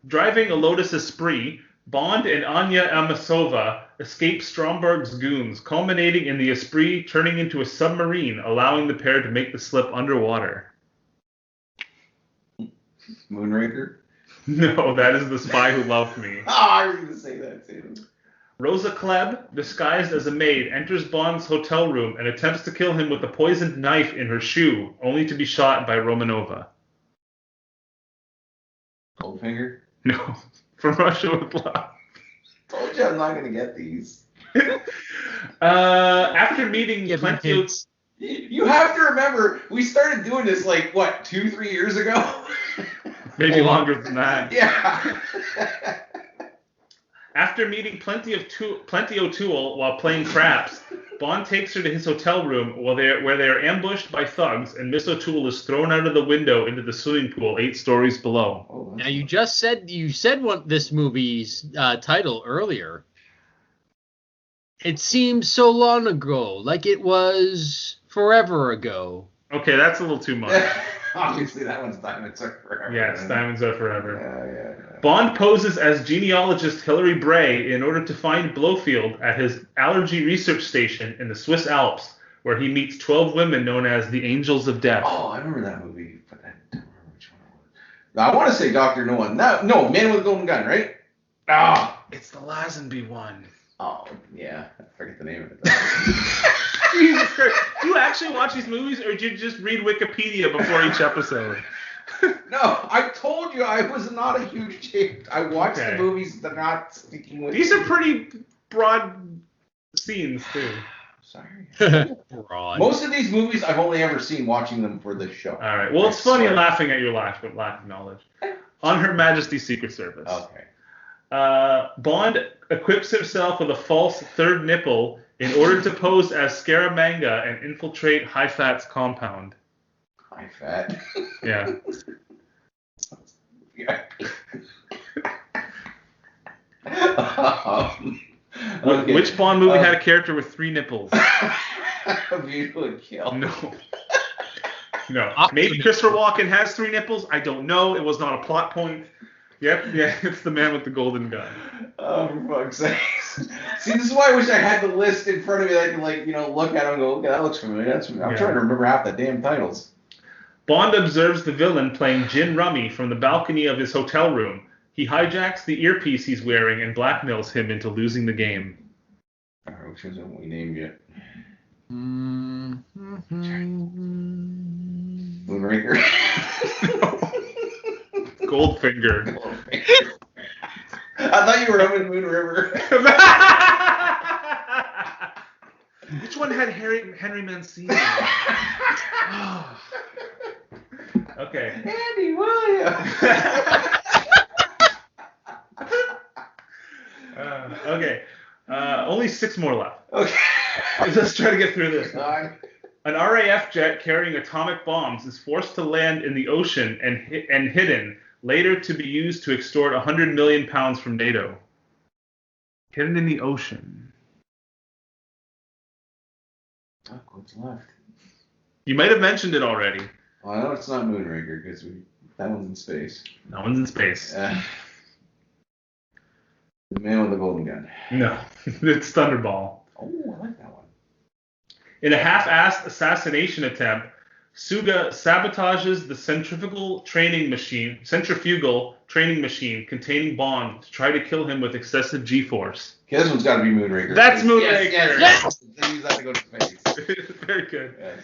Speaker 1: driving a Lotus Esprit, Bond and Anya Amasova escape Stromberg's goons, culminating in the Esprit turning into a submarine, allowing the pair to make the slip underwater.
Speaker 2: Moonraker?
Speaker 1: No, that is The Spy Who Loved Me.
Speaker 2: Oh, I was going to say that too.
Speaker 1: Rosa Klebb, disguised as a maid, enters Bond's hotel room and attempts to kill him with a poisoned knife in her shoe, only to be shot by Romanova.
Speaker 2: Goldfinger?
Speaker 1: No, From Russia with Love.
Speaker 2: Told you I'm not going to get these.
Speaker 1: After meeting plenty of...
Speaker 2: You have to remember, we started doing this 2-3 years ago?
Speaker 1: Maybe longer than that.
Speaker 2: Yeah.
Speaker 1: After meeting Plenty O'Toole while playing craps, Bond takes her to his hotel room where they are ambushed by thugs, and Miss O'Toole is thrown out of the window into the swimming pool 8 stories below.
Speaker 3: Now you said this movie's title earlier. It seems so long ago, like it was forever ago.
Speaker 1: Okay, that's a little too much.
Speaker 2: Obviously, that one's Diamonds Are Forever.
Speaker 1: Yes, Diamonds Are Forever.
Speaker 2: Yeah.
Speaker 1: Bond poses as genealogist Hilary Bray in order to find Blofeld at his allergy research station in the Swiss Alps, where he meets 12 women known as the Angels of Death.
Speaker 2: Oh, I remember that movie, but I don't remember which one it was. I want to say Dr. No One. No, Man with a Golden Gun, right?
Speaker 1: Ah, it's the Lazenby one.
Speaker 2: Oh, yeah. I forget the name of it.
Speaker 1: Jesus Christ. Do you actually watch these movies, or do you just read Wikipedia before each episode?
Speaker 2: No, I told you I was not a huge chick. I watched the movies that are not sticking with
Speaker 1: These are pretty broad scenes, too.
Speaker 2: Sorry.
Speaker 3: Broad.
Speaker 2: Most of these movies I've only ever seen watching them for this show.
Speaker 1: All right. Well, it's funny laughing at your lack of knowledge. On Her Majesty's Secret Service.
Speaker 2: Okay.
Speaker 1: Bond equips himself with a false third nipple in order to pose as Scaramanga and infiltrate High Fat's compound.
Speaker 2: High Fat.
Speaker 1: Yeah.
Speaker 2: Yeah.
Speaker 1: Okay. Which Bond movie had a character with 3 nipples?
Speaker 2: View to a Kill.
Speaker 1: No. Maybe Christopher Walken has 3 nipples. I don't know. It was not a plot point. Yep, yeah, it's the man with the golden gun.
Speaker 2: Oh, for fuck's sake. See, this is why I wish I had the list in front of me that I could, look at it and go, okay, that looks familiar. I'm trying to remember half the damn titles.
Speaker 1: Bond observes the villain playing gin rummy from the balcony of his hotel room. He hijacks the earpiece he's wearing and blackmails him into losing the game.
Speaker 2: Alright, which ones haven't we named yet? Moonraker.
Speaker 1: Goldfinger.
Speaker 2: I thought you were up in Moon River.
Speaker 1: Which one had Henry Mancini? Okay.
Speaker 2: Andy Williams.
Speaker 1: Okay. Only 6 more left.
Speaker 2: Okay.
Speaker 1: Let's try to get through this.
Speaker 2: Nine.
Speaker 1: An RAF jet carrying atomic bombs is forced to land in the ocean and hidden, later to be used to extort 100 million pounds from NATO. Hidden in the ocean.
Speaker 2: Oh, what's left?
Speaker 1: You might have mentioned it already.
Speaker 2: Well, I know it's not Moonraker because that one's in space.
Speaker 1: That one's in space.
Speaker 2: The Man with the Golden Gun.
Speaker 1: No, it's Thunderball.
Speaker 2: Oh, I like that one.
Speaker 1: In a half-assed assassination attempt, Suga sabotages the centrifugal training machine containing Bond to try to kill him with excessive G-force.
Speaker 2: Okay, this one's got to be Moonraker.
Speaker 1: That's Moonraker.
Speaker 2: Yes. They use that to go to space.
Speaker 1: Very good.
Speaker 2: Yes.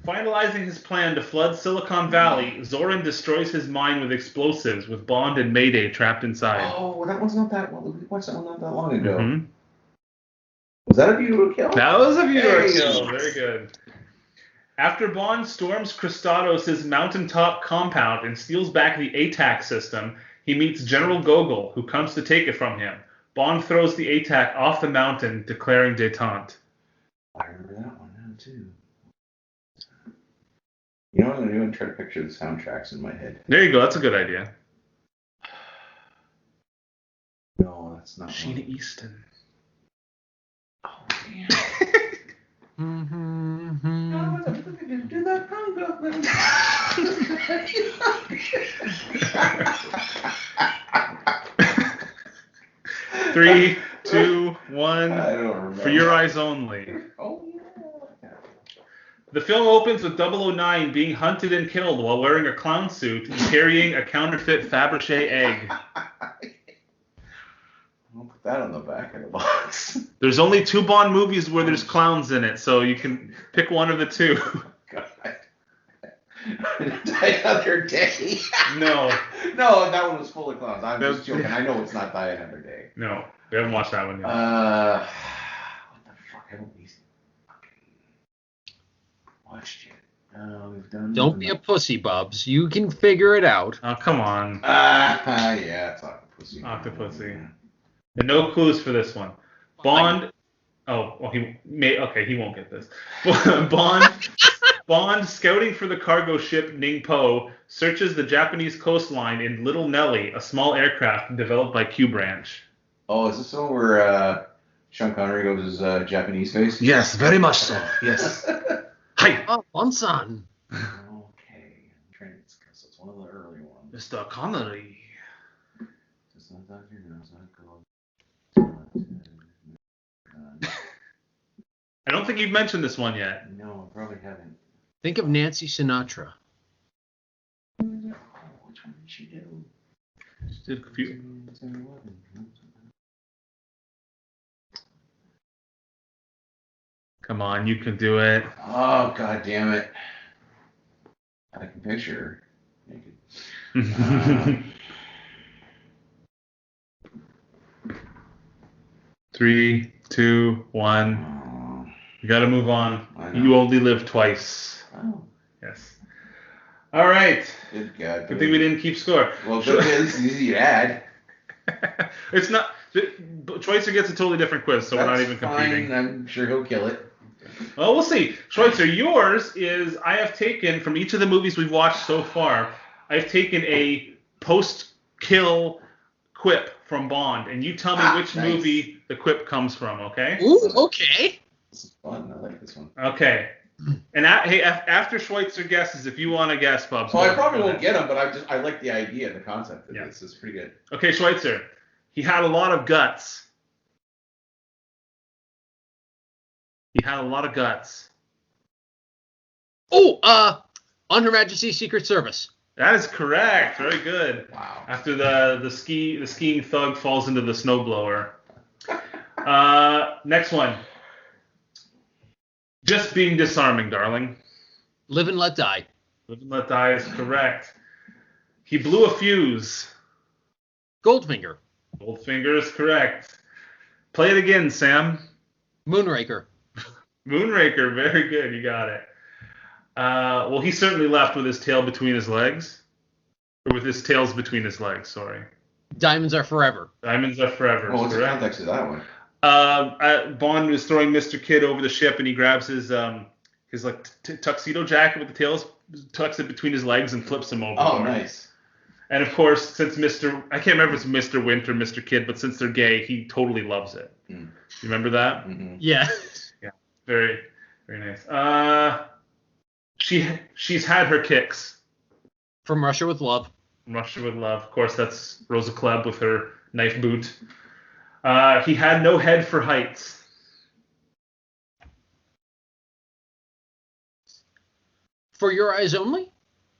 Speaker 1: Finalizing his plan to flood Silicon Valley, Zorin destroys his mine with explosives, with Bond and Mayday trapped inside.
Speaker 2: Oh, that one's not that. We watched that one not that long ago.
Speaker 1: Mm-hmm.
Speaker 2: Was that A View to a Kill?
Speaker 1: That was a view to a
Speaker 2: Hey.
Speaker 1: kill. Very good. After Bond storms Christados' mountaintop compound and steals back the ATAC system, he meets General Gogol, who comes to take it from him. Bond throws the ATAC off the mountain, declaring détente.
Speaker 2: I remember that one now, too. You know what I'm going to do? I'm try to picture the soundtracks in my head.
Speaker 1: There you go. That's a good idea.
Speaker 2: No, that's not
Speaker 1: Sheena
Speaker 2: one.
Speaker 1: Easton.
Speaker 2: Oh, man. Do that
Speaker 1: Three, 2, 1.
Speaker 2: I don't remember.
Speaker 1: For your eyes only.
Speaker 2: Oh, yeah.
Speaker 1: The film opens with 009 being hunted and killed while wearing a clown suit and carrying a counterfeit Fabergé egg.
Speaker 2: I'll put that on the back of the box.
Speaker 1: There's only 2 Bond movies where there's clowns in it, so you can pick one of the 2.
Speaker 2: God. Die Another Day.
Speaker 1: No.
Speaker 2: No, that one was full of clowns. I'm
Speaker 1: That's-
Speaker 2: just joking. I know it's not Die Another Day.
Speaker 1: No, we haven't watched that one yet.
Speaker 2: What the fuck? Haven't we watched yet? We've done.
Speaker 3: Don't be a pussy, Bubs. You can figure it out.
Speaker 1: Oh, come on.
Speaker 2: Yeah, it's Octopussy.
Speaker 1: Octopussy. And no clues for this one. Bond. Oh, well, he won't get this. Bond, scouting for the cargo ship Ningpo, searches the Japanese coastline in Little Nelly, a small aircraft developed by Q Branch.
Speaker 2: Oh, is this the one where Sean Connery goes his Japanese face?
Speaker 1: Yes, very much so. Yes. Hi,
Speaker 3: Oh, Bonsan.
Speaker 2: Okay. I'm trying to discuss. It's one of the early ones.
Speaker 1: Mr. Connery.
Speaker 2: It's not Dr. No, it's not called.
Speaker 1: I don't think you've mentioned this one yet.
Speaker 2: No, I probably haven't.
Speaker 3: Think of Nancy Sinatra.
Speaker 2: Oh, which one did she do?
Speaker 1: She did a few. Come on, you can do it.
Speaker 2: Oh, god damn it. I can picture her naked.
Speaker 1: 3, 2, 1.
Speaker 2: Oh,
Speaker 1: You gotta move on.
Speaker 2: I know.
Speaker 1: You only live twice.
Speaker 2: oh,
Speaker 1: Yes. All right.
Speaker 2: good god.
Speaker 1: Good thing we didn't keep score.
Speaker 2: Well, good thing it's easy to add.
Speaker 1: It's not. Schweitzer gets a totally different quiz, so we're not
Speaker 2: That's
Speaker 1: even competing.
Speaker 2: fine. I'm sure he'll kill it.
Speaker 1: Well, we'll see. Schweitzer, yours is I have taken from each of the movies we've watched so far, I've taken a post-kill quip from Bond, and you tell me which
Speaker 2: nice.
Speaker 1: movie the quip comes from, okay?
Speaker 3: Ooh, okay.
Speaker 2: This is fun. I like this one.
Speaker 1: Okay. And hey, after Schweitzer guesses, if you want to guess, Bubs.
Speaker 2: Well, I
Speaker 1: go
Speaker 2: probably
Speaker 1: for
Speaker 2: won't
Speaker 1: that.
Speaker 2: get them, but I like the idea, the concept of
Speaker 1: Yeah.
Speaker 2: this. It's pretty good.
Speaker 1: Okay, Schweitzer. He had a lot of guts. He had a lot of guts.
Speaker 3: Oh, On Her Majesty's Secret Service.
Speaker 1: That is correct. Very good.
Speaker 2: Wow.
Speaker 1: After the skiing thug falls into the snowblower. Next one. Just Being Disarming, darling.
Speaker 3: Live and Let Die.
Speaker 1: Live and Let Die is correct. He Blew a Fuse.
Speaker 3: Goldfinger.
Speaker 1: Goldfinger is correct. Play it again, Sam.
Speaker 3: Moonraker.
Speaker 1: Moonraker, very good. You got it. Well, he certainly left with his tail between his legs. Or with his tails between his legs, sorry.
Speaker 3: Diamonds Are Forever.
Speaker 1: Diamonds Are Forever.
Speaker 2: Well, what's the
Speaker 1: correct.
Speaker 2: context of that one?
Speaker 1: Bond is throwing Mr. Kidd over the ship, and he grabs his like tuxedo jacket with the tails, tucks it between his legs, and flips him over.
Speaker 2: Oh, nice.
Speaker 1: And of course, since I can't remember if it's Mr. Wint or Mr. Kidd, but since they're gay, he totally loves it. You remember that?
Speaker 2: Mm-hmm.
Speaker 3: Yeah.
Speaker 1: Yeah. Very, very nice. She's had her kicks.
Speaker 3: From Russia with Love.
Speaker 1: Russia with Love. Of course, that's Rosa Klebb with her knife boot. He Had No Head for Heights.
Speaker 3: For Your Eyes Only?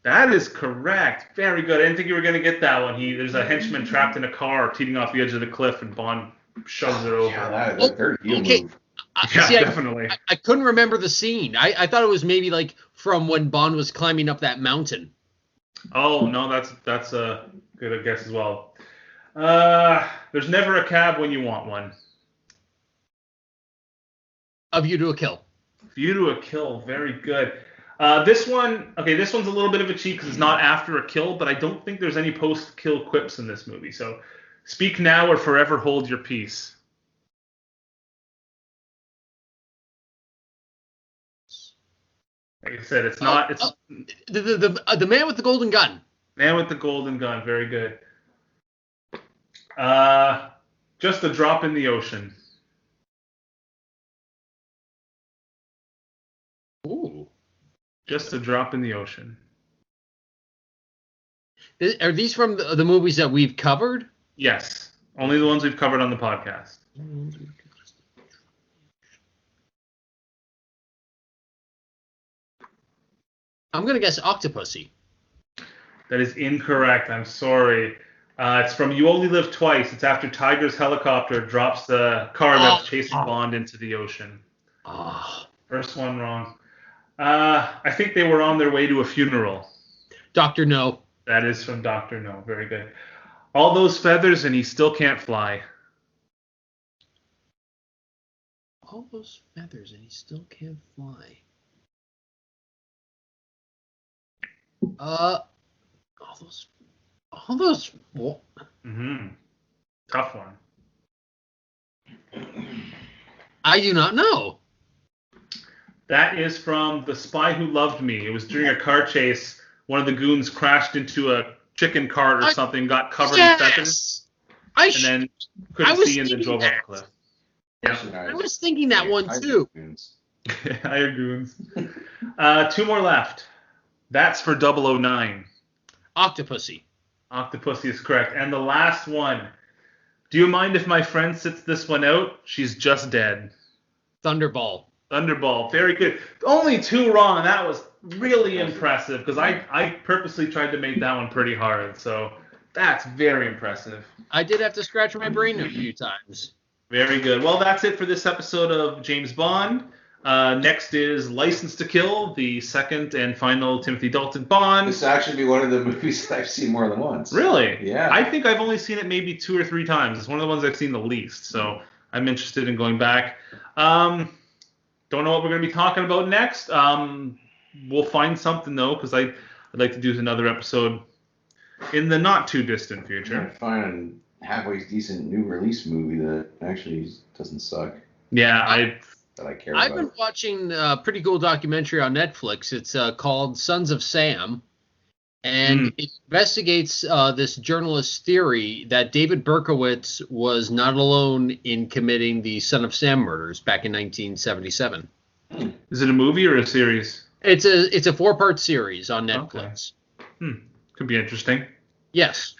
Speaker 1: That is correct. Very good. I didn't think you were going to get that one. There's a henchman trapped in a car teeting off the edge of the cliff, and Bond shoves it over.
Speaker 2: Yeah, that's a very heel
Speaker 3: okay.
Speaker 2: move.
Speaker 1: Yeah,
Speaker 3: See,
Speaker 1: definitely.
Speaker 3: I couldn't remember the scene. I thought it was maybe like from when Bond was climbing up that mountain.
Speaker 1: Oh, no, that's a good guess as well. There's never a cab when you want one.
Speaker 3: A View to a Kill.
Speaker 1: View to a Kill. Very good. This one's a little bit of a cheat because it's not after a kill, but I don't think there's any post-kill quips in this movie. So, speak now or forever hold your peace. Like I said, it's not. It's
Speaker 3: The Man with the Golden Gun.
Speaker 1: Man with the Golden Gun. Very good. Just a Drop in the Ocean.
Speaker 3: Ooh.
Speaker 1: Just a Drop in the Ocean.
Speaker 3: Are these from the movies that we've covered?
Speaker 1: Yes. Only the ones we've covered on the podcast.
Speaker 3: I'm going to guess Octopussy.
Speaker 1: That is incorrect. I'm sorry. It's from You Only Live Twice. It's after Tiger's helicopter drops the car that's chasing Bond into the ocean.
Speaker 3: Oh.
Speaker 1: First one wrong. I think they were on their way to a funeral.
Speaker 3: Dr. No.
Speaker 1: That is from Dr. No. Very good. All Those Feathers and He Still Can't Fly.
Speaker 3: All those feathers and he still can't fly. All those. What?
Speaker 1: Tough one.
Speaker 3: I do not know.
Speaker 1: That is from The Spy Who Loved Me. It was during a car chase. One of the goons crashed into a chicken cart or something, got covered in feathers, and then couldn't see and then drove off the cliff. Yeah.
Speaker 3: I was thinking that one too.
Speaker 1: Higher goons. 2 more left. That's for 009.
Speaker 3: Octopussy.
Speaker 1: Octopussy is correct. And the last one. Do you mind if my friend sits this one out? She's just dead.
Speaker 3: Thunderball.
Speaker 1: Thunderball. Very good. Only 2 wrong, and that was really impressive because I purposely tried to make that one pretty hard. So that's very impressive.
Speaker 3: I did have to scratch my brain a few times.
Speaker 1: Very good. Well, that's it for this episode of James Bond. Next is License to Kill, the second and final Timothy Dalton Bond.
Speaker 2: This will actually be one of the movies that I've seen more than once.
Speaker 1: Really?
Speaker 2: Yeah.
Speaker 1: I think I've only seen it maybe 2 or 3 times. It's one of the ones I've seen the least, so I'm interested in going back. Don't know what we're going to be talking about next. We'll find something, though, because I'd like to do another episode in the not-too-distant future.
Speaker 2: I'm find a halfway decent new release movie that actually doesn't suck.
Speaker 1: Yeah,
Speaker 2: That I care
Speaker 3: I've
Speaker 2: about.
Speaker 3: been watching a pretty cool documentary on Netflix. It's called Sons of Sam, and it investigates this journalist's theory that David Berkowitz was not alone in committing the Son of Sam murders back in 1977.
Speaker 1: Is it a movie or a series?
Speaker 3: It's a 4-part series on Netflix.
Speaker 1: Okay. Could be interesting.
Speaker 3: Yes.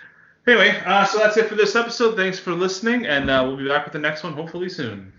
Speaker 1: Anyway, so that's it for this episode. Thanks for listening, and we'll be back with the next one hopefully soon.